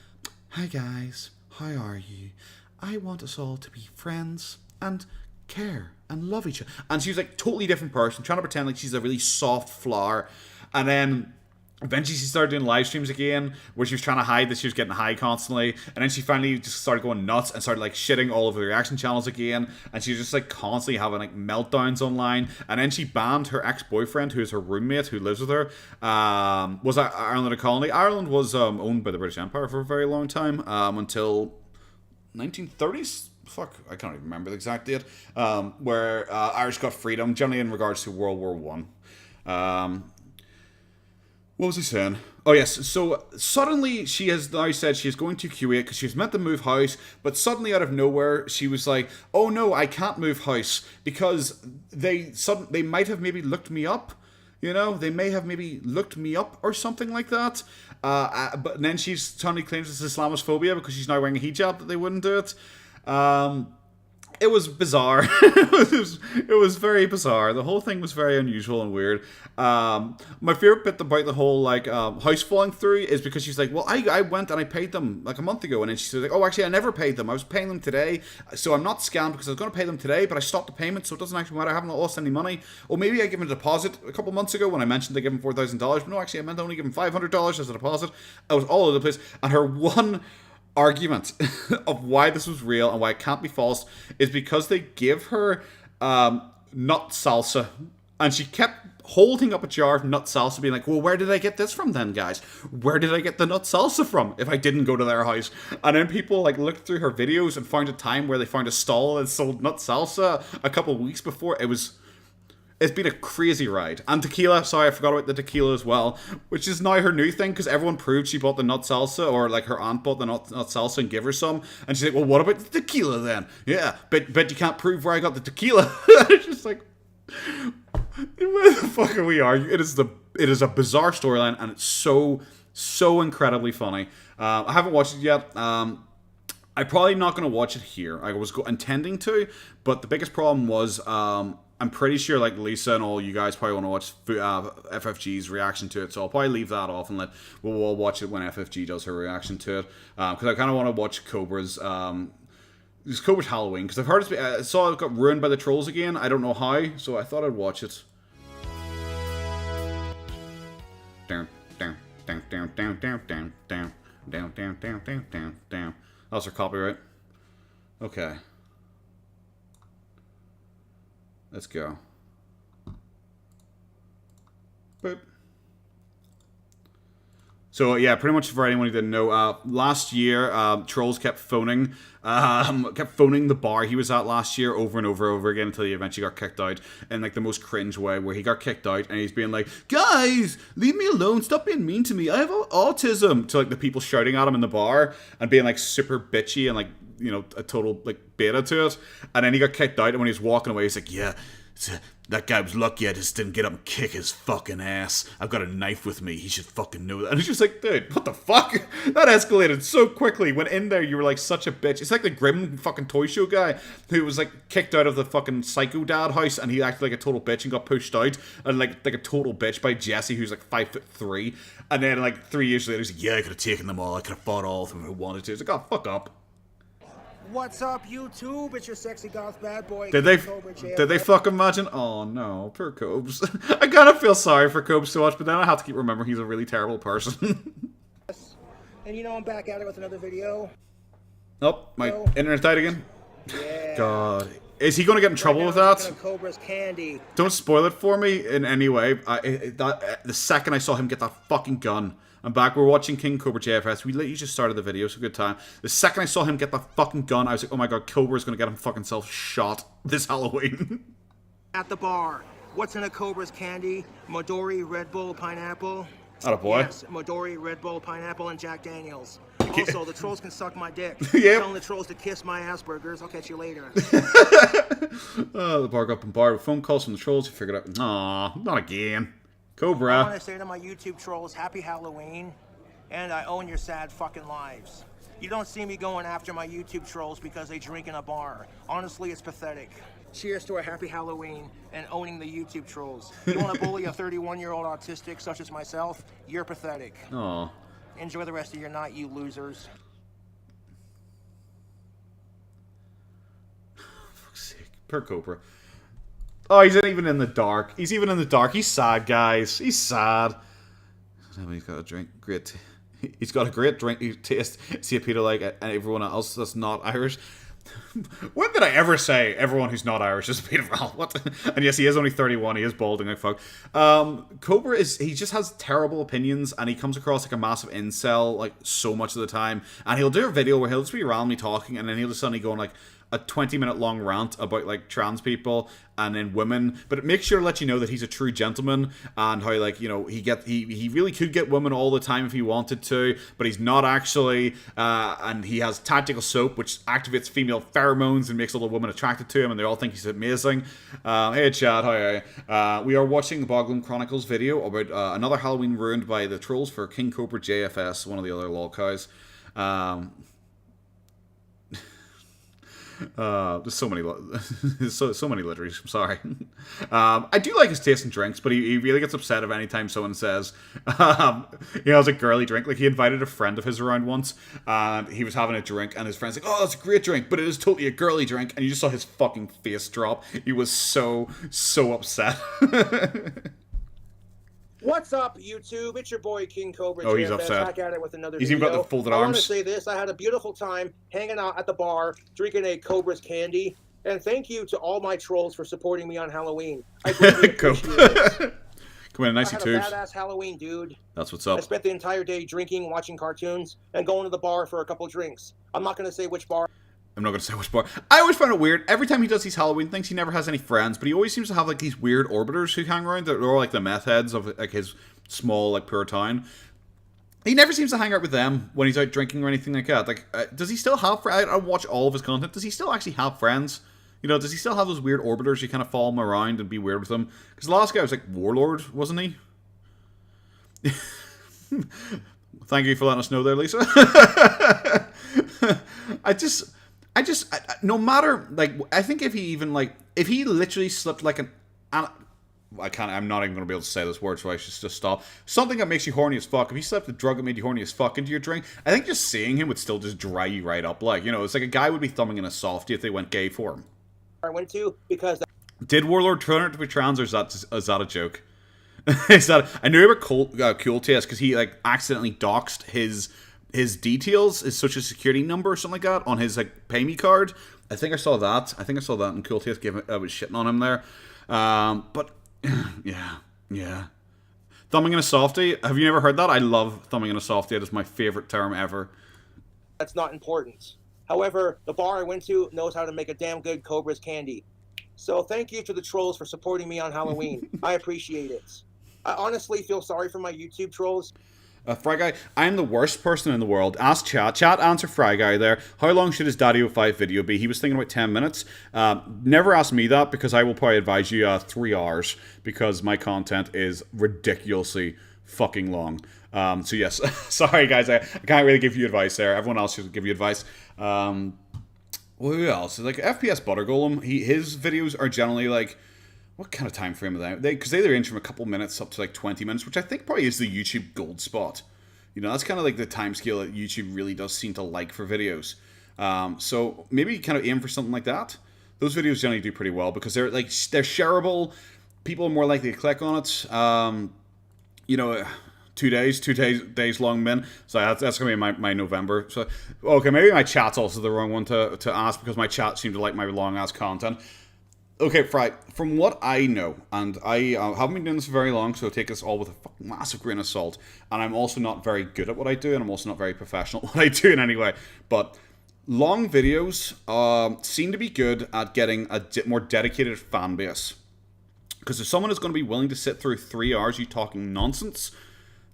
[SPEAKER 1] hi guys, how are you? I want us all to be friends and care and love each other. And she was like totally different person, trying to pretend like she's a really soft flower. And then eventually she started doing live streams again, where she was trying to hide that she was getting high constantly. And then she finally just started going nuts and started like shitting all over the reaction channels again. And she was just like constantly having like meltdowns online. And then she banned her ex-boyfriend, who is her roommate, who lives with her. Was Ireland a colony? Ireland was owned by the British Empire for a very long time, until 1930s. Fuck, I can't even remember the exact date. Where Irish got freedom, generally in regards to World War One. What was I saying? Oh yes, so suddenly she has now said she is going to Kuwait because she was meant to move house, but suddenly out of nowhere she was like, oh no, I can't move house because they might have maybe looked me up. You know, they may have maybe looked me up or something like that. But then she suddenly claims it's Islamophobia because she's now wearing a hijab that they wouldn't do it. it was bizarre. it was very bizarre. The whole thing was very unusual and weird. My favorite bit about the whole like house falling through is because she's like, well, I went and I paid them like a month ago, and then she's like, oh, actually, I never paid them. I was paying them today, so I'm not scammed because I was going to pay them today, but I stopped the payment, so it doesn't actually matter. I haven't lost any money. Or maybe I gave him a deposit a couple months ago when I mentioned they give him $4,000, but no, actually, I meant to only give him $500 as a deposit. I was all over the place, and her one argument of why this was real and why it can't be false is because they give her nut salsa, and she kept holding up a jar of nut salsa being like, well, where did I get this from then, guys? Where did I get the nut salsa from if I didn't go to their house? And then people like looked through her videos and found a time where they found a stall that sold nut salsa a couple of weeks before. It's been a crazy ride. And tequila, sorry, I forgot about the tequila as well, which is now her new thing because everyone proved she bought the nut salsa, or like her aunt bought the nut salsa and give her some. And she's like, well, what about the tequila then? Yeah, but you can't prove where I got the tequila. It's just like, where the fuck are we arguing? It is a bizarre storyline, and it's so incredibly funny. I haven't watched it yet. I'm probably not going to watch it here. I was intending to, but the biggest problem was I'm pretty sure like Lisa and all you guys probably want to watch FFG's reaction to it, so I'll probably leave that off and we'll all watch it when FFG does her reaction to it, because I kind of want to watch Cobra's Cobra's Halloween, because I've heard I saw it got ruined by the trolls again. I don't know how, so I thought I'd watch it. Down, down, down, down, down, down, down, down, down, down, down, down, down, down. That's our copyright. Okay. Let's go. Boop. So yeah, pretty much for anyone who didn't know, last year trolls kept phoning the bar he was at last year over and over again until he eventually got kicked out in like the most cringe way, where he got kicked out and he's being like, guys, leave me alone, stop being mean to me, I have autism, to like the people shouting at him in the bar and being like super bitchy and like, you know, a total like beta to it. And then he got kicked out, and when he was walking away he's like, yeah, that guy was lucky I just didn't get him kick his fucking ass. I've got a knife with me. He should fucking know that. And it's just like, dude, what the fuck? That escalated so quickly. When in there, you were like such a bitch. It's like the Grimm fucking toy show guy who was like kicked out of the fucking Psycho Dad house, and he acted like a total bitch and got pushed out, and like a total bitch by Jesse, who's like 5'3". And then like 3 years later, he's like, yeah, I could have taken them all. I could have fought all of them if I wanted to. It's like, oh, fuck up.
[SPEAKER 8] What's up, YouTube? It's your sexy goth bad boy.
[SPEAKER 1] Did they fucking imagine? Oh no, poor Cobes. I kind of feel sorry for Cobes so much, but then I have to keep remembering he's a really terrible person.
[SPEAKER 8] And you know I'm back at it with another video.
[SPEAKER 1] Oh, my internet died again.
[SPEAKER 8] Yeah.
[SPEAKER 1] God, is he going to get in trouble with that?
[SPEAKER 8] Cobra's candy.
[SPEAKER 1] Don't spoil it for me in any way. The second I saw him get that fucking gun. I'm back. We're watching King Cobra JFS. We literally just started the video, so good time. The second I saw him get that fucking gun, I was like, oh my god, Cobra's gonna get him fucking self shot this Halloween.
[SPEAKER 8] At the bar, what's in a Cobra's candy? Midori, Red Bull, pineapple.
[SPEAKER 1] Atta boy.
[SPEAKER 8] Yes, Midori, Red Bull, pineapple, and Jack Daniels. Also, the trolls can suck my dick.
[SPEAKER 1] Yep.
[SPEAKER 8] Telling the trolls to kiss my Asperger's. I'll catch you later.
[SPEAKER 1] The bar got bombarded with phone calls from the trolls. You figured out, aw, not again. Cobra.
[SPEAKER 8] I want to say to my YouTube trolls, happy Halloween, and I own your sad fucking lives. You don't see me going after my YouTube trolls because they drink in a bar. Honestly, it's pathetic. Cheers to a happy Halloween and owning the YouTube trolls. You want to bully a 31-year-old autistic such as myself? You're pathetic.
[SPEAKER 1] Aw.
[SPEAKER 8] Enjoy the rest of your night, you losers.
[SPEAKER 1] Fuck's sake. Poor Cobra. Oh, he's not even in the dark. He's even in the dark. He's sad, guys. He's sad. He's got a drink. Great. He's got a great drink taste. See a Peter like and everyone else that's not Irish. When did I ever say everyone who's not Irish is a pedophile? What? And yes, he is only 31. He is balding like fuck. Cobra he just has terrible opinions, and he comes across like a massive incel like so much of the time. And he'll do a video where he'll just be randomly talking, and then he'll just suddenly go on like a 20-minute long rant about like trans people and then women, but it makes sure to let you know that he's a true gentleman and how like, you know, he really could get women all the time if he wanted to, but he's not actually, and he has tactical soap which activates female pheromones and makes all the women attracted to him, and they all think he's amazing. Hey Chad, hi. We are watching the Boglum Chronicles video about another Halloween ruined by the trolls for King Cobra JFS, one of the other lol cows. There's so many, so many literaries. I'm sorry. I do like his taste in drinks, but he really gets upset if anytime someone says he has a girly drink. Like he invited a friend of his around once, and he was having a drink, and his friend's like, "Oh, that's a great drink, but it is totally a girly drink," and you just saw his fucking face drop. He was so upset.
[SPEAKER 8] What's up, YouTube? It's your boy King Cobra.
[SPEAKER 1] Oh, he's
[SPEAKER 8] JFS,
[SPEAKER 1] upset.
[SPEAKER 8] back at it with another
[SPEAKER 1] He's
[SPEAKER 8] video.
[SPEAKER 1] even got the folded
[SPEAKER 8] I want
[SPEAKER 1] arms.
[SPEAKER 8] to say this: I had a beautiful time hanging out at the bar, drinking a Cobra's candy, and thank you to all my trolls for supporting me on Halloween. I greatly appreciate it.
[SPEAKER 1] Come in, nicey
[SPEAKER 8] I had
[SPEAKER 1] tubes.
[SPEAKER 8] a badass Halloween, dude.
[SPEAKER 1] That's what's
[SPEAKER 8] I
[SPEAKER 1] up.
[SPEAKER 8] spent the entire day drinking, watching cartoons, and going to the bar for a couple drinks. I'm not going to say which bar.
[SPEAKER 1] I'm not going to say which bar. I always find it weird. Every time he does these Halloween things, he never has any friends, but he always seems to have like these weird orbiters who hang around. They're all like the meth heads of like his small, like, poor town. He never seems to hang out with them when he's out drinking or anything like that. Like, does he still have friends? I watch all of his content. Does he still actually have friends? You know, does he still have those weird orbiters you kind of follow him around and be weird with them? Because the last guy was like Warlord, wasn't he? Thank you for letting us know there, Lisa. No matter, like, I think if he even, like, if he literally slipped like I'm not even going to be able to say this word, so I should just stop. Something that makes you horny as fuck. If he slipped a drug that made you horny as fuck into your drink, I think just seeing him would still just dry you right up. Like, you know, it's like a guy would be thumbing in a softie if they went gay for him.
[SPEAKER 8] I went to because
[SPEAKER 1] Did Warlord turn out to be trans, or is that a joke? Is that I knew about Cool Taste because he like accidentally doxed his details, his social security number or something like that on his like pay me card. I think I saw that. And Cool Taste was shitting on him there. But yeah. Thumbing in a softie. Have you never heard that? I love thumbing in a softie. It is my favorite term ever.
[SPEAKER 8] that's not important. However, the bar I went to knows how to make a damn good Cobra's candy. So thank you to the trolls for supporting me on Halloween. I appreciate it. I honestly feel sorry for my YouTube trolls.
[SPEAKER 1] Fry Guy, I'm the worst person in the world. Ask Chat. Chat, answer Fry Guy there. How long should his Daddy 05 video be? He was thinking about 10 minutes. Never ask me that because I will probably advise you 3 hours because my content is ridiculously fucking long. So yes, sorry guys, I can't really give you advice there. Everyone else should give you advice. Who else? Like FPS Butter Golem, his videos are generally like, what kind of time frame are they? Because they range from a couple minutes up to like 20 minutes, which I think probably is the YouTube gold spot. You know, that's kind of like the time scale that YouTube really does seem to like for videos. So maybe kind of aim for something like that. Those videos generally do pretty well because they're shareable. People are more likely to click on it. You know, 2 days long min. So that's gonna be my November. So okay, maybe my chat's also the wrong one to ask because my chat seemed to like my long ass content. Okay, Fry, from what I know, and I haven't been doing this very long, so take this all with a fucking massive grain of salt, and I'm also not very good at what I do, and I'm also not very professional at what I do in any way, but long videos seem to be good at getting a more dedicated fan base. Because if someone is going to be willing to sit through 3 hours you talking nonsense,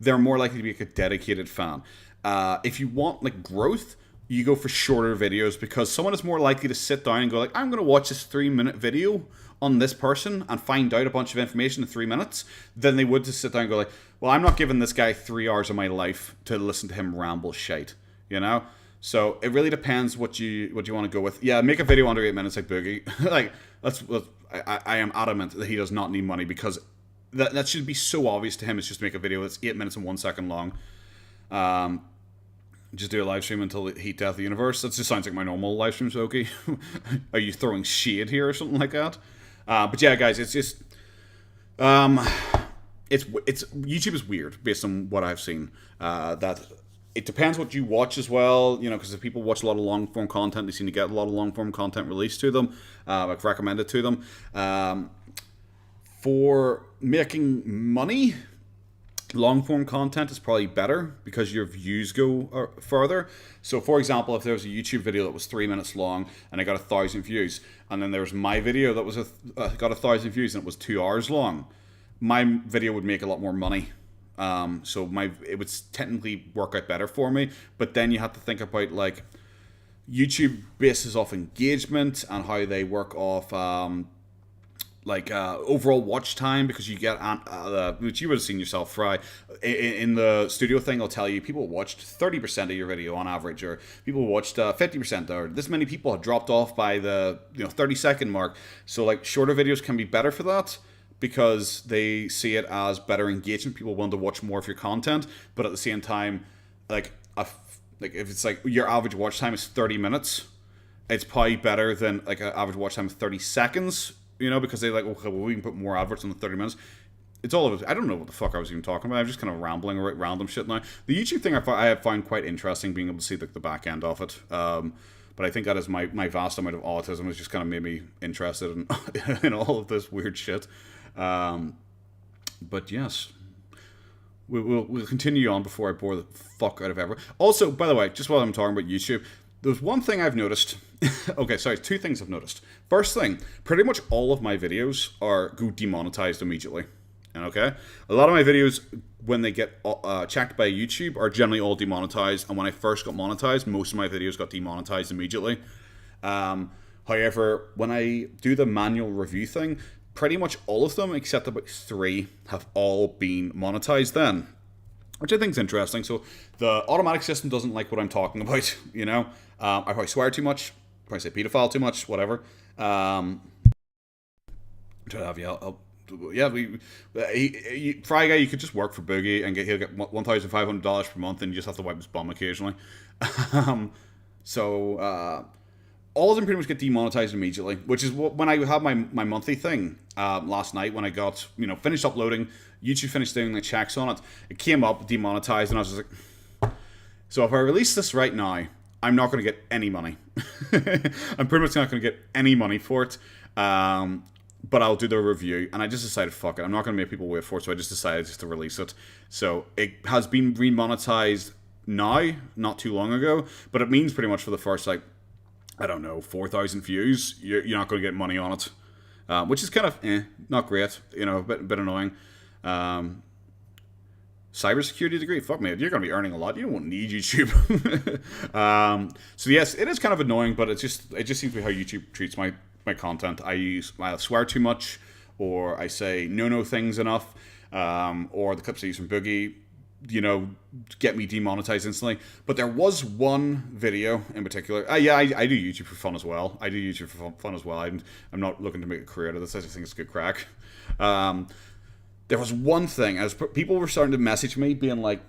[SPEAKER 1] they're more likely to be like a dedicated fan. If you want like growth, you go for shorter videos because someone is more likely to sit down and go like, I'm going to watch this 3-minute video on this person and find out a bunch of information in 3 minutes than they would to sit down and go like, well, I'm not giving this guy 3 hours of my life to listen to him ramble shite, you know? So it really depends what you want to go with. Yeah, make a video under 8 minutes like Boogie. Like, I am adamant that he does not need money because that should be so obvious to him. It's just make a video that's 8 minutes and 1 second long. Just do a live stream until the heat death of the universe. That just sounds like my normal live streams, okay? Are you throwing shade here or something like that? But yeah, guys, it's just it's YouTube is weird based on what I've seen. That it depends what you watch as well, you know, because if people watch a lot of long form content, they seem to get a lot of long form content released to them, like recommended to them. For making money, long-form content is probably better because your views go further. So, for example, if there was a YouTube video that was 3 minutes long and I got 1,000 views, and then there was my video that was got 1,000 views and it was 2 hours long, my video would make a lot more money. So it would technically work out better for me. But then you have to think about like YouTube bases off engagement and how they work off like overall watch time, because you get which you would have seen yourself, Fry, in the studio thing. I'll tell you, people watched 30% of your video on average, or people watched 50%, or this many people have dropped off by the 30-second mark. So like shorter videos can be better for that, because they see it as better engagement. People want to watch more of your content, but at the same time, like if it's like your average watch time is 30 minutes, it's probably better than like an average watch time of 30 seconds, because they like, okay, well, we can put more adverts on the 30 minutes. It's all of it. I don't know what the fuck I was even talking about. I'm just kind of rambling about random shit now. The YouTube thing I have found quite interesting, being able to see the back end of it. But I think that is my vast amount of autism has just kind of made me interested in all of this weird shit. But yes, we'll continue on before I bore the fuck out of everyone. Also, by the way, just while I'm talking about YouTube, there's one thing I've noticed. Okay, sorry, two things I've noticed. First thing, pretty much all of my videos go demonetized immediately. And okay, a lot of my videos, when they get checked by YouTube, are generally all demonetized. And when I first got monetized, most of my videos got demonetized immediately. However, when I do the manual review thing, pretty much all of them, except about 3, have all been monetized then, which I think is interesting. So the automatic system doesn't like what I'm talking about, I probably swear too much, probably say pedophile too much, whatever. I'm trying to have Fry Guy, you could just work for Boogie and he'll get $1,500 per month, and you just have to wipe his bum occasionally. All of them pretty much get demonetized immediately, which is when I had my monthly thing last night, when I got, finished uploading, YouTube finished doing the checks on it, it came up demonetized, and I was just like, so if I release this right now, I'm not going to get any money. I'm pretty much not going to get any money for it, but I'll do the review, and I just decided, fuck it, I'm not going to make people wait for it, so I just decided just to release it. So it has been remonetized now, not too long ago, but it means pretty much for the first, 4,000 views, you're not going to get money on it, which is kind of not great, a bit annoying. Cybersecurity degree, fuck me, you're going to be earning a lot. You don't need YouTube. So yes, it is kind of annoying, but it just seems to be how YouTube treats my content. I swear too much, or I say no things enough, or the clips I use from Boogie, get me demonetized instantly. But there was one video in particular. I do YouTube for fun as well. I'm not looking to make a career out of this. I just think it's good crack. There was one thing, as people were starting to message me, being like,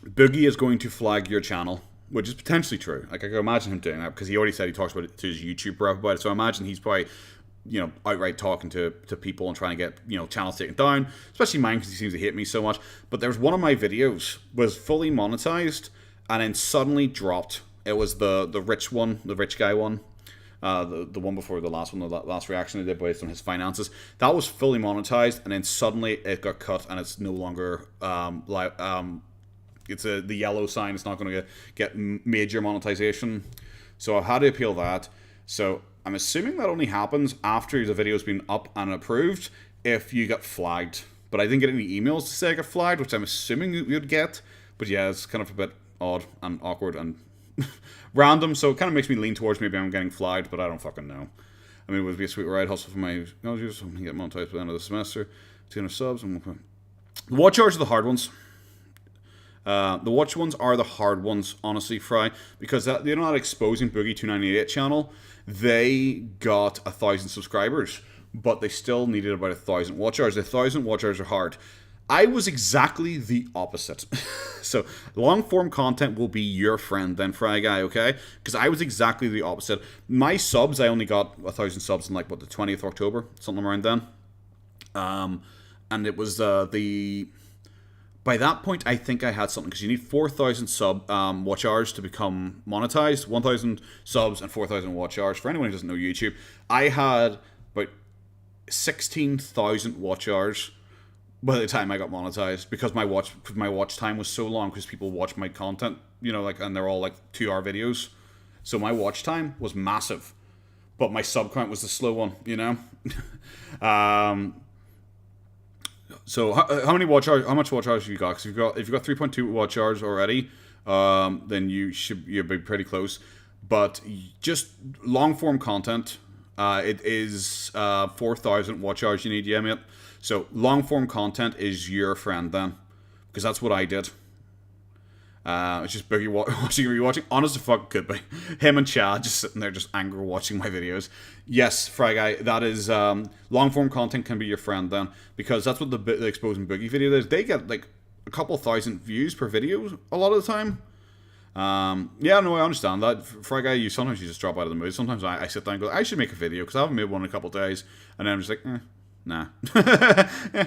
[SPEAKER 1] Boogie is going to flag your channel, which is potentially true. Like, I can imagine him doing that, because he already said he talks about it to his YouTube rep about it. So I imagine he's probably, outright talking to people and trying to get, channels taken down, especially mine, because he seems to hate me so much. But there's one of my videos was fully monetized and then suddenly dropped. It was the rich one, the rich guy one. The one before the last one, the last reaction I did based on his finances. That was fully monetized, and then suddenly it got cut, and it's no longer it's the yellow sign. It's not going to get major monetization. So I've had to appeal that. So I'm assuming that only happens after the video's been up and approved if you get flagged. But I didn't get any emails to say I got flagged, which I'm assuming you'd get. But yeah, it's kind of a bit odd and awkward and random, so it kind of makes me lean towards maybe I'm getting flagged, but I don't fucking know. I mean, it would be a sweet ride hustle for my technologies, so I'm going to get monetized by the end of the semester. 200 subs. The watch hours are the hard ones. The watch ones are the hard ones, honestly, Fry, because they're not exposing Boogie 298 channel. They got 1,000 subscribers, but they still needed about 1,000 watch hours. 1,000 watch hours are hard. I was exactly the opposite. So long form content will be your friend then, Fry Guy, okay? Because I was exactly the opposite. My subs, I only got 1,000 subs in the 20th of October, something around then. And it was by that point, I think I had something, because you need 4,000 watch hours to become monetized. 1,000 subs and 4,000 watch hours. For anyone who doesn't know YouTube, I had about 16,000 watch hours by the time I got monetized, because my watch time was so long, because people watch my content, and they're all 2-hour videos. So my watch time was massive, but my sub count was the slow one, So how many watch hours? How much watch hours have you got? Because if you've got 3.2 watch hours already, then you'll be pretty close. But just long form content, It is 4,000 watch hours you need, yeah, mate. So long form content is your friend then, because that's what I did. It's just Boogie watching or rewatching. Honest to fuck, could be him and Chad just sitting there just angry watching my videos. Yes, Fry Guy, that is long form content can be your friend then, because that's what the Exposing Boogie video is. They get like a couple thousand views per video a lot of the time. Yeah, no, I understand that. Fry Guy, sometimes you just drop out of the mood. Sometimes I sit down and go, I should make a video because I haven't made one in a couple of days, and then I'm just like, nah.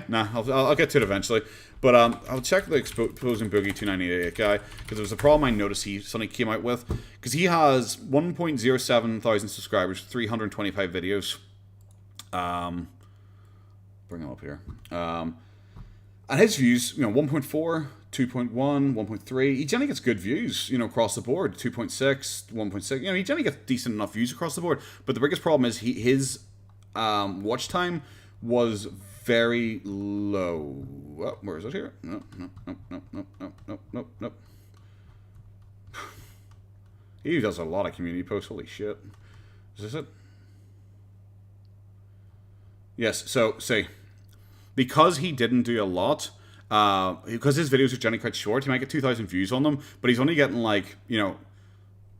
[SPEAKER 1] Nah, I'll get to it eventually. But I'll check the Exposing Boogie 298 guy, because there was a problem I noticed he suddenly came out with, because he has 1.07 thousand subscribers, 325 videos. Bring him up here. And his views, 1.4, 2.1, 1.3. He generally gets good views, across the board. 2.6, 1.6. He generally gets decent enough views across the board. But the biggest problem is his watch time was very low. Oh, where is it here? No. He does a lot of community posts. Holy shit. Is this it? Yes, so, see. Because he didn't do a lot, because his videos are generally quite short, he might get 2,000 views on them, but he's only getting,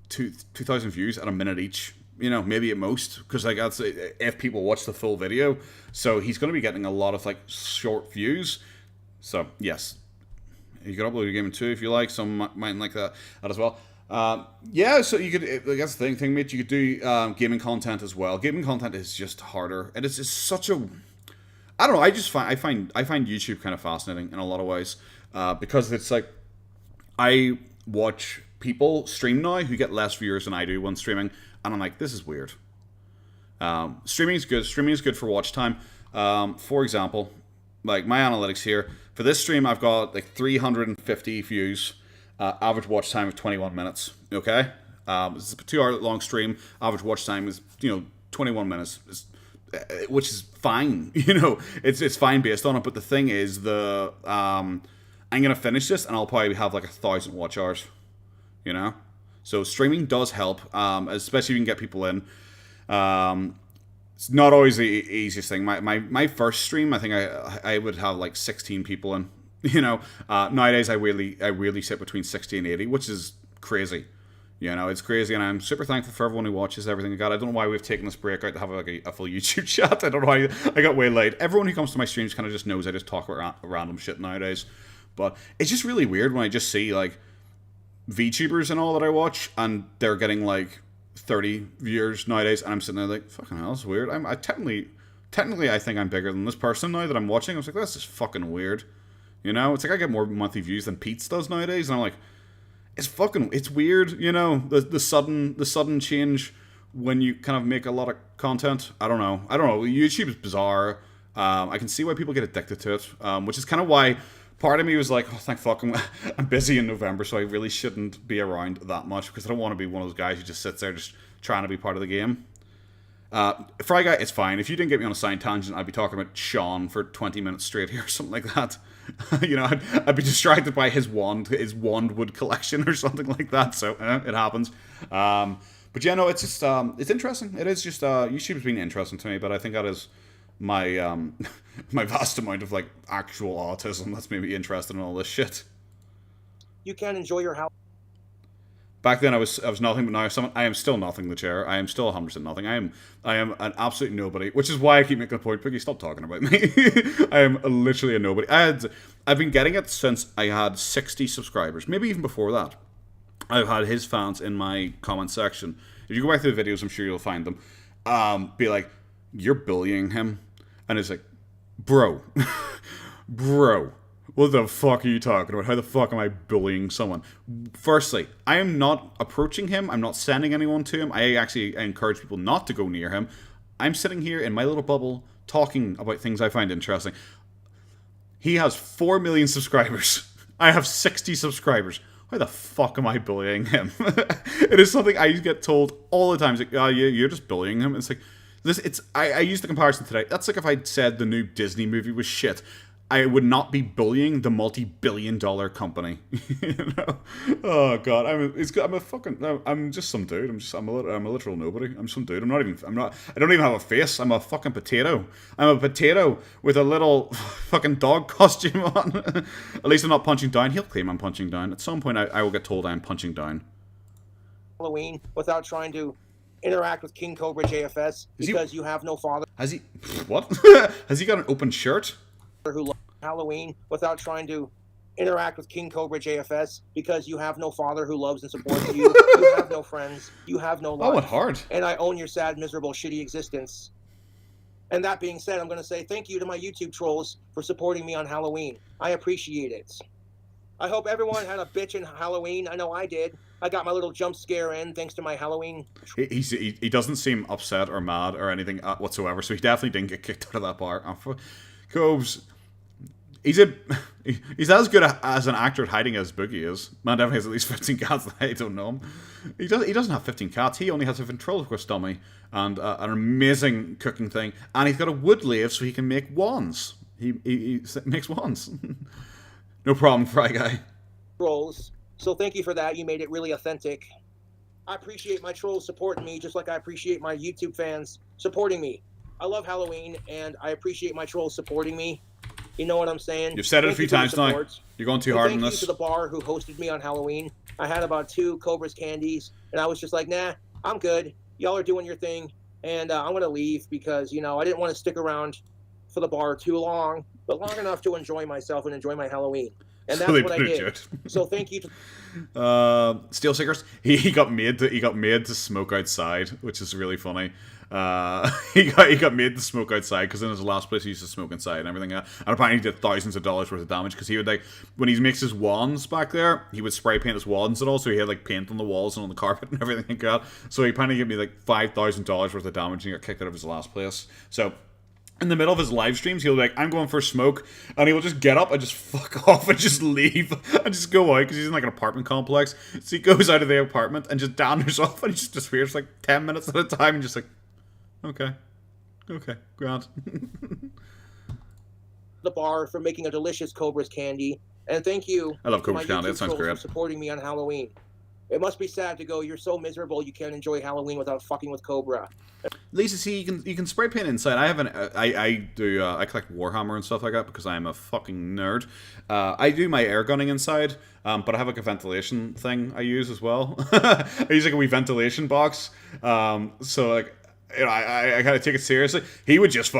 [SPEAKER 1] 2,000 views at a minute each. Maybe at most, because that's if people watch the full video. So he's going to be getting a lot of short views. So yes, you could upload your game in 2 if you like. Some might like that as well. Yeah, so you could. That's the thing, mate. You could do gaming content as well. Gaming content is just harder, and it's just such a. I don't know. I find YouTube kind of fascinating in a lot of ways, because it's I watch people stream now who get less viewers than I do when streaming. And I'm like, this is weird. Streaming is good. Streaming is good for watch time. For example, my analytics here. For this stream, I've got 350 views. Average watch time of 21 minutes. Okay? This is a 2 hour long stream. Average watch time is, 21 minutes. Which is fine. It's fine based on it. But the thing is, I'm going to finish this and I'll probably have 1,000 watch hours. So streaming does help, especially if you can get people in. It's not always the easiest thing. My first stream, I think I would have 16 people in. Nowadays I really sit between 60 and 80, which is crazy. It's crazy, and I'm super thankful for everyone who watches everything I got. I don't know why we've taken this break out to have a full YouTube chat. I don't know why I got way late. Everyone who comes to my streams kind of just knows I just talk about random shit nowadays. But it's just really weird when I just see VTubers and all that I watch, and they're getting 30 viewers nowadays, and I'm sitting there fucking hell, it's weird. I technically I think I'm bigger than this person now that I'm watching. I was this is fucking weird. It's I get more monthly views than Pete's does nowadays, and I'm it's weird. The sudden change when you kind of make a lot of content. I don't know. YouTube is bizarre. I can see why people get addicted to it, which is kind of why. Part of me was oh, thank fuck, I'm busy in November, so I really shouldn't be around that much, because I don't want to be one of those guys who just sits there just trying to be part of the game. Fry Guy, it's fine. If you didn't get me on a side tangent, I'd be talking about Sean for 20 minutes straight here or something like that. I'd be distracted by his wandwood collection or something like that, so it happens. But yeah, no, it's just, it's interesting. It is just, YouTube's been interesting to me, but I think that is my my vast amount of actual autism that's made me interested in all this shit.
[SPEAKER 8] You can enjoy your house.
[SPEAKER 1] Back then I was nothing, but now I am still nothing. The chair. I am still 100% nothing. I am an absolute nobody, which is why I keep making the point. Piggy, stop talking about me. I am literally a nobody. I've been getting it since I had 60 subscribers, maybe even before that. I've had his fans in my comment section. If you go back to the videos, I'm sure you'll find them. Be like, you're bullying him. And it's bro, what the fuck are you talking about? How the fuck am I bullying someone? Firstly, I am not approaching him. I'm not sending anyone to him. I encourage people not to go near him. I'm sitting here in my little bubble talking about things I find interesting. He has 4 million subscribers. I have 60 subscribers. Why the fuck am I bullying him? It is something I get told all the time. It's you're just bullying him. It's I used the comparison today. That's if I said the new Disney movie was shit. I would not be bullying the multi-billion-dollar company. You know? Oh god, I'm just some dude. I'm a literal nobody. I'm some dude. I don't even have a face. I'm a fucking potato. I'm a potato with a little fucking dog costume on. At least I'm not punching down. He'll claim I'm punching down. At some point I will get told I'm punching down.
[SPEAKER 8] Halloween without trying to interact with King Cobra JFS because you have no father.
[SPEAKER 1] Has he? What? Has he got an open shirt?
[SPEAKER 8] Who loves Halloween without trying to interact with King Cobra JFS because you have no father who loves and supports you. You have no friends. You have no life.
[SPEAKER 1] Oh, it hard.
[SPEAKER 8] And I own your sad, miserable, shitty existence. And that being said, I'm going to say thank you to my YouTube trolls for supporting me on Halloween. I appreciate it. I hope everyone had a bitchin' Halloween. I know I did. I got my little jump scare in thanks to my Halloween.
[SPEAKER 1] He doesn't seem upset or mad or anything whatsoever, so he definitely didn't get kicked out of that bar. Cobes, he's as good as an actor at hiding as Boogie is. Man definitely has at least 15 cats that I don't know him. He doesn't have 15 cats. He only has a ventriloquist dummy and an amazing cooking thing. And he's got a wood lathe so he can make wands. He makes wands. No problem, Fry Guy.
[SPEAKER 8] Trolls. So thank you for that. You made it really authentic. I appreciate my trolls supporting me just like I appreciate my YouTube fans supporting me. I love Halloween, and I appreciate my trolls supporting me. You know what I'm saying?
[SPEAKER 1] You've said it a few times now. You're going too hard on this.
[SPEAKER 8] Thank you to the bar who hosted me on Halloween. I had about 2 Cobra's candies, and I was just like, nah, I'm good. Y'all are doing your thing, and I'm going to leave because, you know, I didn't want to stick around for the bar too long, but long enough to enjoy myself and enjoy my Halloween. And that's what I did. So thank you to
[SPEAKER 1] Steel Seekers. He got made to smoke outside, which is really funny. He got made to smoke outside because in his last place he used to smoke inside and everything. And apparently he did thousands of dollars worth of damage because he would, like, when he makes his wands back there, he would spray paint his wands and all, so he had like paint on the walls and on the carpet and everything like that. So he apparently gave me like $5,000 worth of damage and he got kicked out of his last place. So in the middle of his live streams, he'll be like, I'm going for a smoke, and he will just get up and just fuck off and just leave and just go out because he's in like an apartment complex. So he goes out of the apartment and just danders off and he just disappears like 10 minutes at a time and just like, okay, grand.
[SPEAKER 8] The bar for making a delicious Cobra's candy, and thank you.
[SPEAKER 1] I love Cobra's candy. That sounds great.
[SPEAKER 8] For supporting me on Halloween. It must be sad to go, you're so miserable you can't enjoy Halloween without fucking with Cobra.
[SPEAKER 1] Lisa, see, you can spray paint inside. I collect Warhammer and stuff like that because I am a fucking nerd. I do my air gunning inside, but I have like a ventilation thing I use as well. I use like a wee ventilation box. So like, you know, I kind of take it seriously. He just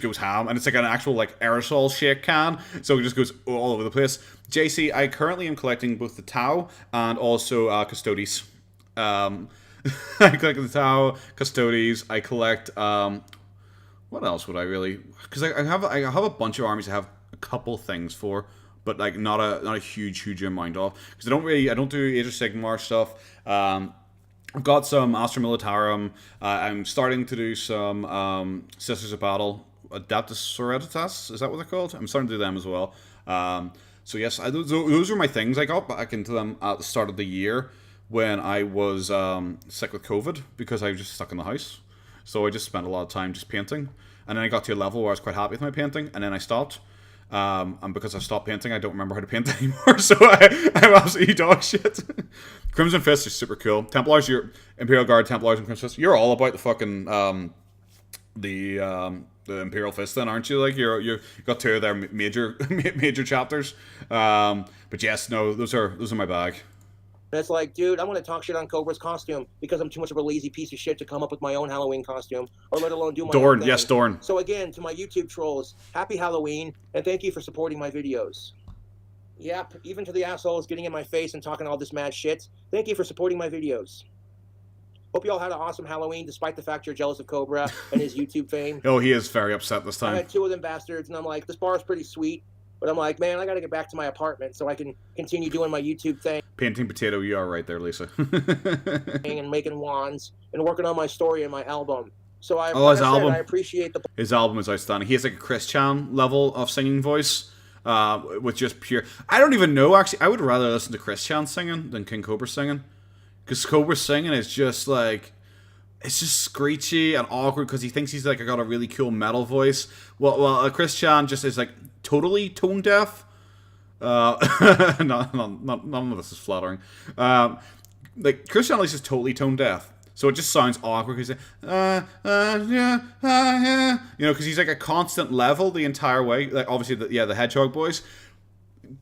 [SPEAKER 1] goes ham, and it's like an actual like aerosol shake can, so it just goes all over the place. JC, I currently am collecting both the Tau and also Custodes. I collect the Tau, Custodes. I collect what else would I really? Because I have a bunch of armies I have a couple things for, but like not a huge amount of, because I don't do Age of Sigmar stuff. I've got some Astra Militarum. I'm starting to do some Sisters of Battle, Adeptus Sororitas. Is that what they're called? I'm starting to do them as well. So yes, those were my things. I got back into them at the start of the year when I was sick with COVID because I was just stuck in the house. So I just spent a lot of time just painting. And then I got to a level where I was quite happy with my painting, and then I stopped. And because I stopped painting, I don't remember how to paint anymore, so I'm absolutely dog shit. Crimson Fist is super cool. Templars, your Imperial Guard, Templars, and Crimson Fist, you're all about the fucking the Imperial Fist then, aren't you? Like you got 2 of their major chapters. But yes, no, those are my bag.
[SPEAKER 8] And it's like, dude, I want to talk shit on Cobra's costume because I'm too much of a lazy piece of shit to come up with my own Halloween costume, or let alone do my own thing.
[SPEAKER 1] Yes, Dorn.
[SPEAKER 8] So again, to my YouTube trolls, happy Halloween, and thank you for supporting my videos. Yep, even to the assholes getting in my face and talking all this mad shit, thank you for supporting my videos. Hope you all had an awesome Halloween, despite the fact you're jealous of Cobra and his YouTube fame.
[SPEAKER 1] Oh, he is very upset this time.
[SPEAKER 8] I had 2 of them bastards, and I'm like, this bar is pretty sweet. But I'm like, man, I got to get back to my apartment so I can continue doing my YouTube thing.
[SPEAKER 1] Painting potato, you are right there, Lisa.
[SPEAKER 8] And making wands and working on my story and my album. So
[SPEAKER 1] his album.
[SPEAKER 8] I appreciate the...
[SPEAKER 1] His album is outstanding. He has like a Chris Chan level of singing voice with just pure... I don't even know, actually. I would rather listen to Chris Chan singing than King Cobra singing. Because Cobra singing is just like... It's just screechy and awkward because he thinks he's like got a really cool metal voice. Well, Chris Chan just is like totally tone deaf. None of this is flattering. Like, Chris Chandler's just totally tone deaf. So it just sounds awkward because yeah. You know, because he's like a constant level the entire way. Like, obviously, the Hedgehog boys.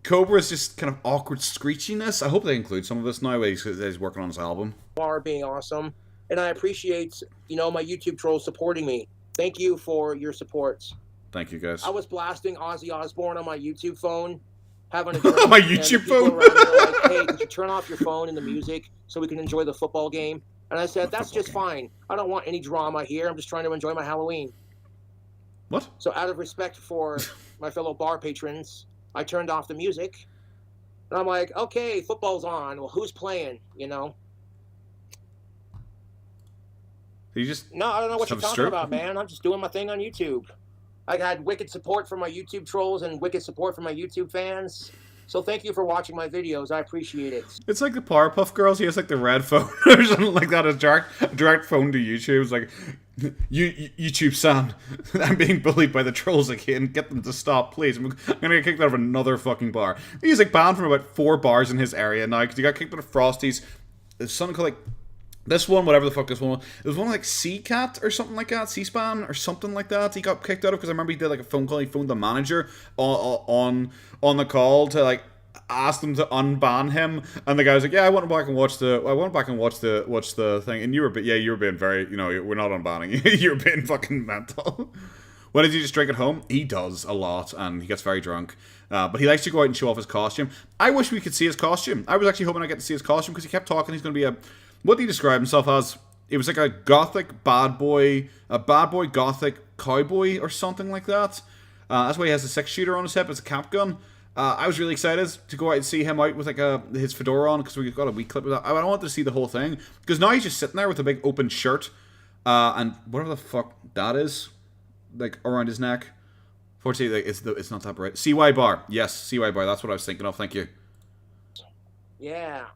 [SPEAKER 1] Cobra's just kind of awkward screechiness. I hope they include some of this now while he's working on his album.
[SPEAKER 8] Are being awesome, and I appreciate, you know, my YouTube trolls supporting me. Thank you for your support.
[SPEAKER 1] Thank you, guys.
[SPEAKER 8] I was blasting Ozzy Osbourne on my YouTube phone, having a drink.
[SPEAKER 1] My YouTube phone?
[SPEAKER 8] Around me were like, hey, could you turn off your phone and the music so we can enjoy the football game? And I said, that's just fine. I don't want any drama here. I'm just trying to enjoy my Halloween.
[SPEAKER 1] What?
[SPEAKER 8] So out of respect for my fellow bar patrons, I turned off the music. And I'm like, okay, football's on. Well, who's playing, you know?
[SPEAKER 1] You just
[SPEAKER 8] No, I don't know what you're
[SPEAKER 1] have a
[SPEAKER 8] talking
[SPEAKER 1] strip?
[SPEAKER 8] about, man. I'm just doing my thing on YouTube. I had wicked support from my YouTube trolls and wicked support from my YouTube fans. So thank you for watching my videos. I appreciate it.
[SPEAKER 1] It's like the Powerpuff Girls. He has like the red phone or something like that. A direct phone to YouTube. It's like, YouTube son, I'm being bullied by the trolls again. Get them to stop, please. I'm gonna get kicked out of another fucking bar. He's like banned from about 4 bars in his area now because he got kicked out of Frosty's. There's something called like this one, whatever the fuck this one was. It was one like C-Cat or something like that, C-SPAN or something like that. He got kicked out of because I remember he did like a phone call. He phoned the manager on the call to like ask them to unban him, and the guy was like, "Yeah, I went back and watched the thing." And you were being very, you know, we're not unbanning you. You were being fucking mental. What does he just drink at home? He does a lot, and he gets very drunk. But he likes to go out and show off his costume. I wish we could see his costume. I was actually hoping I'd get to see his costume because he kept talking. He's going to be what did he describe himself as? It was like a gothic bad boy gothic cowboy or something like that. That's why he has a 6-shooter on his hip as a cap gun. I was really excited to go out and see him out with like his fedora on because we got a wee clip of that. I wanted to see the whole thing because now he's just sitting there with a big open shirt and whatever the fuck that is, like around his neck. Fortunately, it's not that bright. CY bar, yes, CY bar. That's what I was thinking of. Thank you.
[SPEAKER 8] Yeah.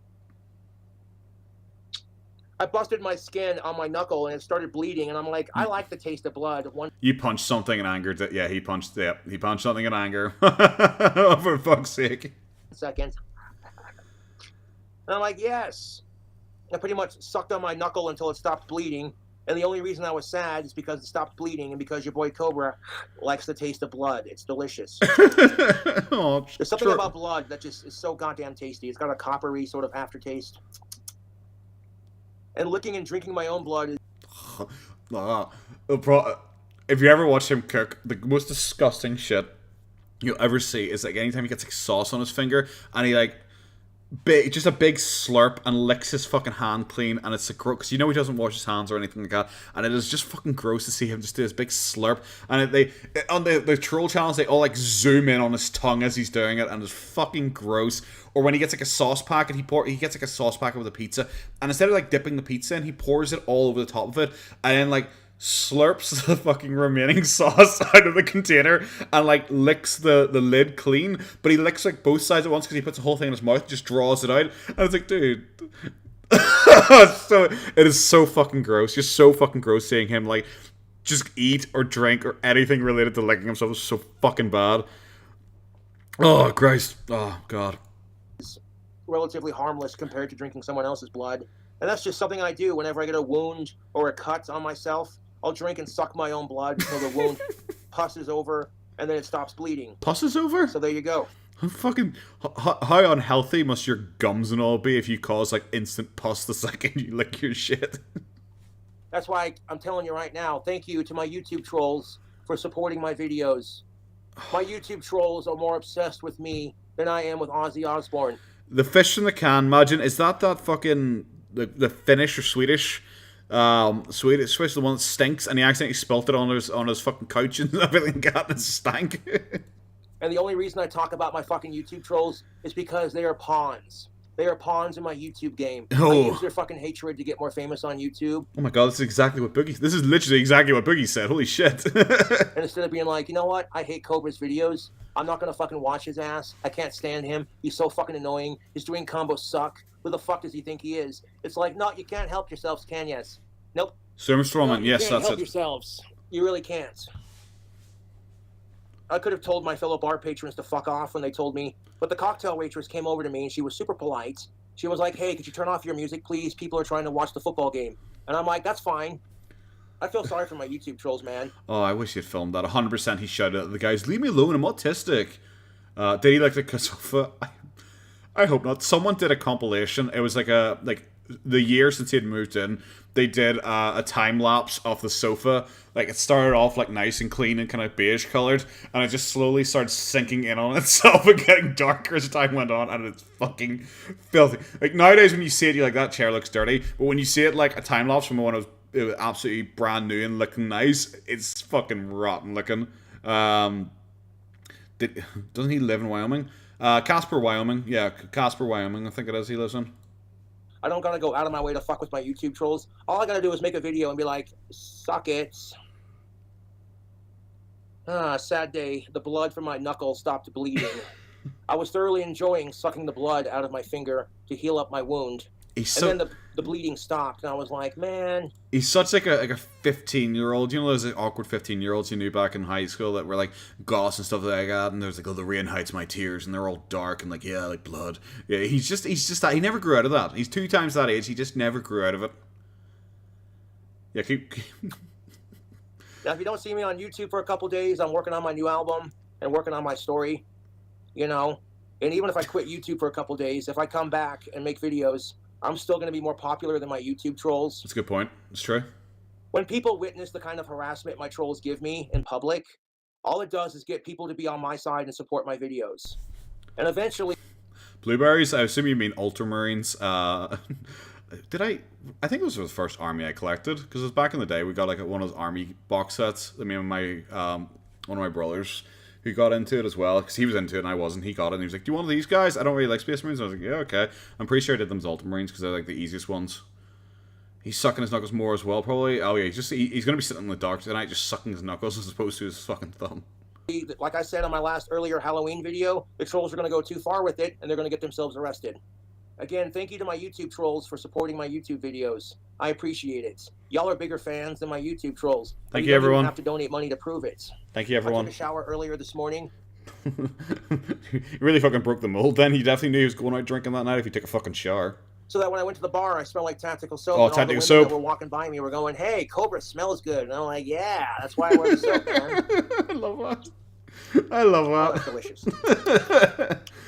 [SPEAKER 8] I busted my skin on my knuckle and it started bleeding, and I'm like, I like the taste of blood.
[SPEAKER 1] You punched something in anger. Yeah, he punched something in anger. For fuck's sake.
[SPEAKER 8] Second. And I'm like, yes. I pretty much sucked on my knuckle until it stopped bleeding. And the only reason I was sad is because it stopped bleeding and because your boy Cobra likes the taste of blood. It's delicious.
[SPEAKER 1] Oh,
[SPEAKER 8] there's something about blood that just is so goddamn tasty. It's got a coppery sort of aftertaste. And licking and drinking my own blood is...
[SPEAKER 1] If you ever watch him cook, the most disgusting shit you'll ever see is like anytime he gets like sauce on his finger and he like just a big slurp and licks his fucking hand clean, and it's a gross because you know he doesn't wash his hands or anything like that, and it is just fucking gross to see him just do this big slurp. And on the troll channels they all like zoom in on his tongue as he's doing it, and it's fucking gross. Or when he gets like a sauce pack and he gets like a sauce pack with a pizza, and instead of like dipping the pizza in, he pours it all over the top of it, and then like slurps the fucking remaining sauce out of the container and like licks the lid clean, but he licks like both sides at once because he puts the whole thing in his mouth, just draws it out, and it's like, dude. So it is so fucking gross. Just so fucking gross seeing him like just eat or drink or anything related to licking himself. It's so fucking bad. Oh Christ. Oh God.
[SPEAKER 8] Relatively harmless compared to drinking someone else's blood. And that's just something I do whenever I get a wound or a cut on myself. I'll drink and suck my own blood until the wound pusses over and then it stops bleeding.
[SPEAKER 1] Pusses over?
[SPEAKER 8] So there you go.
[SPEAKER 1] How unhealthy must your gums and all be if you cause like instant pus the second you lick your shit?
[SPEAKER 8] That's why I'm telling you right now, thank you to my YouTube trolls for supporting my videos. My YouTube trolls are more obsessed with me than I am with Ozzy Osbourne.
[SPEAKER 1] The fish in the can, imagine, is that fucking the Finnish or Swedish? Swedish, the one that stinks, and he accidentally spilt it on his fucking couch and everything got it stank.
[SPEAKER 8] And the only reason I talk about my fucking YouTube trolls is because they are pawns. They are pawns in my YouTube game.
[SPEAKER 1] Oh.
[SPEAKER 8] I use their fucking hatred to get more famous on YouTube.
[SPEAKER 1] Oh my god, this is literally exactly what Boogie said. Holy shit.
[SPEAKER 8] And instead of being like, you know what, I hate Cobra's videos, I'm not gonna fucking watch his ass. I can't stand him. He's so fucking annoying. His doing combos suck. Who the fuck does he think he is? It's like, no, you can't help yourselves, can you? Nope.
[SPEAKER 1] Stormstrowman, yes,
[SPEAKER 8] you can't
[SPEAKER 1] that's
[SPEAKER 8] help
[SPEAKER 1] it.
[SPEAKER 8] yourselves. You really can't. I could have told my fellow bar patrons to fuck off when they told me, but the cocktail waitress came over to me and she was super polite. She was like, hey, could you turn off your music, please? People are trying to watch the football game. And I'm like, that's fine. I feel sorry for my YouTube trolls, man.
[SPEAKER 1] Oh, I wish he had filmed that. 100% he shouted at the guys, leave me alone, I'm autistic. Did he like the sofa? I hope not. Someone did a compilation. It was like the year since he had moved in. They did a time lapse of the sofa. Like it started off like nice and clean and kind of beige colored, and it just slowly started sinking in on itself and getting darker as time went on, and it's fucking filthy. Like nowadays when you see it, you're like, that chair looks dirty, but when you see it like a time lapse from when it was absolutely brand new and looking nice, it's fucking rotten looking. Doesn't he live in Wyoming? Casper, Wyoming. Yeah, Casper, Wyoming, I think it is he lives in.
[SPEAKER 8] I don't gotta go out of my way to fuck with my YouTube trolls. All I gotta do is make a video and be like, suck it. Sad day. The blood from my knuckle stopped bleeding. I was thoroughly enjoying sucking the blood out of my finger to heal up my wound. And then the bleeding stopped, and I was like, man.
[SPEAKER 1] He's such like a 15-year-old. You know those awkward 15-year-olds you knew back in high school that were like goths and stuff like that, and there's like, oh, the rain hides my tears, and they're all dark and like, yeah, like blood. Yeah, he's just that. He never grew out of that. He's 2 times that age. He just never grew out of it. Yeah, keep.
[SPEAKER 8] Now, if you don't see me on YouTube for a couple days, I'm working on my new album and working on my story, you know. And even if I quit YouTube for a couple days, if I come back and make videos, I'm still going to be more popular than my YouTube trolls.
[SPEAKER 1] That's a good point. It's true.
[SPEAKER 8] When people witness the kind of harassment my trolls give me in public, all it does is get people to be on my side and support my videos. And eventually...
[SPEAKER 1] Blueberries? I assume you mean Ultramarines. Did I think it was the first army I collected, because it was back in the day. We got like one of those army box sets. I mean, my one of my brothers who got into it as well, because he was into it and I wasn't. He got it and he was like, do you want these guys? I don't really like Space Marines. I was like, yeah, okay. I'm pretty sure I did them as Ultramarines because they're like the easiest ones. He's sucking his knuckles more as well, probably. Oh yeah, he's going to be sitting in the dark tonight just sucking his knuckles as opposed to his fucking thumb.
[SPEAKER 8] Like I said on my earlier Halloween video, the trolls are going to go too far with it and they're going to get themselves arrested. Again, thank you to my YouTube trolls for supporting my YouTube videos. I appreciate it. Y'all are bigger fans than my YouTube trolls.
[SPEAKER 1] Thank you, everyone.
[SPEAKER 8] You don't have to donate money to prove it.
[SPEAKER 1] Thank you, everyone.
[SPEAKER 8] I took a shower earlier this morning.
[SPEAKER 1] You really fucking broke the mold then. He definitely knew he was going out drinking that night if he took a fucking shower.
[SPEAKER 8] So that when I went to the bar, I smelled like tactical soap.
[SPEAKER 1] Oh,
[SPEAKER 8] and
[SPEAKER 1] tactical
[SPEAKER 8] all the
[SPEAKER 1] soap.
[SPEAKER 8] that were walking by me were going, hey, Cobra smells good. And I'm like, yeah, that's why I wear the soap, man.
[SPEAKER 1] I love that. I love that.
[SPEAKER 8] Oh, that's delicious.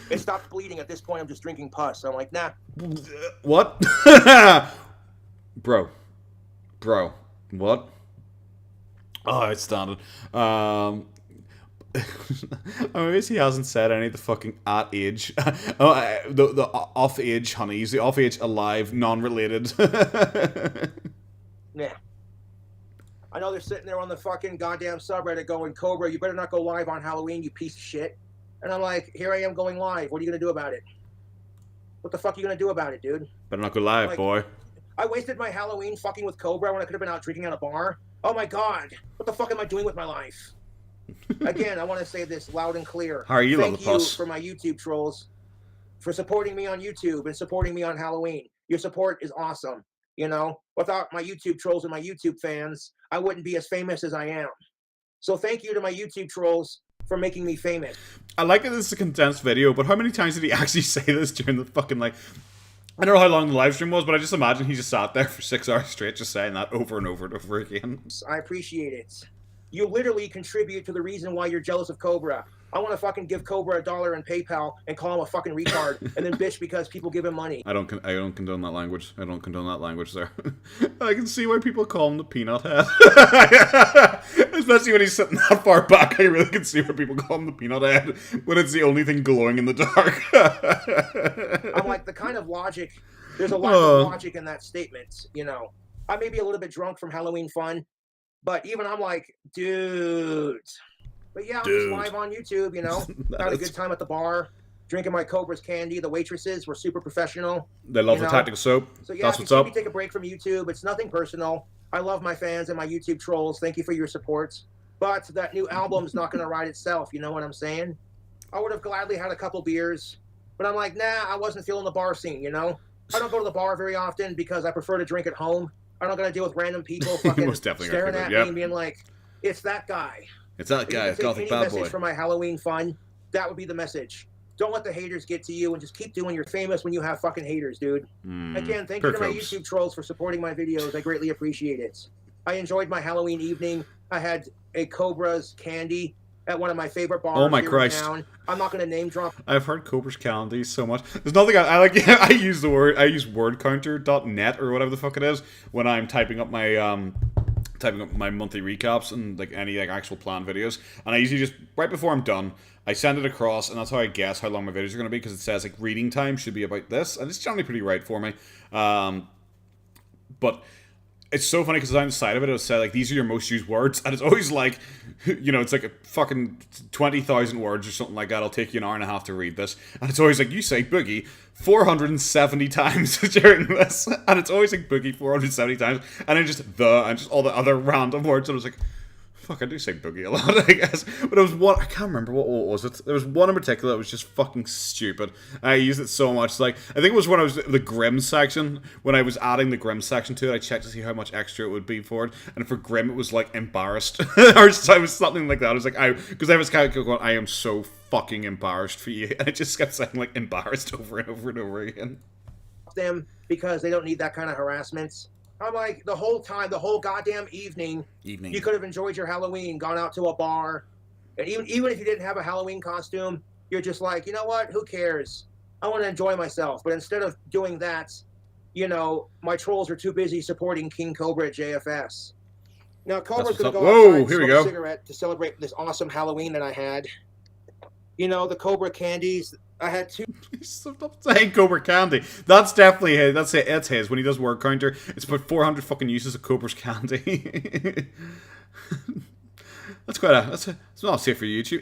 [SPEAKER 8] It stopped bleeding. At this point, I'm just drinking pus. So I'm like, nah.
[SPEAKER 1] What? Bro. What? Oh, it started. I guess he hasn't said any of the fucking at-age, the off-age honeys, the off-age alive, non-related.
[SPEAKER 8] Yeah. I know they're sitting there on the fucking goddamn subreddit going, Cobra, you better not go live on Halloween, you piece of shit. And I'm like, here I am going live. What are you going to do about it? What the fuck are you going to do about it, dude?
[SPEAKER 1] Better not go live,
[SPEAKER 8] like,
[SPEAKER 1] boy.
[SPEAKER 8] I wasted my Halloween fucking with Cobra when I could have been out drinking at a bar. Oh my god. What the fuck am I doing with my life? Again, I want to say this loud and clear.
[SPEAKER 1] How are you,
[SPEAKER 8] Thank you
[SPEAKER 1] Lillipus?
[SPEAKER 8] for my YouTube trolls, for supporting me on YouTube and supporting me on Halloween. Your support is awesome. You know, without my YouTube trolls and my YouTube fans, I wouldn't be as famous as I am. So thank you to my YouTube trolls for making me famous.
[SPEAKER 1] I like that this is a condensed video, but how many times did he actually say this during the fucking, like... I don't know how long the live stream was, but I just imagine he just sat there for 6 hours straight just saying that over and over and over again.
[SPEAKER 8] I appreciate it. You literally contribute to the reason why you're jealous of Cobra. I want to fucking give Cobra $1 in PayPal and call him a fucking retard and then bitch because people give him money.
[SPEAKER 1] I don't condone that language. I don't condone that language there. I can see why people call him the peanut head. Especially when he's sitting that far back, I really can see why people call him the peanut head when it's the only thing glowing in the dark.
[SPEAKER 8] I'm like, the kind of logic, there's a lot of logic in that statement, you know. I may be a little bit drunk from Halloween fun, but even I'm like, dude. But yeah, I'm just live on YouTube, you know. Had a good time at the bar, drinking my Cobra's candy. The waitresses were super professional.
[SPEAKER 1] They love the tactical soap.
[SPEAKER 8] So yeah,
[SPEAKER 1] that's
[SPEAKER 8] if
[SPEAKER 1] what's
[SPEAKER 8] you see
[SPEAKER 1] up.
[SPEAKER 8] me take a break from YouTube, it's nothing personal. I love my fans and my YouTube trolls. Thank you for your support. But that new album's not going to ride itself, you know what I'm saying? I would have gladly had a couple beers, but I'm like, nah, I wasn't feeling the bar scene, you know? I don't go to the bar very often because I prefer to drink at home. I don't got to deal with random people fucking staring at me and being like, it's that guy.
[SPEAKER 1] It's that
[SPEAKER 8] If you
[SPEAKER 1] guy,
[SPEAKER 8] could take
[SPEAKER 1] Gothic
[SPEAKER 8] any
[SPEAKER 1] Bad
[SPEAKER 8] message
[SPEAKER 1] Boy.
[SPEAKER 8] from my Halloween fun, that would be the message. Don't let the haters get to you, and just keep doing your famous when you have fucking haters, dude. Again, thank you to my YouTube trolls for supporting my videos. I greatly appreciate it. I enjoyed my Halloween evening. I had a Cobra's candy at one of my favorite bars here in town. I'm not going to name drop.
[SPEAKER 1] I've heard Cobra's candy so much. There's nothing I like. I use wordcounter.net or whatever the fuck it is when I'm typing up my monthly recaps and like any like actual planned videos. And I usually just right before I'm done, I send it across, and that's how I guess how long my videos are going to be, because it says like reading time should be about this, and it's generally pretty right for me. But it's so funny because on the side of it, it'll say like these are your most used words, and it's always like, you know, it's like a fucking 20,000 words or something like that. It'll take you an hour and a half to read this, and it's always like you say boogie 470 times during this, and it's always like boogie 470 times, and then just and just all the other random words. And I was like, fuck, I do say boogie a lot, I guess. But it was one, I can't remember what was it. There was one in particular that was just fucking stupid. I used it so much. Like, I think it was when I was in the Grimm section. When I was adding the Grimm section to it, I checked to see how much extra it would be for it. And for Grimm, it was like embarrassed. Or I was something like that. I was like, because I was kind of going, I am so fucking embarrassed for you. And I just kept saying like embarrassed over and over and over again.
[SPEAKER 8] Them because they don't need that kind of harassment. I'm like, the whole time, the whole goddamn evening, you could have enjoyed your Halloween, gone out to a bar, and even if you didn't have a Halloween costume, you're just like, you know what, who cares? I want to enjoy myself. But instead of doing that, you know, my trolls are too busy supporting King Cobra at JFS. Now, Cobra's going to go outside and smoke a cigarette to celebrate this awesome Halloween that I had. You know, the Cobra candies, I had two.
[SPEAKER 1] Stop saying Cobra candy. That's definitely his. That's it. It's his. When he does word counter, it's about 400 fucking uses of Cobra's candy. It's not safe for YouTube.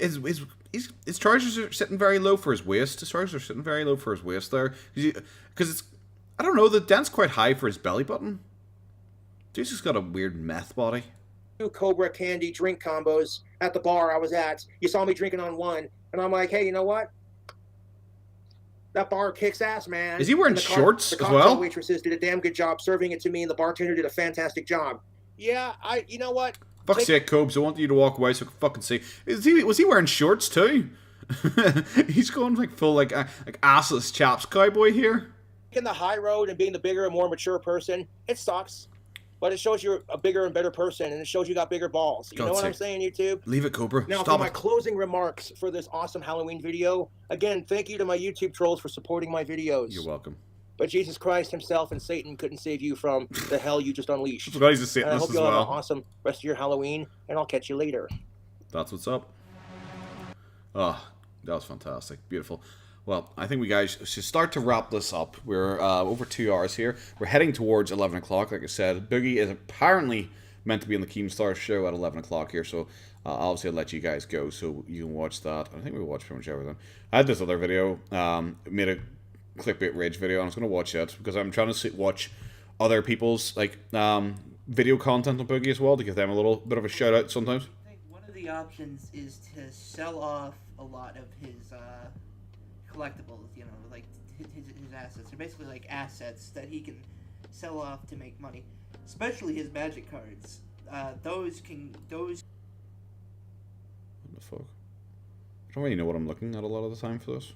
[SPEAKER 1] His trousers are sitting very low for his waist. His trousers are sitting very low for his waist there, because it's, I don't know, the dent's quite high for his belly button. Dude's just got a weird meth body.
[SPEAKER 8] Two Cobra candy drink combos at the bar I was at. You saw me drinking on one, and I'm like, hey, you know what? That bar kicks ass, man.
[SPEAKER 1] Is he wearing shorts as well?
[SPEAKER 8] The waitresses did a damn good job serving it to me, and the bartender did a fantastic job. Yeah, you know what?
[SPEAKER 1] Fuck's sake, Cobes, I want you to walk away so I can fucking see. Was he wearing shorts too? He's going like full like assless chaps cowboy here.
[SPEAKER 8] Taking the high road and being the bigger and more mature person, it sucks. But it shows you're a bigger and better person, and it shows you got bigger balls. You know what I'm saying, YouTube?
[SPEAKER 1] Leave it, Cobra.
[SPEAKER 8] Now,
[SPEAKER 1] Stop
[SPEAKER 8] for my closing remarks for this awesome Halloween video, again, thank you to my YouTube trolls for supporting my videos.
[SPEAKER 1] You're welcome.
[SPEAKER 8] But Jesus Christ himself and Satan couldn't save you from the hell you just unleashed.
[SPEAKER 1] I forgot he's a Satanist
[SPEAKER 8] and I hope
[SPEAKER 1] as
[SPEAKER 8] you'll have
[SPEAKER 1] well.
[SPEAKER 8] an awesome rest of your Halloween, and I'll catch you later.
[SPEAKER 1] That's what's up. Oh, that was fantastic. Beautiful. Well, I think we guys should start to wrap this up. We're over 2 hours here. We're heading towards 11 o'clock, like I said. Boogie is apparently meant to be on the Keemstar show at 11 o'clock here, so obviously I'll let you guys go so you can watch that. I think we watched pretty much everything. I had this other video, made a clickbait rage video, and I was going to watch it because I'm trying to watch other people's like video content on Boogie as well, to give them a little bit of a shout out sometimes.
[SPEAKER 13] I think one of the options is to sell off a lot of his collectibles, you know, like his assets. They're basically like assets that he can sell off to make money, especially his magic cards. Those.
[SPEAKER 1] What the fuck? I don't really know what I'm looking at a lot of the time for this.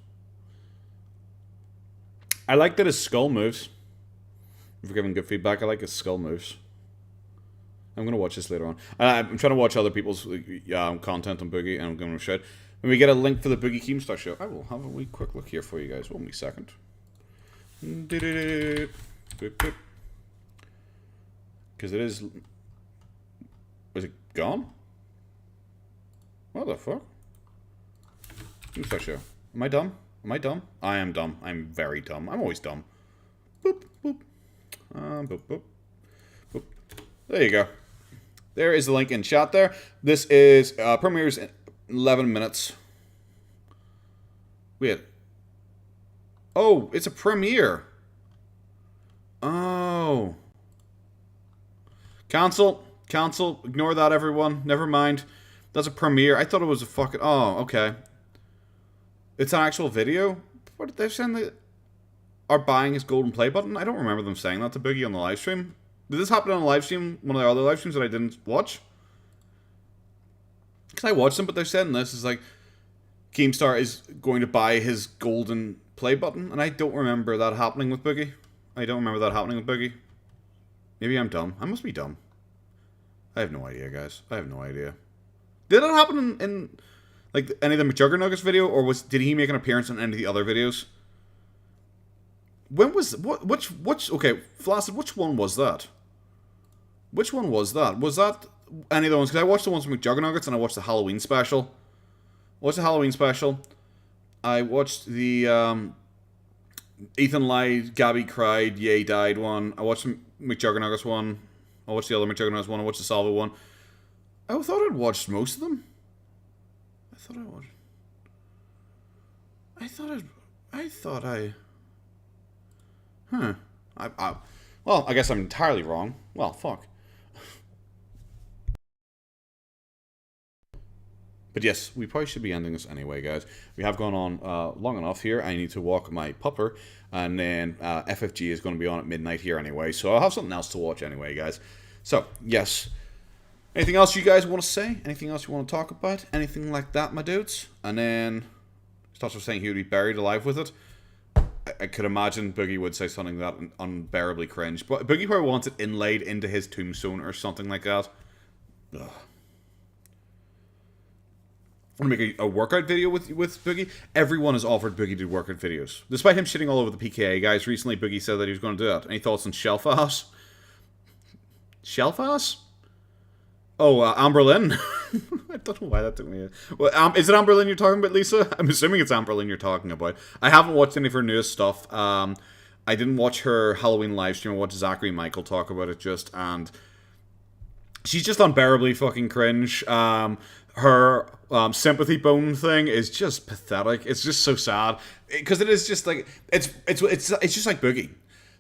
[SPEAKER 1] I like that his skull moves. If we're giving good feedback, I like his skull moves. I'm going to watch this later on. I'm trying to watch other people's content on Boogie, and I'm going to show it. When we get a link for the Boogie Keemstar show, I will have a wee quick look here for you guys. 1 second. Because it is... Was it gone? What the fuck? Keemstar show. Am I dumb? Am I dumb? I am dumb. I'm very dumb. I'm always dumb. Boop, boop. Boop, boop. Boop. There you go. There is the link in chat there. This is premieres in 11 minutes. Wait. Oh, it's a premiere. Oh. Cancel. Cancel. Ignore that, everyone. Never mind. That's a premiere. I thought it was a fucking... Oh, okay. It's an actual video? What, they're saying they are buying his golden play button? I don't remember them saying that to Boogie on the live stream. Did this happen on a live stream? One of the other live streams that I didn't watch? because I watched them, but they're saying this is like Keemstar is going to buy his golden play button, and I don't remember that happening with Boogie. Maybe I'm dumb. I must be dumb. I have no idea, guys. I have no idea. Did that happen in like any of the McJuggernuggets video, or did he make an appearance in any of the other videos? When was which? Okay, Flaccid. Which one was that? Which one was that? Was that any of the ones? Because I watched the ones from McJuggernuggets, and I watched the Halloween special. I watched the Ethan lied, Gabby cried, Ye died one. I watched the McJuggernuggets one. I watched the other McJuggernuggets one. I watched the Salvo one. I thought I'd watched most of them. Well, I guess I'm entirely wrong. Well, fuck. But yes, we probably should be ending this anyway, guys. We have gone on long enough here. I need to walk my pupper, and then FFG is going to be on at midnight here anyway, so I'll have something else to watch anyway, guys. So, yes. Anything else you guys want to say? Anything else you want to talk about? Anything like that, my dudes? And then, Stots was saying he would be buried alive with it. I could imagine Boogie would say something that unbearably cringe. But Boogie probably wants it inlaid into his tombstone or something like that. Ugh. I'm going to make a workout video with Boogie. Everyone has offered Boogie to do workout videos. Despite him shitting all over the PKA guys, recently Boogie said that he was going to do that. Any thoughts on Shelfass? Shelfass? Oh, Amberlyn. I don't know why that took me. Well, is it Amberlyn you're talking about, Lisa? I'm assuming it's Amberlyn you're talking about. I haven't watched any of her newest stuff. I didn't watch her Halloween live stream. I watched Zachary Michael talk about it and she's just unbearably fucking cringe. Her sympathy bone thing is just pathetic. It's just so sad because it is just like it's just like Boogie.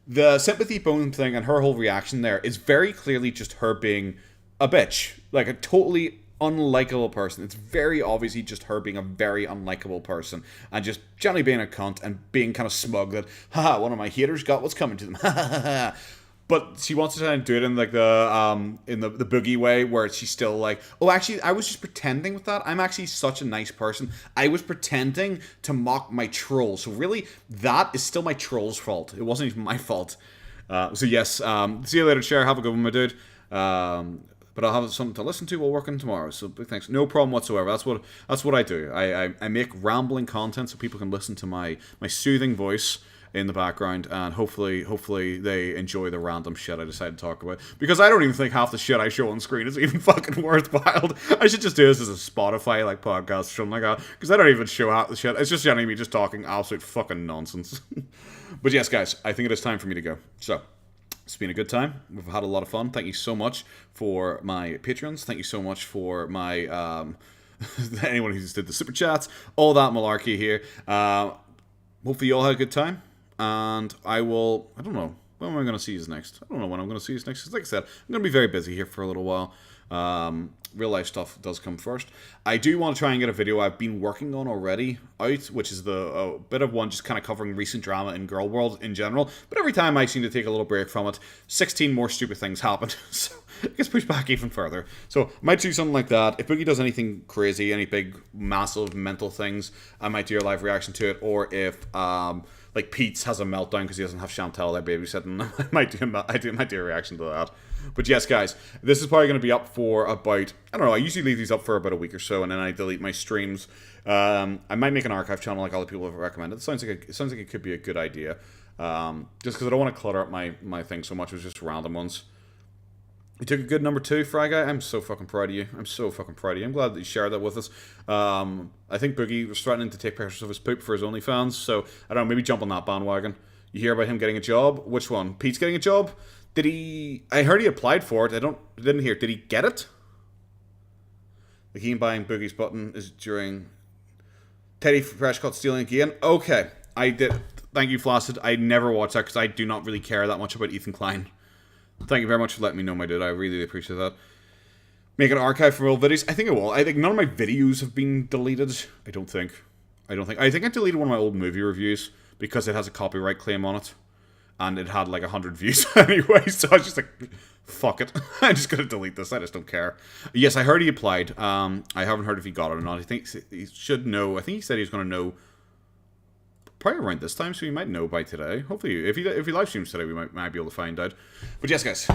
[SPEAKER 1] The sympathy bone thing and her whole reaction there is very clearly just her being a bitch, like a totally unlikable person. It's very obviously just her being a very unlikable person and just generally being a cunt and being kind of smug that, haha, one of my haters got what's coming to them. But she wants to try and do it in like the Boogie way where she's still like, oh, actually, I was just pretending with that. I'm actually such a nice person. I was pretending to mock my troll. So really, that is still my troll's fault. It wasn't even my fault. So yes, see you later, Cher. Have a good one, my dude. But I'll have something to listen to while working tomorrow. So big thanks. No problem whatsoever. That's what I do. I make rambling content so people can listen to my soothing voice in the background, and hopefully they enjoy the random shit I decide to talk about. Because I don't even think half the shit I show on screen is even fucking worthwhile. I should just do this as a Spotify like podcast or something like that. Because I don't even show half the shit. It's just generally me just talking absolute fucking nonsense. But yes, guys, I think it is time for me to go. So, it's been a good time. We've had a lot of fun. Thank you so much for my patrons. Thank you so much for my anyone who just did the super chats. All that malarkey here. Hopefully you all had a good time. And I don't know, when am I going to see you next? I don't know when I'm going to see you next. Because like I said, I'm going to be very busy here for a little while. Real life stuff does come first. I do want to try and get a video I've been working on already out, which is a bit of one just kind of covering recent drama in girl world in general. But every time I seem to take a little break from it, 16 more stupid things happen. So it gets pushed back even further. So I might do something like that. If Boogie does anything crazy, any big, massive mental things, I might do a live reaction to it. Or if like Pete's has a meltdown because he doesn't have Chantel there babysitting, I might do a reaction to that. But yes, guys, this is probably going to be up for about, I don't know, I usually leave these up for about a week or so, and then I delete my streams. I might make an archive channel like other people have recommended. It sounds like it could be a good idea. Just because I don't want to clutter up my thing so much with just random ones. You took a good number 2, Fry Guy. I'm so fucking proud of you. I'm glad that you shared that with us. I think Boogie was threatening to take pictures of his poop for his OnlyFans, so I don't know, maybe jump on that bandwagon. You hear about him getting a job? Which one? Pete's getting a job? Did he... I heard he applied for it. Didn't hear. Did he get it? The key in buying Boogie's button is during... Teddy Freshcut stealing again? Okay. I did... Thank you, Flaccid. I never watched that because I do not really care that much about Ethan Klein. Thank you very much for letting me know, my dude. I really appreciate that. Make an archive for old videos? I think I will. I think none of my videos have been deleted. I think I deleted one of my old movie reviews because it has a copyright claim on it. and it had like 100 views anyway, so I was just like, fuck it. I'm just going to delete this. I just don't care. Yes, I heard he applied. I haven't heard if he got it or not. I think he should know. I think he said he was going to know probably around this time, so he might know by today. Hopefully, if he live streams today, we might be able to find out. But yes, guys,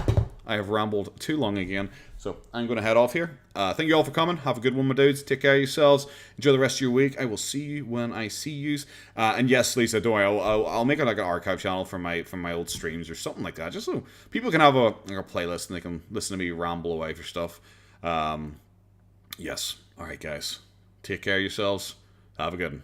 [SPEAKER 1] I have rambled too long again, so I'm going to head off here. Thank you all for coming. Have a good one, my dudes. Take care of yourselves. Enjoy the rest of your week. I will see you when I see yous. And yes, Lisa, don't worry. I'll make like an archive channel from my old streams or something like that, just so people can have a playlist and they can listen to me ramble away for stuff. Yes. All right, guys. Take care of yourselves. Have a good one.